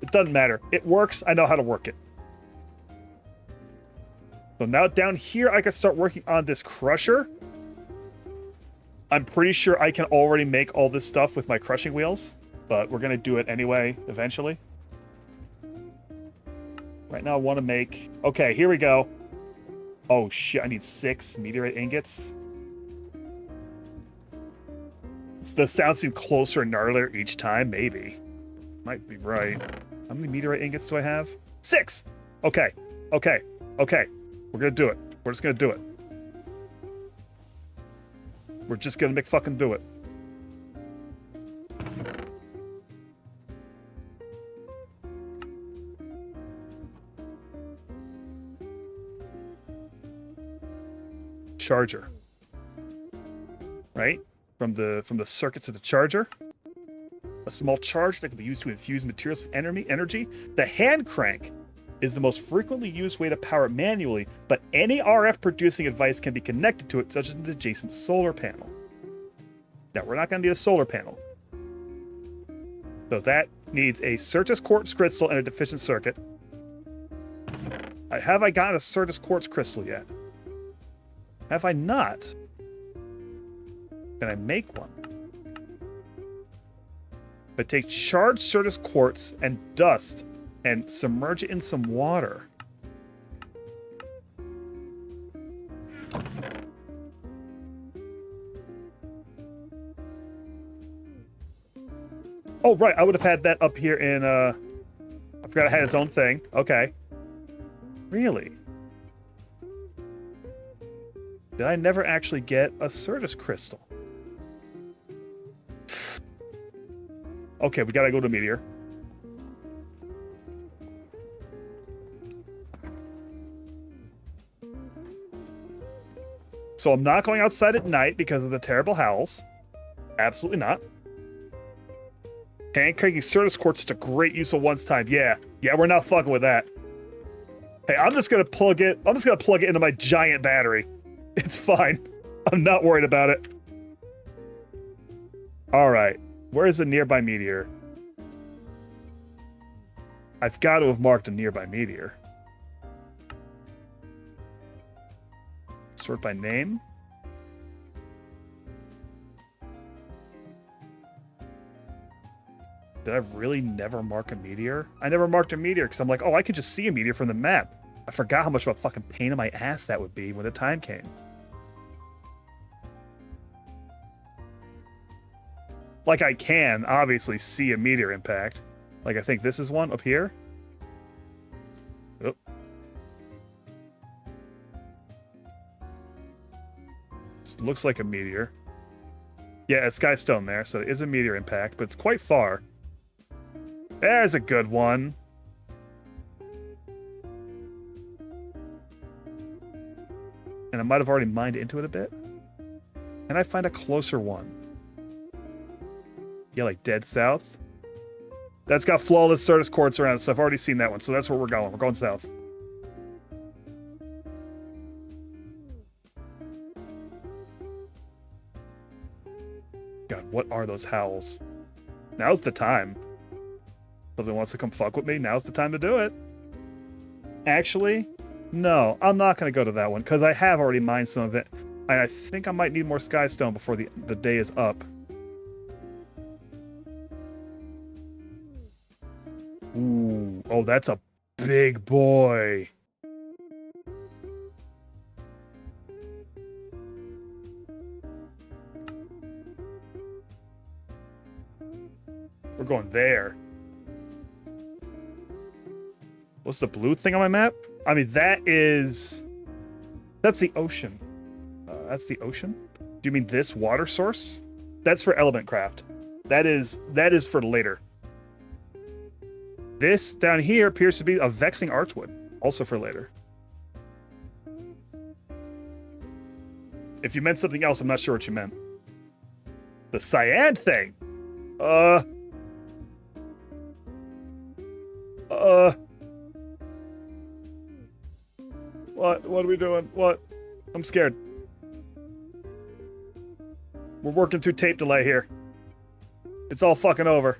It doesn't matter. It works. I know how to work it. So now down here, I can start working on this crusher. I'm pretty sure I can already make all this stuff with my crushing wheels, but we're going to do it anyway, eventually. Right now, I want to make... Okay, here we go. Oh, shit. I need 6 meteorite ingots. The sounds seem closer and gnarlier each time. Maybe. Might be right. How many meteorite ingots do I have? 6! Okay. Okay. Okay. We're gonna do it. We're just gonna do it. We're just gonna fucking do it. Charger. Right? From the circuit to the charger. A small charge that can be used to infuse materials with energy. The hand crank is the most frequently used way to power it manually, but any RF producing device can be connected to it, such as an adjacent solar panel. Now, we're not going to need a solar panel. So that needs a Certus quartz crystal and a deficient circuit. Have I gotten a Certus quartz crystal yet? Have I not? Can I make one? I take charged Certus quartz and dust and submerge it in some water. Oh, right. I would have had that up here in, I forgot it had its own thing. Okay. Really? Did I never actually get a Certus crystal? Okay, we gotta go to Meteor. So I'm not going outside at night because of the terrible howls. Absolutely not. Pancaking Certus quartz is a great use of once time. Yeah, we're not fucking with that. Hey, I'm just gonna plug it into my giant battery. It's fine. I'm not worried about it. All right. Where is a nearby meteor? I've got to have marked a nearby meteor. Sort by name. Did I really never mark a meteor? I never marked a meteor because I'm like, oh, I could just see a meteor from the map. I forgot how much of a fucking pain in my ass that would be when the time came. Like, I can obviously see a meteor impact. Like, I think this is one up here. Oh. Looks like a meteor. Yeah, a sky stone there, so it is a meteor impact, but it's quite far. There's a good one. And I might have already mined into it a bit. Can I find a closer one? Yeah, like dead south. That's got flawless Certus quartz around it, so I've already seen that one, so that's where we're going. We're going south. God, what are those howls? Now's the time. Something wants to come fuck with me, now's the time to do it. Actually, no, I'm not going to go to that one, because I have already mined some of it. And I think I might need more skystone before the day is up. Ooh, oh, that's a big boy. We're going there. What's the blue thing on my map? I mean, that's the ocean. That's the ocean? Do you mean this water source? That's for element craft. That is for later. This down here appears to be a vexing archwood, also for later. If you meant something else, I'm not sure what you meant. The cyan thing. What are we doing? What? I'm scared. We're working through tape delay here. It's all fucking over.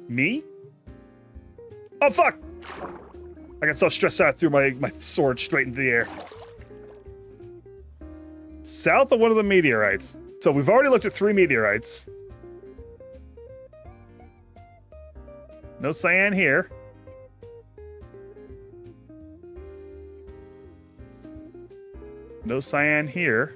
Me? Oh, fuck! I got so stressed out I threw my sword straight into the air. South of one of the meteorites. So we've already looked at 3 meteorites. No cyan here. No cyan here.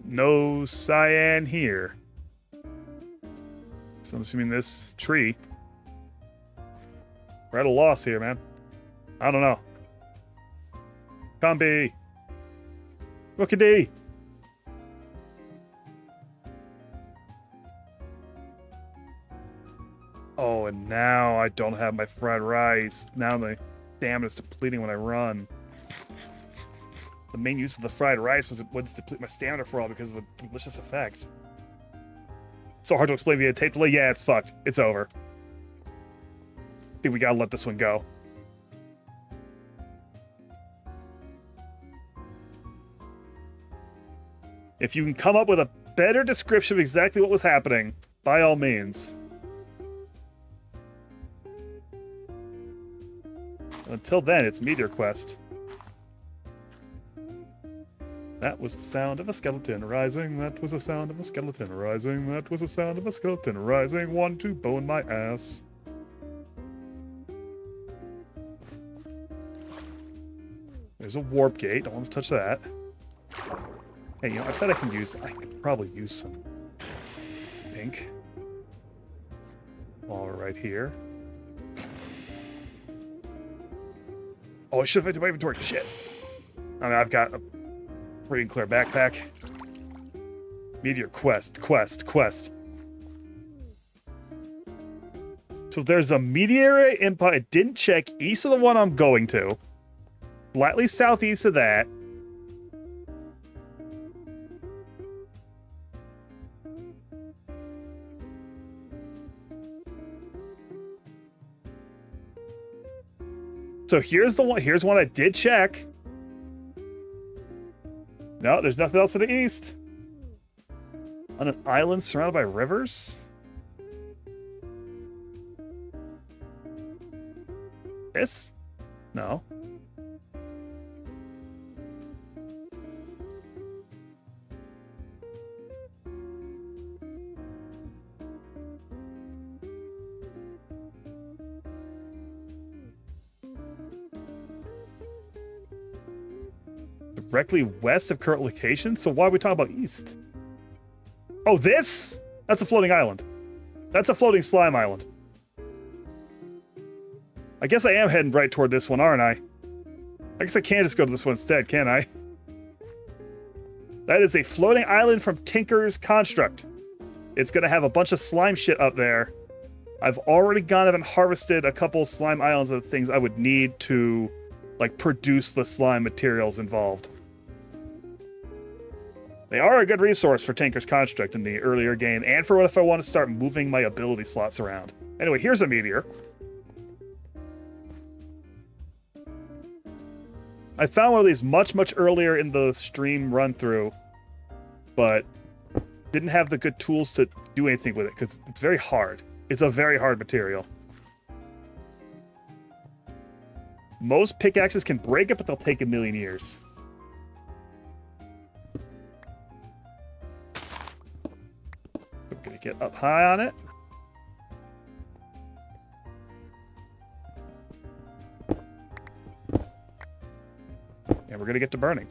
No cyan here. So I'm assuming this tree. We're at a loss here, man. I don't know. Combi. Rookie D. Oh, and now I don't have my fried rice. Now the stamina is depleting when I run. The main use of the fried rice was to deplete my stamina for all because of a delicious effect. So hard to explain via tape delay. Yeah, it's fucked. It's over. I think we gotta let this one go. If you can come up with a better description of exactly what was happening, by all means. Until then, it's Meteor Quest. That was the sound of a skeleton rising. That was the sound of a skeleton rising. That was the sound of a skeleton rising. Want to bone my ass. There's a warp gate. Don't want to touch that. Hey, you know, I bet I could probably use some ink. All right here. Oh, I should have emptied my inventory. Shit. I mean, I've got a free and clear backpack. Meteor quest. So there's a meteor impact. I didn't check east of the one I'm going to. Slightly southeast of that. So here's the one. Here's one I did check. No, there's nothing else to the east. On an island surrounded by rivers? This? No. directly west of current location. So why are we talking about east? Oh, this? That's a floating island. That's a floating slime island. I guess I am heading right toward this one, aren't I? I guess I can just go to this one instead, can't I? That is a floating island from Tinker's Construct. It's gonna have a bunch of slime shit up there. I've already gone up and harvested a couple slime islands of the things I would need to, like, produce the slime materials involved. They are a good resource for Tinker's Construct in the earlier game, and for what if I want to start moving my ability slots around. Anyway, here's a meteor. I found one of these much earlier in the stream run-through, but didn't have the good tools to do anything with it, because it's very hard. It's a very hard material. Most pickaxes can break it, but they'll take a million years. I'm gonna get up high on it. And we're gonna get to burning.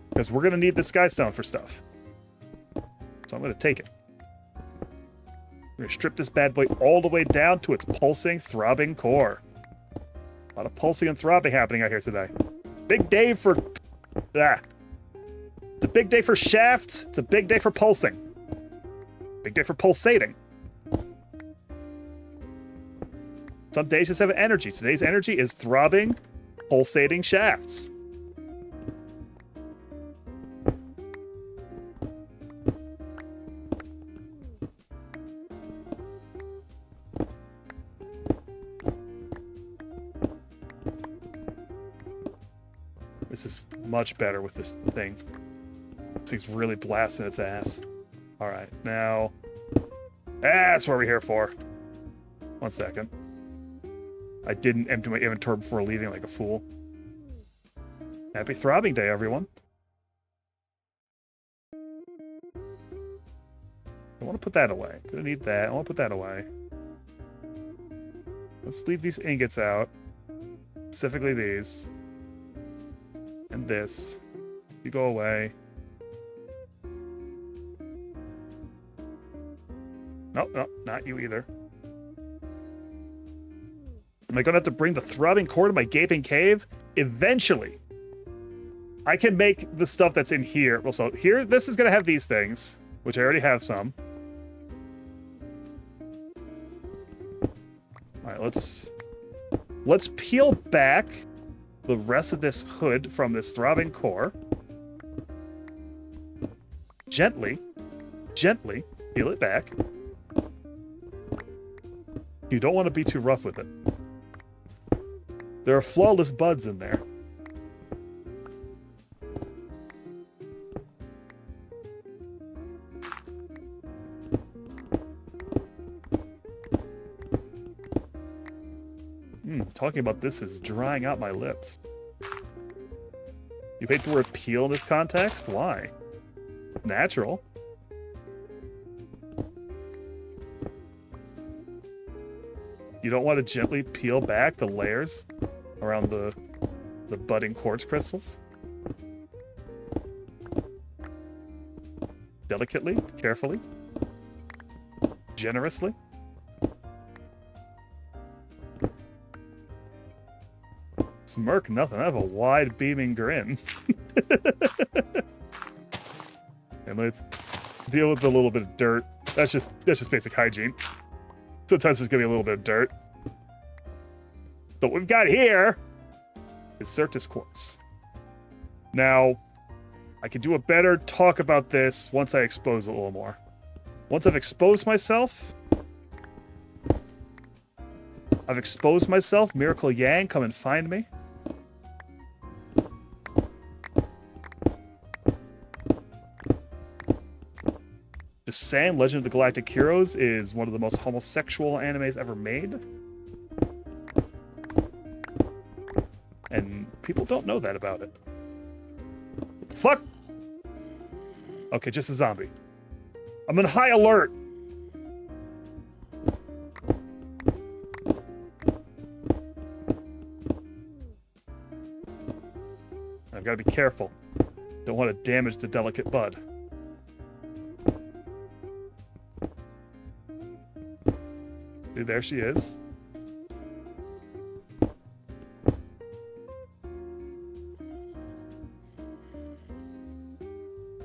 Because we're gonna need the skystone for stuff. So I'm gonna take it. We're gonna strip this bad boy all the way down to its pulsing, throbbing core. A lot of pulsing and throbbing happening out here today. Big day for... It's a big day for shafts. It's a big day for pulsing. Big day for pulsating. Some days just have energy. Today's energy is throbbing, pulsating shafts. This is much better with this thing. This thing's really blasting its ass. Alright, now... That's what we're here for. 1 second. I didn't empty my inventory before leaving like a fool. Happy throbbing day, everyone. I want to put that away. Gonna need that. I want to put that away. Let's leave these ingots out. Specifically these. And this. You go away. Nope, nope, not you either. Am I gonna have to bring the throbbing core to my gaping cave? Eventually. I can make the stuff that's in here. Well, so here, this is gonna have these things, which I already have some. Alright, let's peel back the rest of this hood from this throbbing core. Gently peel it back. You don't want to be too rough with it. There are flawless buds in there. Talking about this is drying out my lips. You hate the word peel in this context? Why? Natural. You don't want to gently peel back the layers around the budding quartz crystals? Delicately, carefully, generously. Smirk nothing. I have a wide beaming grin. And let's deal with a little bit of dirt. That's just basic hygiene. Sometimes there's gonna be a little bit of dirt. So what we've got here is Certus quartz. Now, I can do a better talk about this once I expose it a little more. Once I've exposed myself, Miracle Yang, come and find me. Just saying, Legend of the Galactic Heroes is one of the most homosexual animes ever made. And people don't know that about it. Fuck! Okay, just a zombie. I'm in high alert! gotta be careful. Don't want to damage the delicate bud. See, there she is.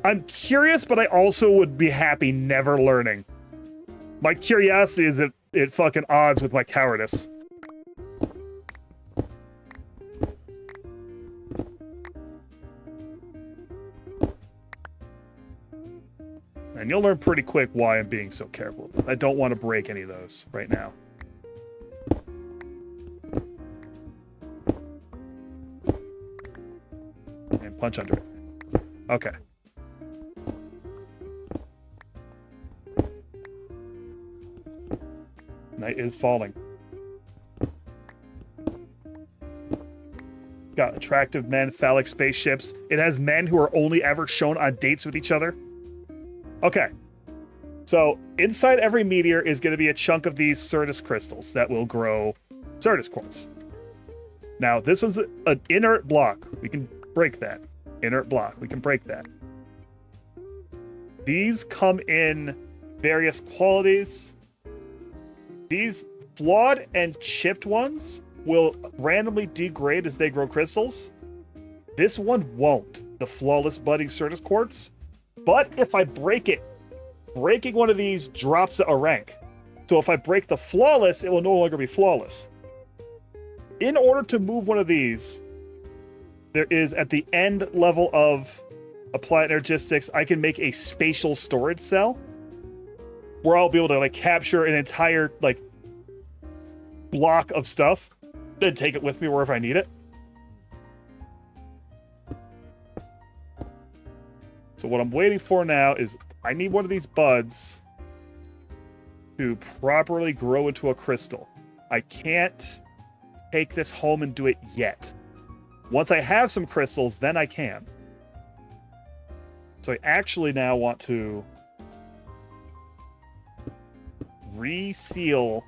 I'm curious, but I also would be happy never learning. My curiosity is at fucking odds with my cowardice. And you'll learn pretty quick why I'm being so careful. I don't want to break any of those right now. And punch under it. Okay. Night is falling. Got attractive men, phallic spaceships. It has men who are only ever shown on dates with each other. Okay. So inside every meteor is going to be a chunk of these Certus crystals that will grow Certus quartz. Now, this one's an inert block. We can break that. Inert block. We can break that. These come in various qualities. These flawed and chipped ones will randomly degrade as they grow crystals. This one won't. The flawless budding Certus quartz. But if I break it, breaking one of these drops a rank. So if I break the flawless, it will no longer be flawless. In order to move one of these, there is at the end level of applied energistics, I can make a spatial storage cell where I'll be able to like capture an entire like block of stuff and take it with me wherever I need it. So what I'm waiting for now is I need one of these buds to properly grow into a crystal. I can't take this home and do it yet. Once I have some crystals, then I can. So I actually now want to reseal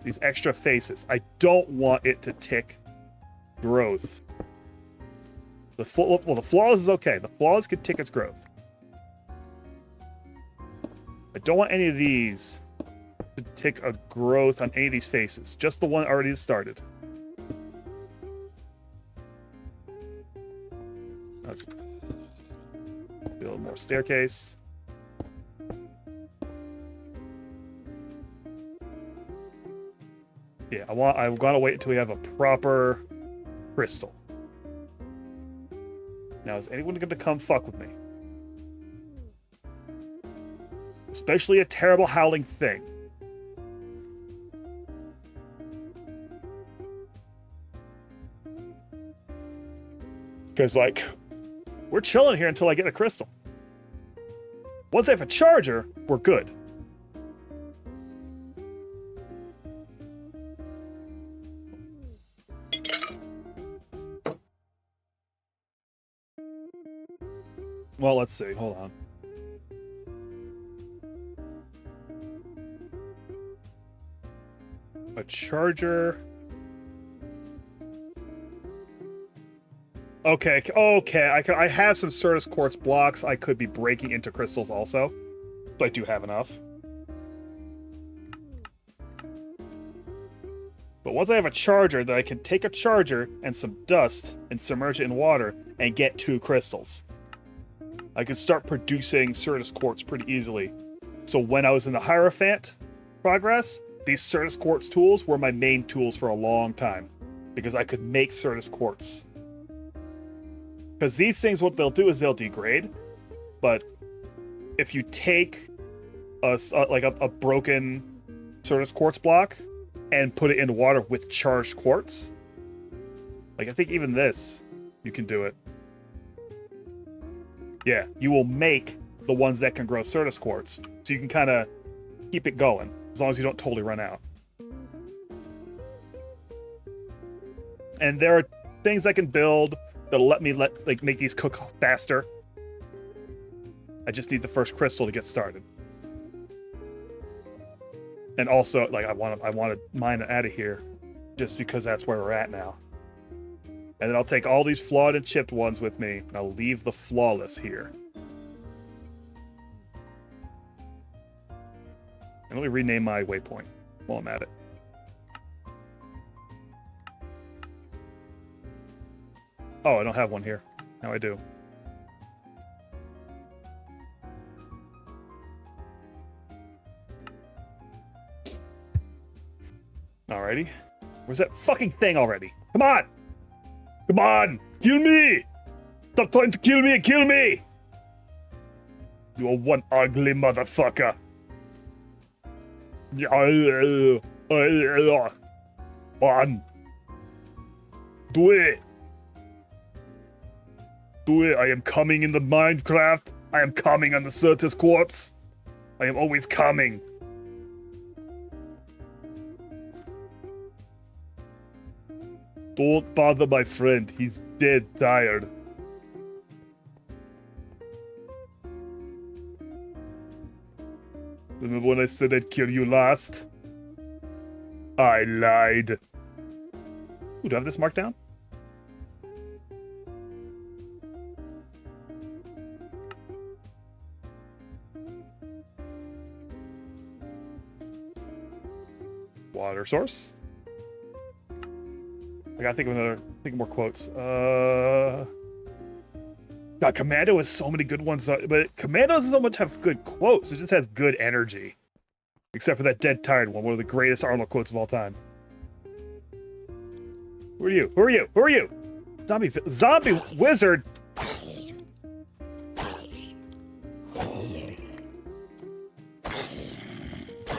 these extra faces. I don't want it to tick growth. The flawless is okay. The flawless can tick its growth. I don't want any of these to tick a growth on any of these faces. Just the one already started. Let's build more staircase. Yeah, I've got to wait until we have a proper crystal. Now, is anyone going to come fuck with me? Especially a terrible howling thing. Because, like, we're chilling here until I get a crystal. Once I have a charger, we're good. Well, let's see. Hold on. A charger. Okay. I have some Certus quartz blocks I could be breaking into crystals also. So I do have enough. But once I have a charger, then I can take a charger and some dust and submerge it in water and get 2 crystals. I could start producing Certus quartz pretty easily. So when I was in the Hierophant progress, these Certus quartz tools were my main tools for a long time. Because I could make Certus quartz. Because these things, what they'll do is they'll degrade. But if you take a broken Certus quartz block and put it into water with charged quartz, like I think even this, you can do it. Yeah, you will make the ones that can grow Certus quartz. So you can kind of keep it going, as long as you don't totally run out. And there are things I can build that'll let me make these cook faster. I just need the first crystal to get started. And also, like, I want to mine it out of here, just because that's where we're at now. And then I'll take all these flawed and chipped ones with me, and I'll leave the flawless here. And let me rename my waypoint while I'm at it. Oh, I don't have one here. Now I do. Alrighty. Where's that fucking thing already? Come on! Come on! Kill me! Stop trying to kill me and kill me! You are one ugly motherfucker. On. Do it. Do it. I am coming in the Minecraft. I am coming on the Certus quartz. I am always coming. Don't bother my friend. He's dead tired. Remember when I said I'd kill you last? I lied. Ooh, do I have this marked down? Water source. I gotta think of more quotes. God, Commando has so many good ones, but Commando doesn't so much have good quotes. It just has good energy. Except for that dead tired one of the greatest Arnold quotes of all time. Who are you? Who are you? Who are you? Zombie wizard.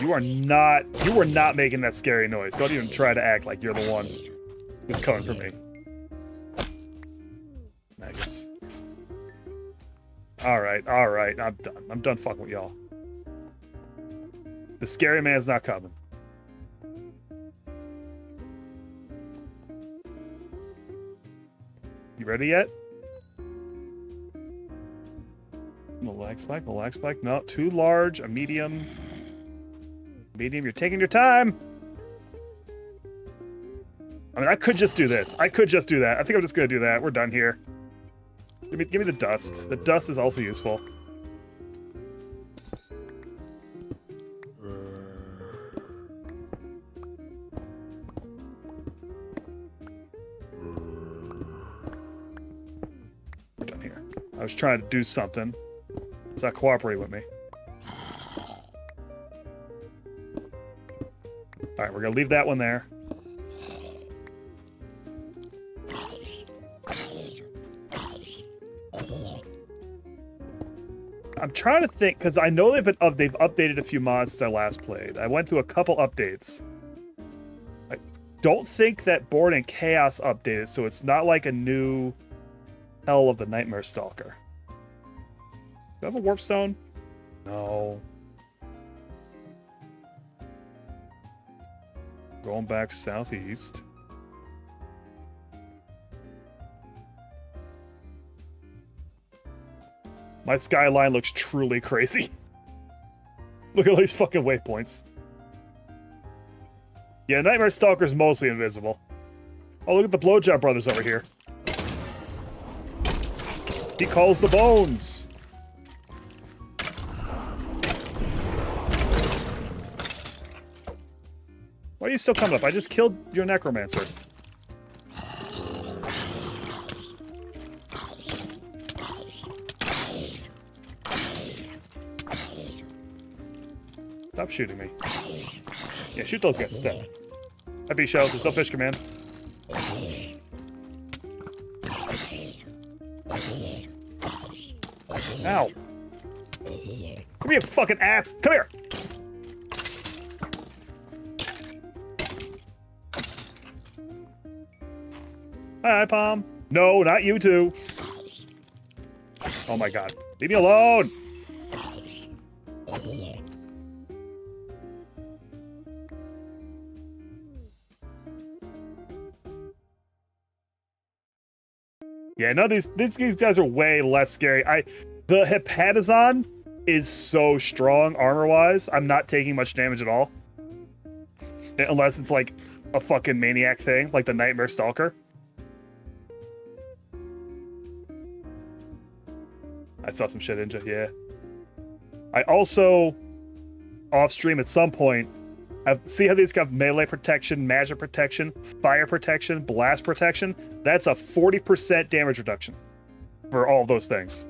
You are not making that scary noise. Don't even try to act like you're the one who's coming for me. Maggots. Alright, I'm done. I'm done fucking with y'all. The scary man's not coming. You ready yet? No lag spike, no lag spike. No, too large, a medium. Medium, you're taking your time. I mean, I could just do this. I could just do that. I think I'm just gonna do that. We're done here. Give me the dust. The dust is also useful. We're done here. I was trying to do something. It's not cooperating with me. Alright, we're gonna leave that one there. I'm trying to think, because I know they've updated a few mods since I last played. I went through a couple updates. I don't think that Born in Chaos updated, so it's not like a new Hell of the Nightmare Stalker. Do I have a warp stone? No. Going back southeast. My skyline looks truly crazy. Look at all these fucking waypoints. Yeah, Nightmare Stalker's mostly invisible. Oh, look at the Blowjob Brothers over here. He calls the bones. Why are you still coming up? I just killed your necromancer. Stop shooting me. Yeah, shoot those guys instead. Happy show. There's no fish command. Ow. Come here, fucking ass. Come here. Hi, Palm. No, not you two. Oh my god. Leave me alone. Yeah, no, these guys are way less scary. The Hepatizon is so strong armor-wise. I'm not taking much damage at all. Unless it's like a fucking maniac thing, like the Nightmare Stalker. I saw some shit Ninja, yeah. I also, off stream at some point, see how these have melee protection, magic protection, fire protection, blast protection? That's a 40% damage reduction for all of those things.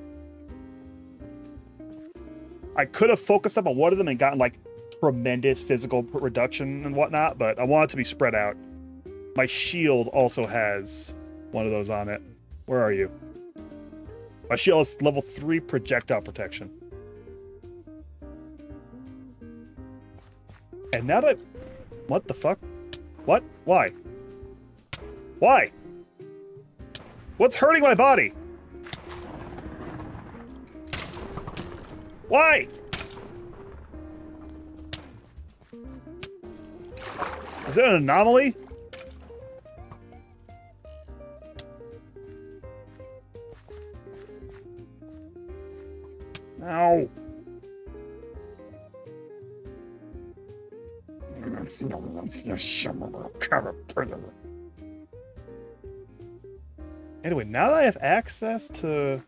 I could have focused up on one of them and gotten like tremendous physical reduction and whatnot, but I want it to be spread out. My shield also has one of those on it. Where are you? My shield is level 3 projectile protection. And now that... What the fuck? What? Why? Why? What's hurting my body? Why? Is it an anomaly? Ow. Anyway, now that I have access to...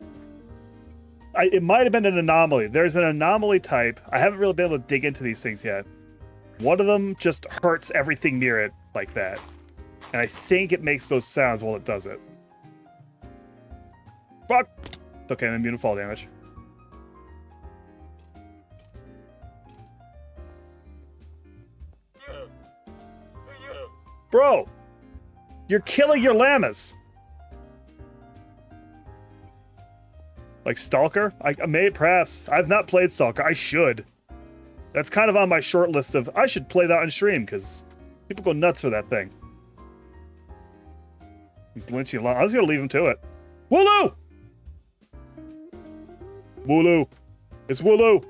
it might have been an anomaly. There's an anomaly type. I haven't really been able to dig into these things yet. One of them just hurts everything near it like that. And I think it makes those sounds while it does it. Fuck! Okay, I'm immune to fall damage. Bro! You're killing your llamas! Like Stalker? I may, perhaps. I've not played Stalker. I should. That's kind of on my short list of, I should play that on stream, because people go nuts for that thing. He's lynching a lot. I was going to leave him to it. Wooloo! Wooloo. It's Wooloo.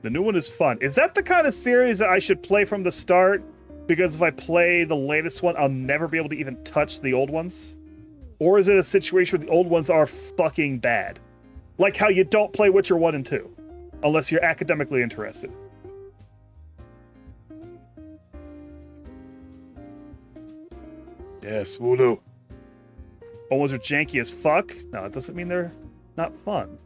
The new one is fun. Is that the kind of series that I should play from the start? Because if I play the latest one, I'll never be able to even touch the old ones? Or is it a situation where the old ones are fucking bad? Like how you don't play Witcher 1 and 2, unless you're academically interested. Yes, Wooloo. Old ones are janky as fuck? No, it doesn't mean they're not fun.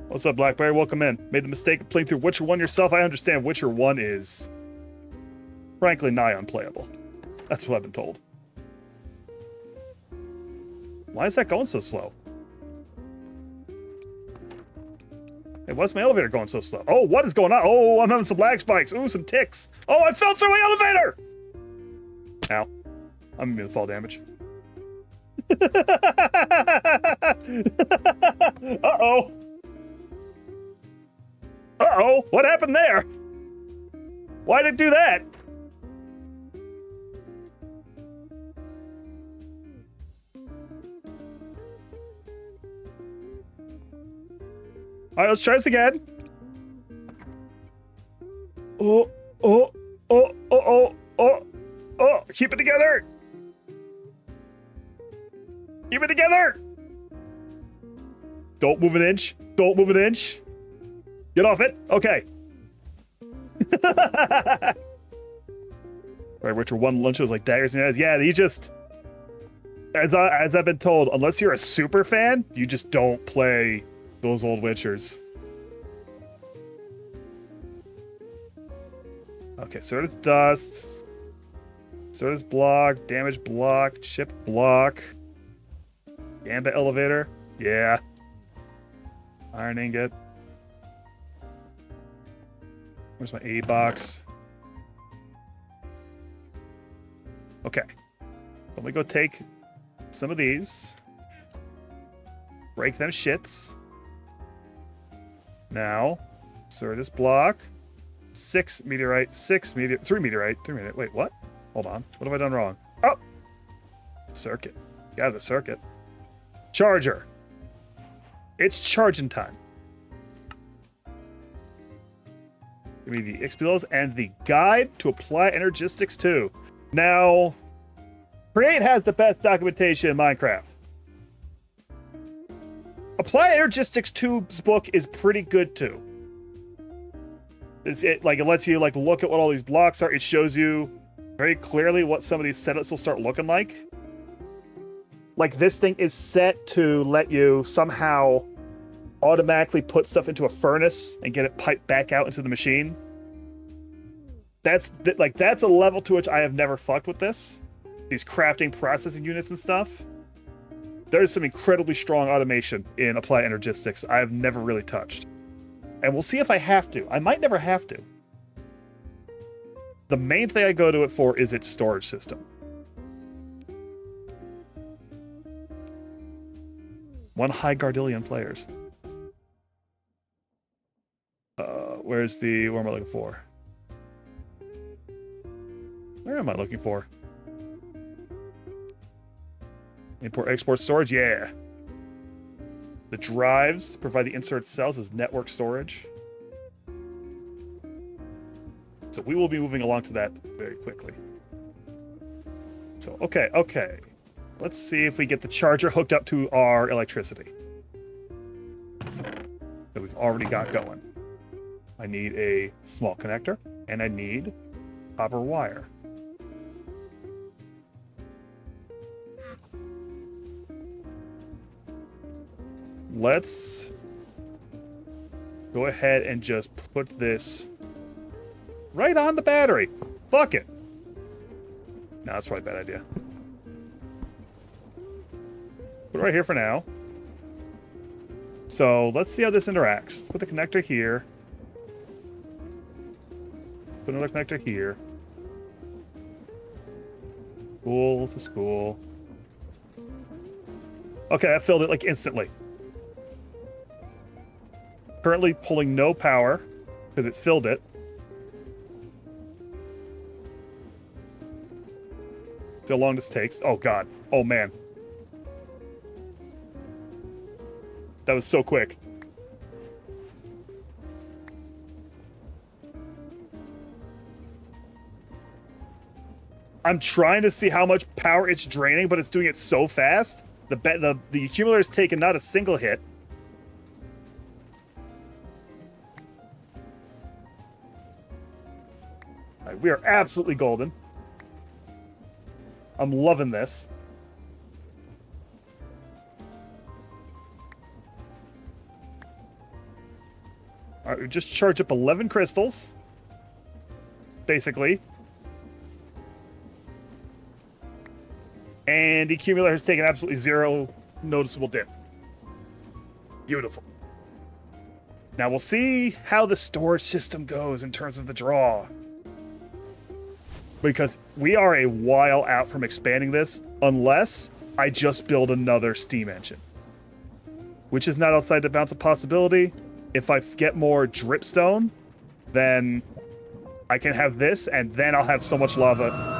What's up, Blackberry? Welcome in. Made the mistake of playing through Witcher 1 yourself. I understand Witcher 1 is, frankly, nigh unplayable. That's what I've been told. Why is that going so slow? Hey, why's my elevator going so slow? Oh, what is going on? Oh, I'm having some lag spikes. Ooh, some ticks. Oh, I fell through my elevator! Ow. I'm immune to fall damage. Uh-oh. Uh-oh, what happened there? Why did it do that? All right, let's try this again. Oh, oh, oh, oh, oh, oh, oh, keep it together. Keep it together. Don't move an inch. Don't move an inch. Get off it. Okay. All right, Witcher 1 lunch was like daggers in your eyes. Yeah, you just, as I've been told, unless you're a super fan, you just don't play those old Witchers. Okay, Certus dust. Certus block, damage block, chip block. Gambit elevator. Yeah. Iron ingot. Where's my A box? Okay. Let me go take some of these. Break them shits. Now, Certus block. 6 meteorite, 3 meteorite, 3 meteorite. Wait, what? Hold on. What have I done wrong? Oh! Circuit. Got the circuit. Charger. It's charging time. Give me the XP and the guide to apply energistics too. Now, Create has the best documentation in Minecraft. Apply Energistics 2's book is pretty good too. It lets you look at what all these blocks are. It shows you very clearly what some of these setups will start looking like. Like this thing is set to let you somehow automatically put stuff into a furnace and get it piped back out into the machine. That's a level to which I have never fucked with this. These crafting processing units and stuff. There's some incredibly strong automation in Apply Energistics I have never really touched. And we'll see if I have to. I might never have to. The main thing I go to it for is its storage system. One high Gardillion players. Where am I looking for? Where am I looking for? Import, export, storage, yeah. The drives provide the insert cells as network storage. So we will be moving along to that very quickly. So, okay. Let's see if we get the charger hooked up to our electricity that we've already got going. I need a small connector, and I need copper wire. Let's go ahead and just put this right on the battery. Fuck it. No, that's probably a bad idea. Put it right here for now. So let's see how this interacts. Put the connector here. Put another connector here. Spool to spool. Okay, I filled it like instantly. Currently pulling no power because it's filled it. See how long this takes. Oh god. Oh man. That was so quick. I'm trying to see how much power it's draining, but it's doing it so fast. The accumulator has taken not a single hit. All right, we are absolutely golden. I'm loving this. All right, we just charged up 11 crystals, basically. And the accumulator has taken absolutely zero noticeable dip. Beautiful. Now we'll see how the storage system goes in terms of the draw. Because we are a while out from expanding this, unless I just build another steam engine. Which is not outside the bounds of possibility. If I get more dripstone, then I can have this, and then I'll have so much lava.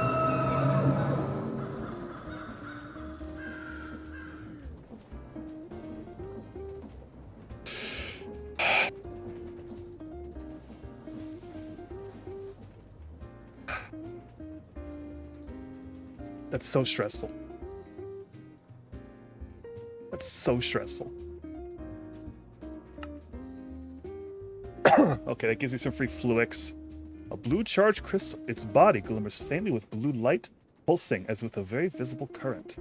That's so stressful. That's so stressful. Okay, that gives you some free Fluix. A blue charged crystal. Its body glimmers faintly with blue light, pulsing as with a very visible current.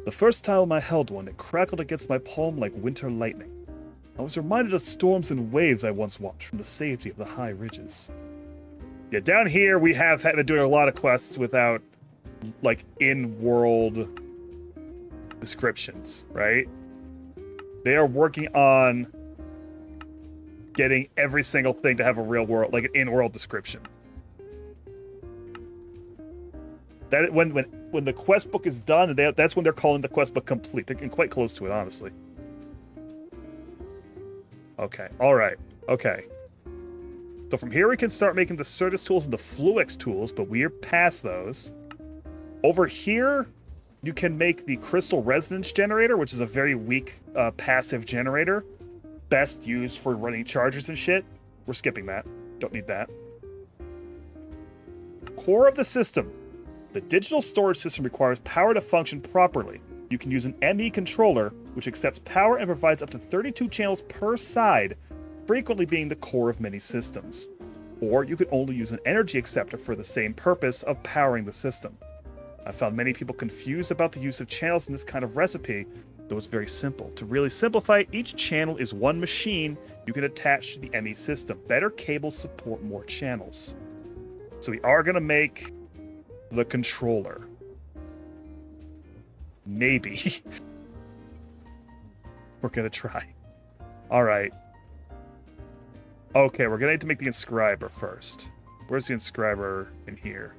The first time I held one, it crackled against my palm like winter lightning. I was reminded of storms and waves I once watched from the safety of the high ridges. Yeah, down here we have been doing a lot of quests without like in-world descriptions, right? They are working on getting every single thing to have a real world, like an in-world description. That when the quest book is done, that's when they're calling the quest book complete. They're getting quite close to it, honestly. Okay, all right, okay. So from here we can start making the Certus tools and the Fluix tools, but we are past those. Over here, you can make the crystal resonance generator, which is a very weak passive generator. Best used for running chargers and shit. We're skipping that. Don't need that. core of the system. The digital storage system requires power to function properly. You can use an ME controller, which accepts power and provides up to 32 channels per side, frequently being the core of many systems. Or you could only use an energy acceptor for the same purpose of powering the system. I found many people confused about the use of channels in this kind of recipe, though it's very simple. To really simplify, each channel is one machine you can attach to the ME system. Better cables support more channels. So we are going to make the controller. Maybe. We're going to try. All right. Okay, we're going to need to make the inscriber first. Where's the inscriber in here?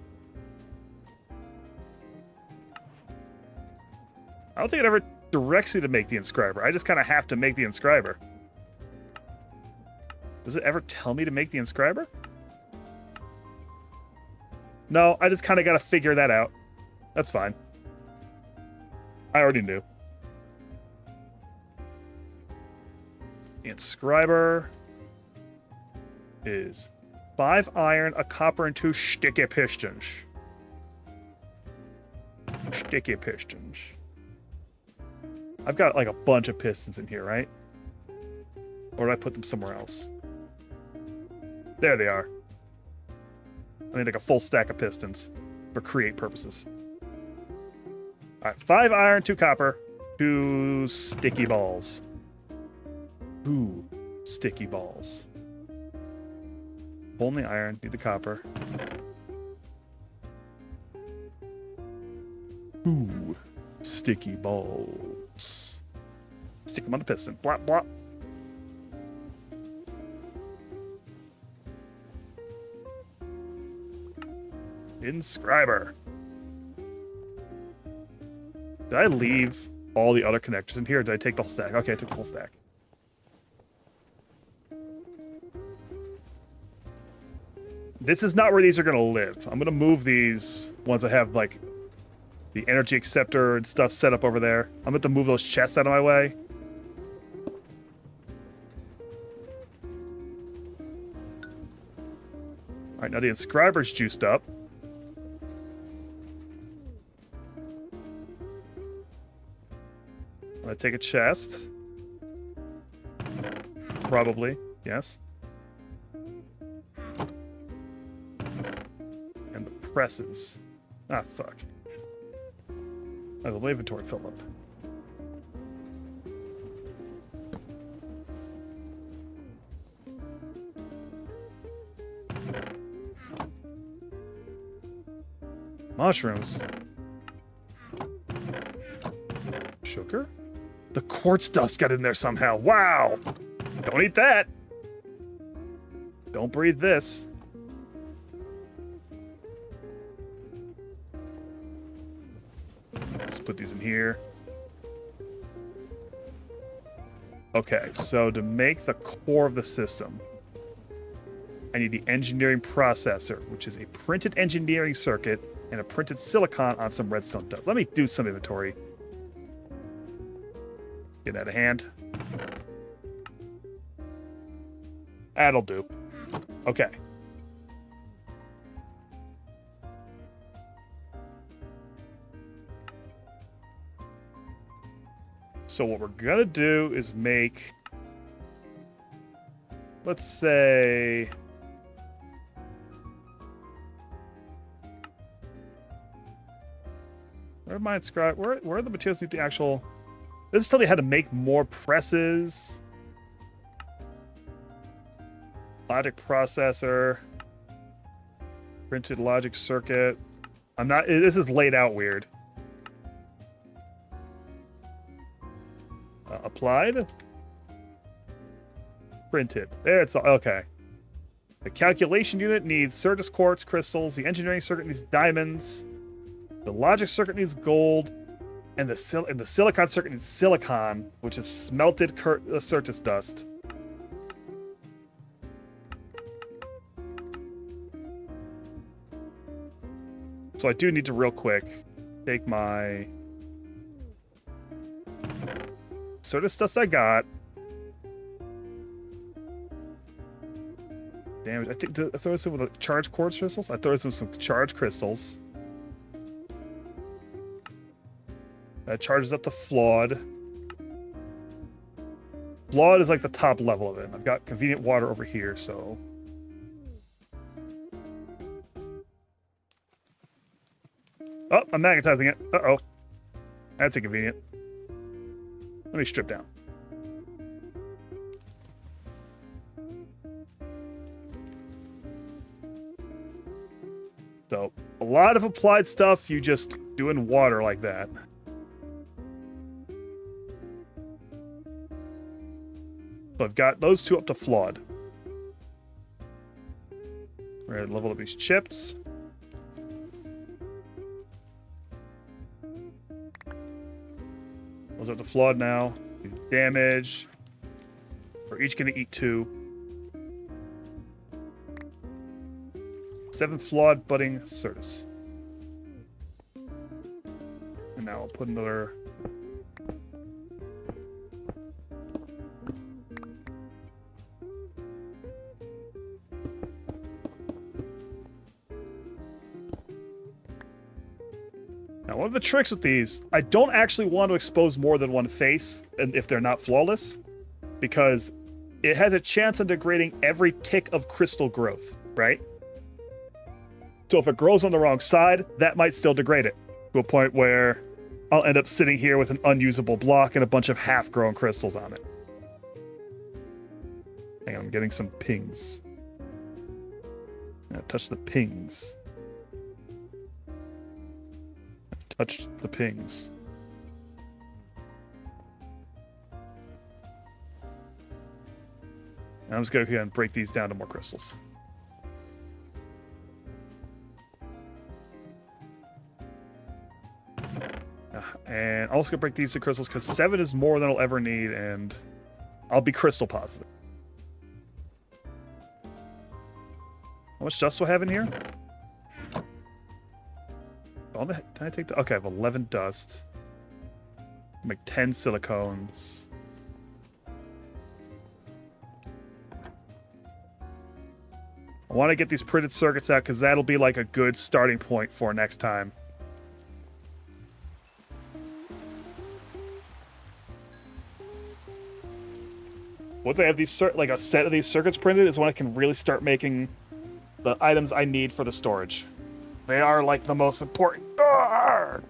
I don't think it ever directs you to make the inscriber. I just kind of have to make the inscriber. Does it ever tell me to make the inscriber? No, I just kind of got to figure that out. That's fine. I already knew. The inscriber is 5 iron, a copper, and 2 sticky pistons. Sticky pistons. I've got like a bunch of pistons in here, right? Or did I put them somewhere else? There they are. I need like a full stack of pistons for create purposes. Alright, 5 iron, 2 copper, 2 sticky balls. Ooh, sticky balls. Only iron, need the copper. Ooh, sticky balls. Stick them on the piston. Blop, blop. Inscriber. Did I leave all the other connectors in here, or did I take the whole stack? Okay, I took the whole stack. This is not where these are going to live. I'm going to move these once I have, like, the energy acceptor and stuff set up over there. I'm going to move those chests out of my way. Alright, now the inscriber's juiced up. I'm going to take a chest. Probably, yes. And the presses. Ah, fuck. Oh, the inventory filled up. Mushrooms. Sugar? The quartz dust got in there somehow. Wow! Don't eat that! Don't breathe this. Just put these in here. Okay, so to make the core of the system, I need the engineering processor, which is a printed engineering circuit and a printed silicon on some redstone dust. Let me do some inventory. Get out of hand. That'll do. Okay. So what we're gonna do is make, let's say, where am I inscribed? Where are the materials need the actual? This is telling me how to make more presses. Logic processor. Printed logic circuit. I'm not. This is laid out weird. Applied. Printed. There it's okay. The calculation unit needs Certus quartz crystals. The engineering circuit needs diamonds. The logic circuit needs gold. And the silicon circuit needs silicon, which is smelted Certus dust. So I do need to real quick take my Certus dust I got. damage. I think I throw this in with a charged quartz crystals. I throw this in with some charged crystals. That charges up to flawed. Flawed is like the top level of it. I've got convenient water over here, so. Oh, I'm magnetizing it. Uh-oh. That's inconvenient. Let me strip down. So, a lot of applied stuff you just do in water like that. So I've got those two up to flawed. We're going to level up these chips. Those are up to flawed now. These damage. We're each going to eat 2. 7 flawed budding Certus. And now I'll put another. Now, one of the tricks with these, I don't actually want to expose more than one face, and if they're not flawless, because it has a chance of degrading every tick of crystal growth, right? So if it grows on the wrong side, that might still degrade it to a point where I'll end up sitting here with an unusable block and a bunch of half-grown crystals on it. Hang on, I'm getting some pings. Touch the pings. Touched the pings. I'm just going to go ahead and break these down to more crystals. And I'm also going to break these to crystals because 7 is more than I'll ever need, and I'll be crystal positive. How much dust do I have in here? Can I take the... Okay, I have 11 dust. Make 10 silicones. I want to get these printed circuits out because that'll be like a good starting point for next time. Once I have these like a set of these circuits printed is when I can really start making the items I need for the storage. They are like the most important,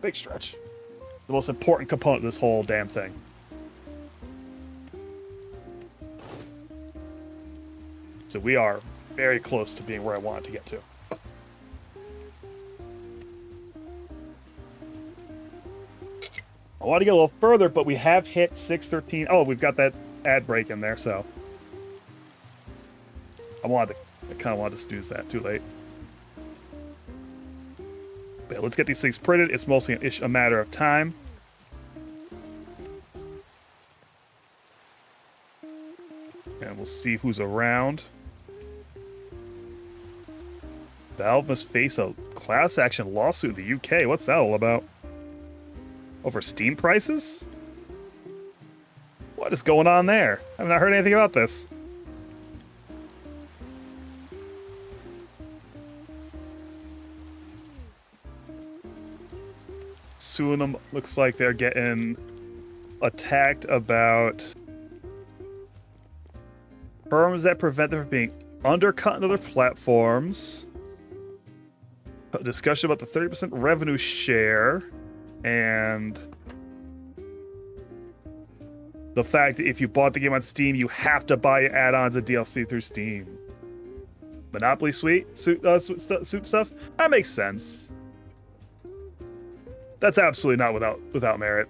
big stretch, the most important component of this whole damn thing. So we are very close to being where I want it to get to. I want to get a little further, but we have hit 613. Oh, we've got that ad break in there, so I kind of wanted to snooze that. Too late. But yeah, let's get these things printed. It's mostly a matter of time. And we'll see who's around. Valve must face a class action lawsuit in the UK. What's that all about? Over Steam prices? What is going on there? I've not heard anything about this. Suinum looks like they're getting attacked about firms that prevent them from being undercut on other platforms. A discussion about the 30% revenue share and the fact that if you bought the game on Steam, you have to buy add-ons and DLC through Steam. Monopoly suit stuff? That makes sense. That's absolutely not without merit.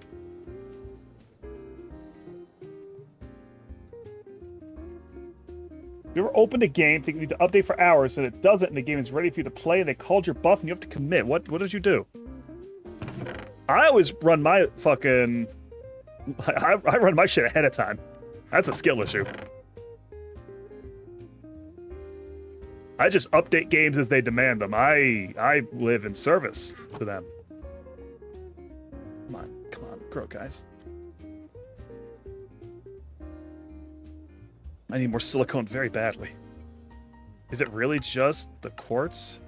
You ever opened a game thinking you need to update for hours and it doesn't and the game is ready for you to play and they called your buff and you have to commit? What did you do? I always run my fucking... I run my shit ahead of time. That's a skill issue. I just update games as they demand them. I live in service to them. Come on, grow, guys. I need more silicone very badly. Is it really just the quartz?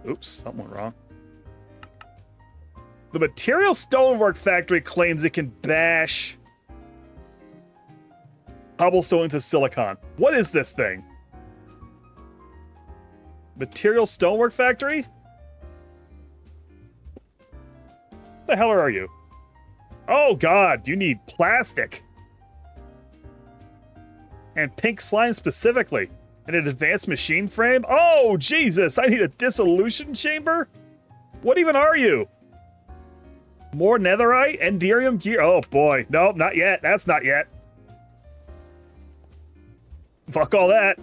Oops, something went wrong. The Material Stonework Factory claims it can bash cobblestone into silicon. What is this thing? Material Stonework Factory? What the hell are you? Oh god, you need plastic. And pink slime specifically. And an advanced machine frame? Oh, Jesus, I need a dissolution chamber? What even are you? More netherite? Enderium gear? Oh boy, no, not yet. That's not yet. Fuck all that.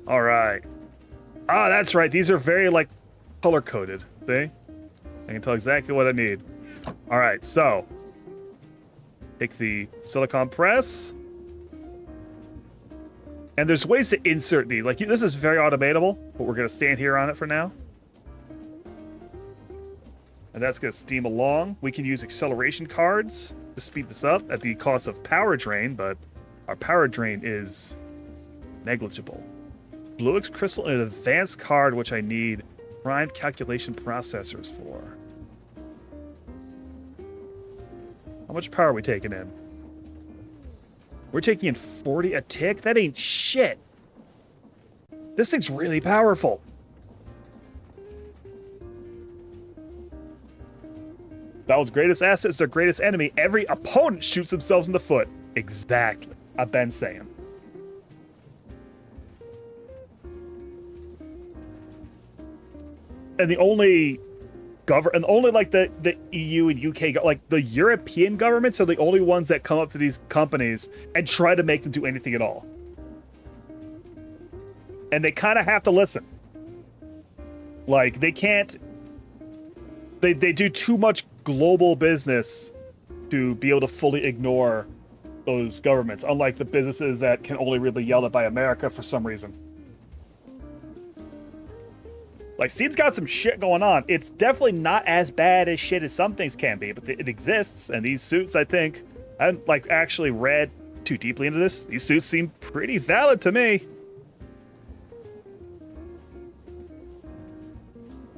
All right. Ah, that's right. These are very, like, color-coded. See? I can tell exactly what I need. All right, so. Take the silicon press. And there's ways to insert these. Like, this is very automatable, but we're going to stand here on it for now. And that's going to steam along. We can use acceleration cards to speed this up at the cost of power drain, but our power drain is negligible. Fluix crystal and an advanced card, which I need prime calculation processors for. How much power are we taking in? We're taking in 40 a tick? That ain't shit. This thing's really powerful. Battle's greatest asset is their greatest enemy. Every opponent shoots themselves in the foot. Exactly. I've been saying. And the only like the EU and UK, like the European governments are the only ones that come up to these companies and try to make them do anything at all. And they kind of have to listen. Like, they can't... They do too much global business to be able to fully ignore those governments, unlike the businesses that can only really yell at by America for some reason. Like, Steam's got some shit going on. It's definitely not as bad as shit as some things can be, but it exists, and these suits, I think, I haven't, like, actually read too deeply into this. These suits seem pretty valid to me.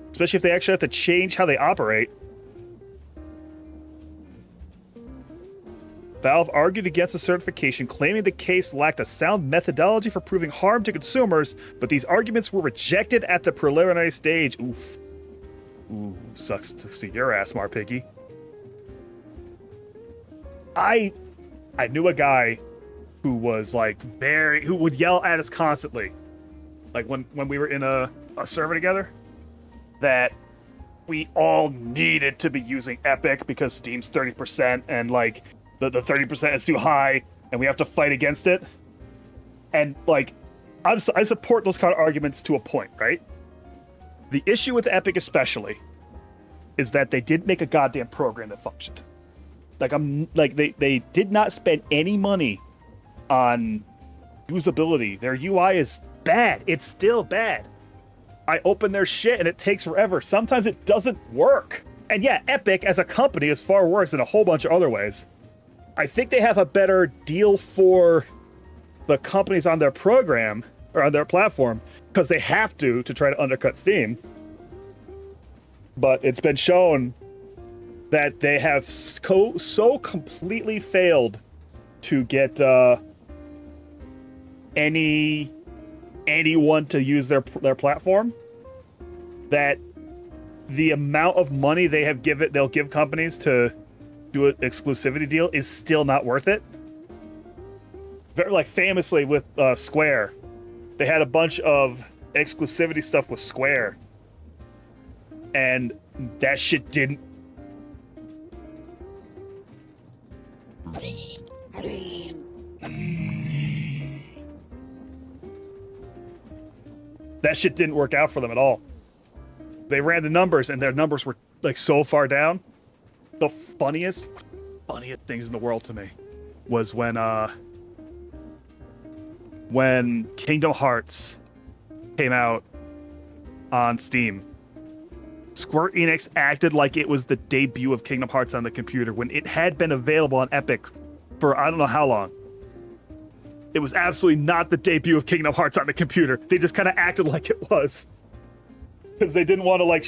Especially if they actually have to change how they operate. Valve argued against the certification, claiming the case lacked a sound methodology for proving harm to consumers, but these arguments were rejected at the preliminary stage. Oof. Ooh, sucks to see your ass, Marpiggy. I knew a guy who was, like, who would yell at us constantly. Like, when we were in a server together, that we all needed to be using Epic because Steam's 30%, and, like, the 30% is too high, and we have to fight against it. And, like, I support those kind of arguments to a point, right? The issue with Epic especially is that they didn't make a goddamn program that functioned. Like, they did not spend any money on usability. Their UI is bad. It's still bad. I open their shit and it takes forever. Sometimes it doesn't work. And yeah, Epic as a company is far worse in a whole bunch of other ways. I think they have a better deal for the companies on their program, or on their platform, because they have to try to undercut Steam. But it's been shown that they have so completely failed to get anyone to use their platform, that the amount of money they'll give companies to do an exclusivity deal is still not worth it. Very, like, famously with Square, they had a bunch of exclusivity stuff with Square, and that shit didn't. That shit didn't work out for them at all. They ran the numbers, and their numbers were, like, so far down. The funniest things in the world to me was when Kingdom Hearts came out on Steam. Square Enix acted like it was the debut of Kingdom Hearts on the computer when it had been available on Epic for I don't know how long. It was absolutely not the debut of Kingdom Hearts on the computer. They just kind of acted like it was. Because they didn't want to like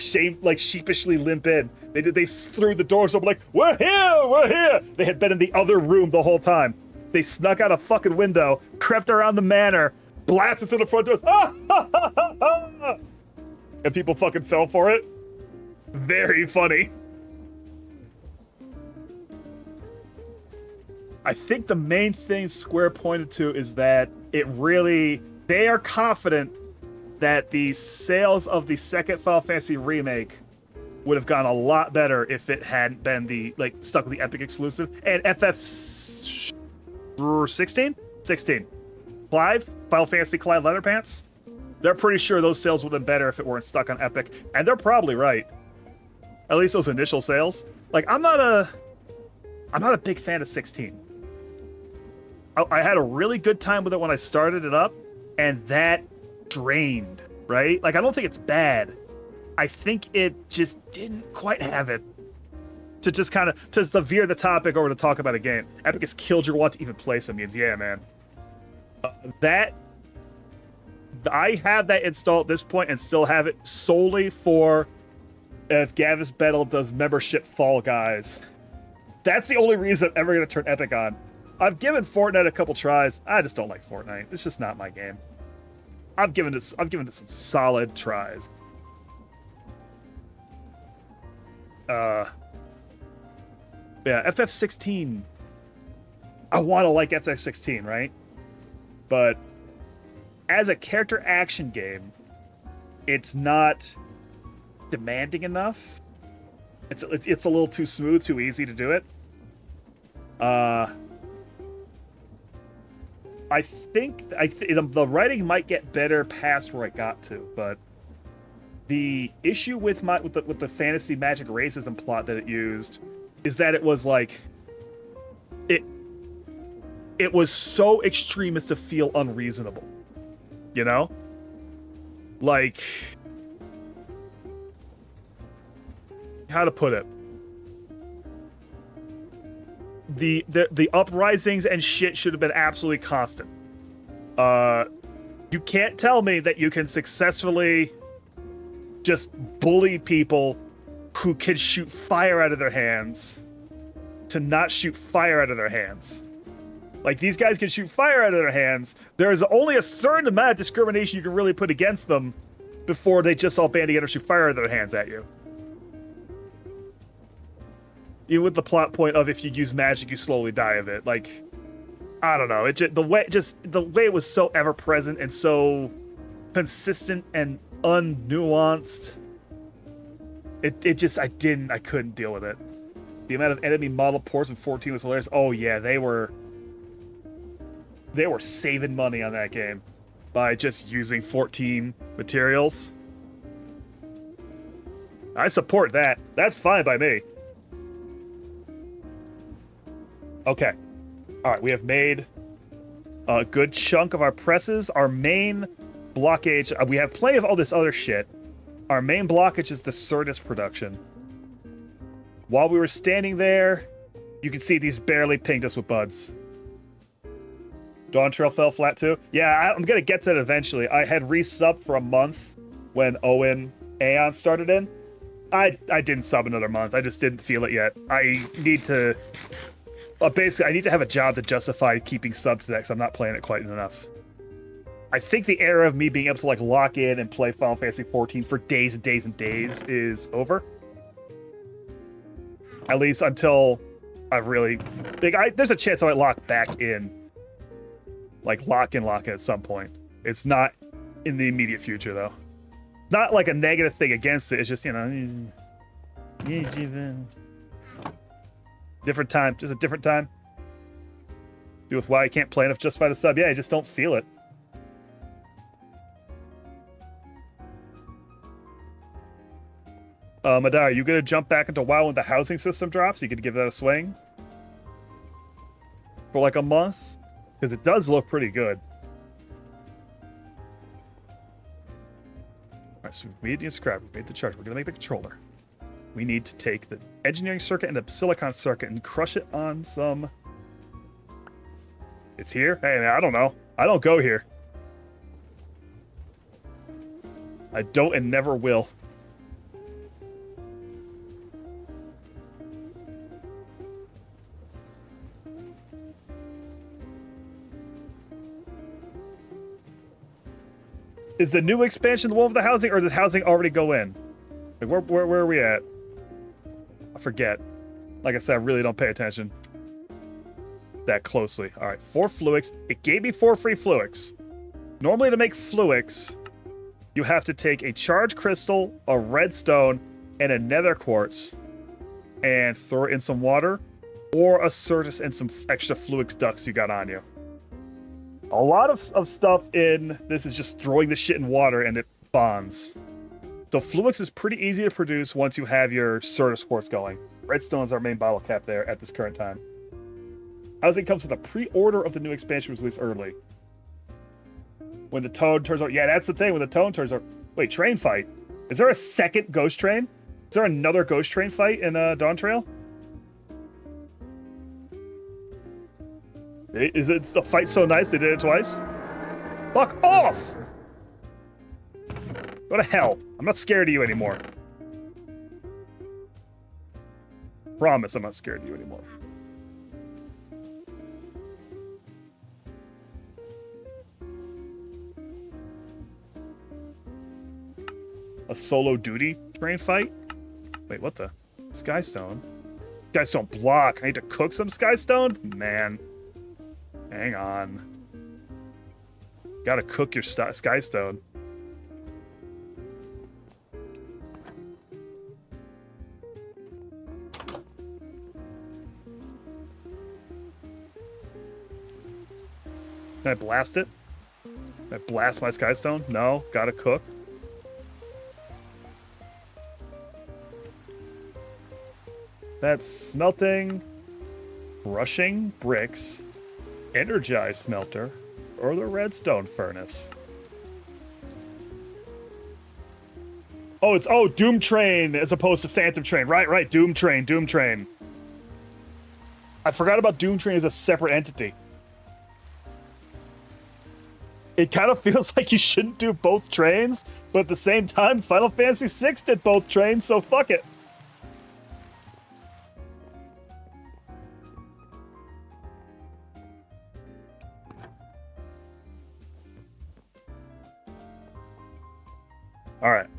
sheepishly limp in. They threw the doors open like, we're here! They had been in the other room the whole time. They snuck out a fucking window, crept around the manor, blasted through the front doors, and people fucking fell for it. Very funny. I think the main thing Square pointed to is that they are confident that the sales of the second Final Fantasy remake would have gone a lot better if it hadn't been stuck with the Epic exclusive. And FF16? Clive? Final Fantasy Clive Leatherpants? They're pretty sure those sales would have been better if it weren't stuck on Epic. And they're probably right. At least those initial sales. Like, I'm not a big fan of 16. I had a really good time with it when I started it up, and that drained, right? Like, I don't think it's bad. I think it just didn't quite have it to just kind of to veer the topic over to talk about a game. Epic has killed your want to even play some games. Yeah, man. I have that installed at this point and still have it solely for if Gavis Battle does membership Fall Guys. That's the only reason I'm ever going to turn Epic on. I've given Fortnite a couple tries. I just don't like Fortnite. It's just not my game. I've given it some solid tries. Yeah, FF16. I want to like FF16, right? But as a character action game, it's not demanding enough. It's a little too smooth, too easy to do it. I think the writing might get better past where it got to, but the issue with the fantasy magic racism plot that it used is that it was like it was so extreme as to feel unreasonable, you know? Like, how to put it? The uprisings and shit should have been absolutely constant. You can't tell me that you can successfully just bully people who can shoot fire out of their hands to not shoot fire out of their hands. Like, these guys can shoot fire out of their hands. There is only a certain amount of discrimination you can really put against them before they just all band together and shoot fire out of their hands at you. Even with the plot point of if you use magic, you slowly die of it. Like, I don't know. The way it was so ever present and so consistent and unnuanced. I couldn't deal with it. The amount of enemy model ports in 14 was hilarious. Oh yeah, they were saving money on that game by just using 14 materials. I support that. That's fine by me. Okay. All right, we have made a good chunk of our presses. Our main blockage, we have plenty of all this other shit. Our main blockage is the Certus production. While we were standing there, you can see these barely pinged us with buds. Dawn Trail fell flat too? Yeah, I'm gonna get to that eventually. I had resubbed for a month when Owen Aeon started in. I didn't sub another month. I just didn't feel it yet. I need to... basically, I need to have a job to justify keeping subs to that because I'm not playing it quite enough. I think the era of me being able to like lock in and play Final Fantasy 14 for days and days and days is over. At least until I really... there's a chance I might lock back in. Like, lock in at some point. It's not in the immediate future, though. Not like a negative thing against it. It's just, you know... Different time. Just a different time. Do with why I can't play enough Justify the sub. Yeah, I just don't feel it. Madar, are you gonna jump back into WoW when the housing system drops? You could give that a swing? For like a month? Because it does look pretty good. Alright, so we made the inscriber, we made the charger, we're gonna make the controller. We need to take the engineering circuit and the silicon circuit and crush it on some It's here? Hey, man, I don't know. I don't go here. I don't and never will. Is the new expansion the one with the housing, or did housing already go in? Like, where are we at? I forget. Like I said, I really don't pay attention that closely. All right, 4 Fluix. It gave me 4 free Fluix. Normally, to make Fluix, you have to take a charged crystal, a redstone, and a nether quartz, and throw it in some water, or a Certus and some extra Fluix ducks you got on you. A lot of stuff in this is just throwing the shit in water and it bonds. So Fluix is pretty easy to produce once you have your Certus quartz going. Redstone is our main bottle cap there at this current time. Housing comes with a pre-order of the new expansion was released early. When the toad turns out, yeah, that's the thing. When the toad turns out, wait, train fight. Is there a second ghost train? Is there another ghost train fight in Dawn Trail? Is it the fight so nice they did it twice? Fuck off! Go to hell. I'm not scared of you anymore. Promise I'm not scared of you anymore. A solo duty train fight? Wait, what the? Skystone? Skystone block. I need to cook some Skystone? Man. Hang on. Gotta cook your Skystone. Can I blast it? Can I blast my Skystone? No, gotta cook. That's smelting, crushing bricks, energized smelter, or the redstone furnace. Oh, it's Doom Train as opposed to Phantom Train. Right, Doom Train. I forgot about Doom Train as a separate entity. It kind of feels like you shouldn't do both trains, but at the same time, Final Fantasy VI did both trains, so fuck it.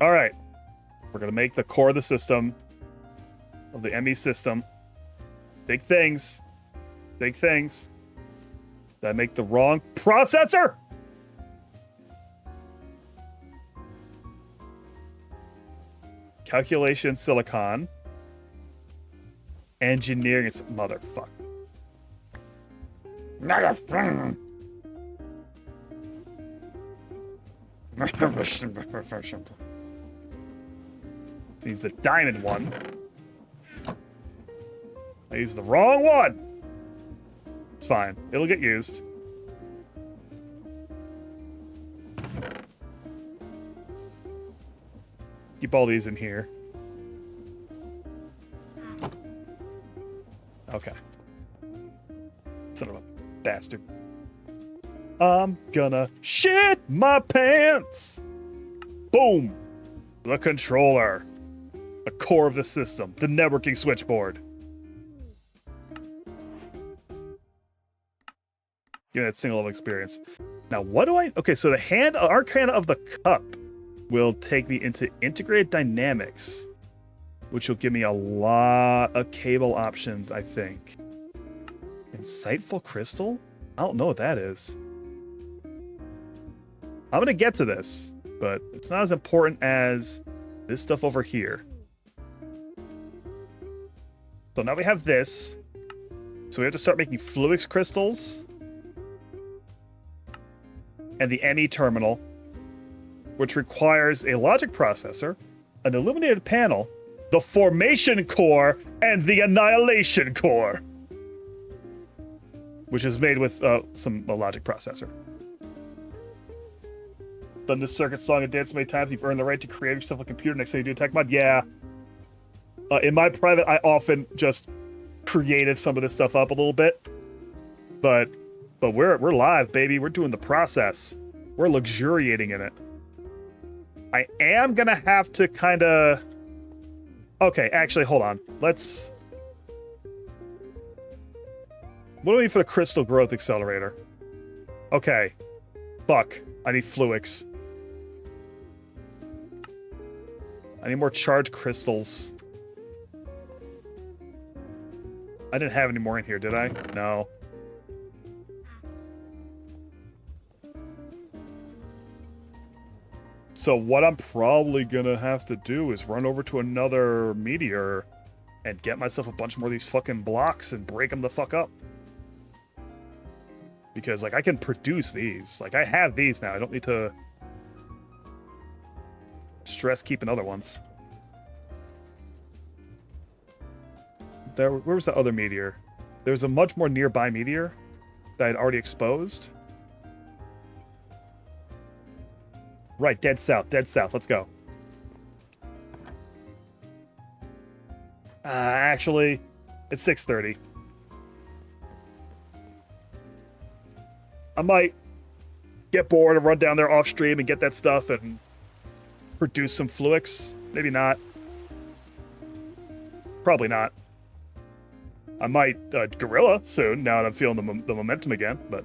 All right. We're gonna make the core of the system, of the ME system. Big things. Did I make the wrong processor? Calculation silicon. Engineering is motherfucker. He's the diamond one. I used the wrong one. It's fine. It'll get used. Keep all these in here. Okay. Son of a bastard. I'm gonna shit my pants. Boom. The controller. The core of the system. The networking switchboard. Give me that single level experience. Now, what do I... Okay, so the Arcana of the Cup will take me into integrated dynamics, which will give me a lot of cable options, I think. Insightful crystal? I don't know what that is. I'm gonna get to this, but it's not as important as this stuff over here. So now we have this. So we have to start making Fluix crystals. And the ME terminal, which requires a logic processor, an illuminated panel, the formation core, and the annihilation core, which is made with a logic processor. Done this circuit song and dance many times. You've earned the right to create yourself a computer next time you do a tech mod. Yeah. In my private, I often just creative some of this stuff up a little bit, but But we're live, baby. We're doing the process. We're luxuriating in it. I am gonna have to kind of... Okay, actually, hold on. Let's... What do we need for the crystal growth accelerator? Okay. Fuck. I need Fluix. I need more charged crystals. I didn't have any more in here, did I? No. So what I'm probably gonna have to do is run over to another meteor and get myself a bunch more of these fucking blocks and break them the fuck up. Because, like, I can produce these. Like, I have these now. I don't need to stress keeping other ones. Where was that other meteor? There was a much more nearby meteor that I'd already exposed. Right, dead south, dead south. Let's go. Actually, it's 6:30. I might get bored and run down there off stream and get that stuff and produce some Fluix. Maybe not. Probably not. I might gorilla soon, now that I'm feeling the momentum again, but...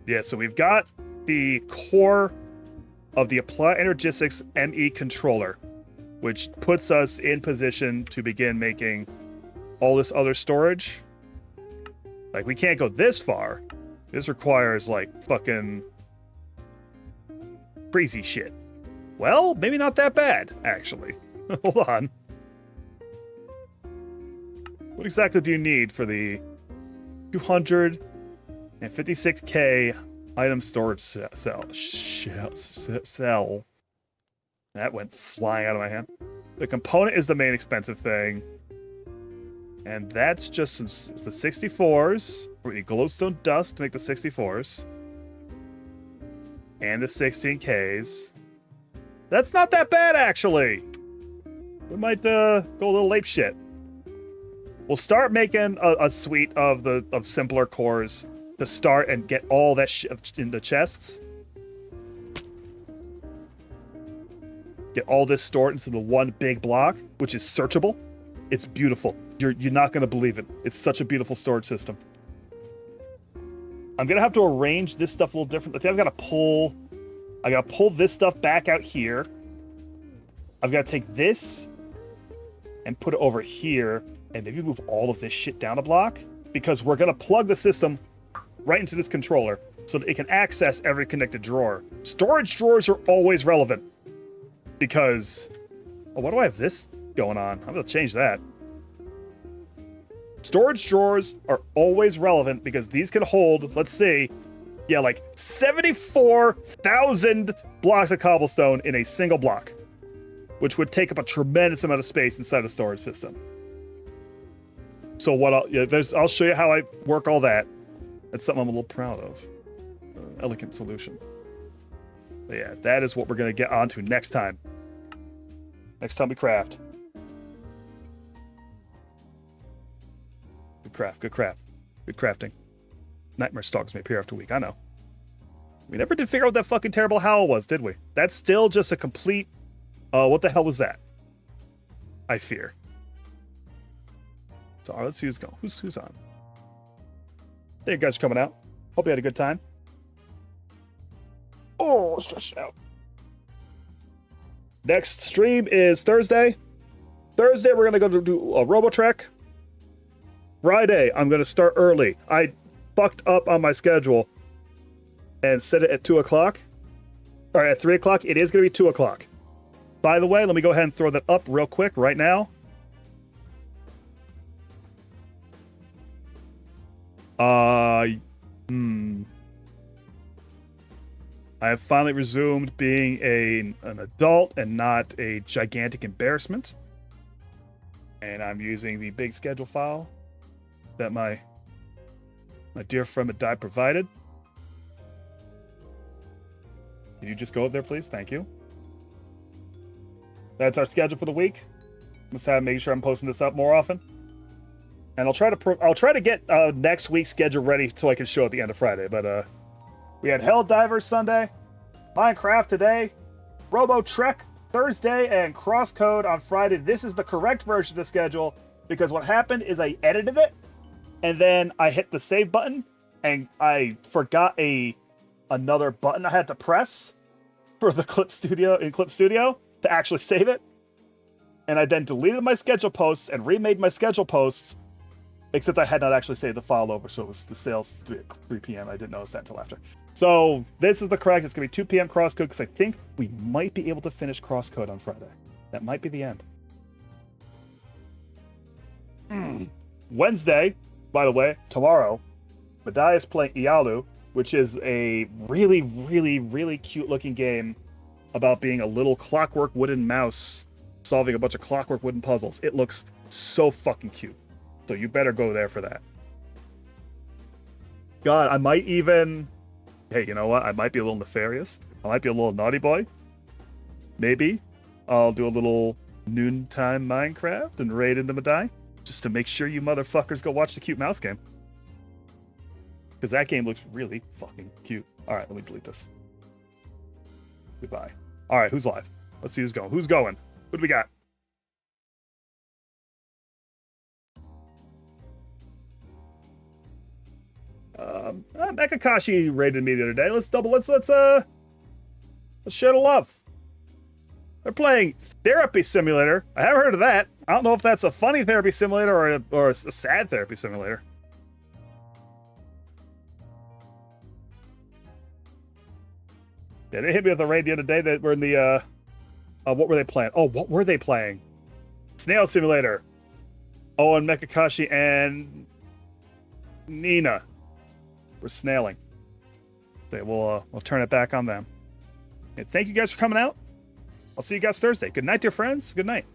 Yeah, so we've got the core of the Applied Energistics ME controller, which puts us in position to begin making all this other storage. Like, we can't go this far. This requires, like, fucking crazy shit. Well, maybe not that bad, actually. Hold on. What exactly do you need for the 256k item storage cell? That went flying out of my hand. The component is the main expensive thing. And that's just the 64s. We need glowstone dust to make the 64s. And the 16Ks. That's not that bad, actually. We might go a little ape shit. We'll start making a suite of simpler cores to start and get all that shit in the chests. Get all this stored into the one big block, which is searchable. It's beautiful. You're not going to believe it. It's such a beautiful storage system. I'm going to have to arrange this stuff a little different. I think I got to pull this stuff back out here. I've got to take this and put it over here and maybe move all of this shit down a block, because we're going to plug the system right into this controller so that it can access every connected drawer. Storage drawers are always relevant because... Oh, why do I have this going on? I'm going to change that. Storage drawers are always relevant because these can hold, let's see, yeah, like 74,000 blocks of cobblestone in a single block, which would take up a tremendous amount of space inside a storage system. So I'll show you how I work all that. That's something I'm a little proud of. Elegant solution. But yeah, that is what we're going to get onto next time. Next time we craft. Good craft, good craft. Good crafting. Nightmare stalks me appear after a week, I know. We never did figure out what that fucking terrible howl was, did we? That's still just a complete... what the hell was that? I fear. So, all right, let's see who's going. Who's on? There you guys are coming out. Hope you had a good time. Oh, stretched out. Next stream is Thursday. Thursday, we're going to go do a RoboTrek. Friday, I'm going to start early. I fucked up on my schedule and set it at 2 o'clock. All right, at 3 o'clock. It is going to be 2 o'clock. By the way, let me go ahead and throw that up real quick right now. I have finally resumed being an adult and not a gigantic embarrassment. And I'm using the big schedule file that my dear friend Madai provided. Can you just go up there, please? Thank you. That's our schedule for the week. Must have making sure I'm posting this up more often. And I'll try to get next week's schedule ready so I can show at the end of Friday. But we had Hell Divers Sunday, Minecraft today, Robo Trek Thursday, and Crosscode on Friday. This is the correct version of the schedule because what happened is I edited it and then I hit the save button and I forgot another button I had to press for the Clip Studio to actually save it. And I then deleted my schedule posts and remade my schedule posts, except I had not actually saved the file over, so it was the sales 3 p.m. I didn't notice that until after. So this is the correct. It's going to be 2 p.m. Crosscode because I think we might be able to finish Crosscode on Friday. That might be the end. Wednesday, by the way, tomorrow, Madai is playing Ialu, which is a really, really, really cute-looking game about being a little clockwork wooden mouse solving a bunch of clockwork wooden puzzles. It looks so fucking cute. So you better go there for that. God, I might even... Hey, you know what? I might be a little nefarious. I might be a little naughty boy. Maybe I'll do a little noontime Minecraft and raid into Madai, just to make sure you motherfuckers go watch the cute mouse game. Because that game looks really fucking cute. Alright, let me delete this. Goodbye. Alright, who's live? Let's see who's going. Who's going? What do we got? Mekakashi raided me the other day. Let's share the love. They're playing Therapy Simulator. I haven't heard of that. I don't know if that's a funny therapy simulator or a sad therapy simulator. Yeah, they hit me with a raid the other day that were in the what were they playing? Oh, what were they playing? Snail Simulator. Oh, and Mekakashi and Nina. We're snailing. Okay, we'll turn it back on them. And thank you guys for coming out. I'll see you guys Thursday. Good night, dear friends. Good night.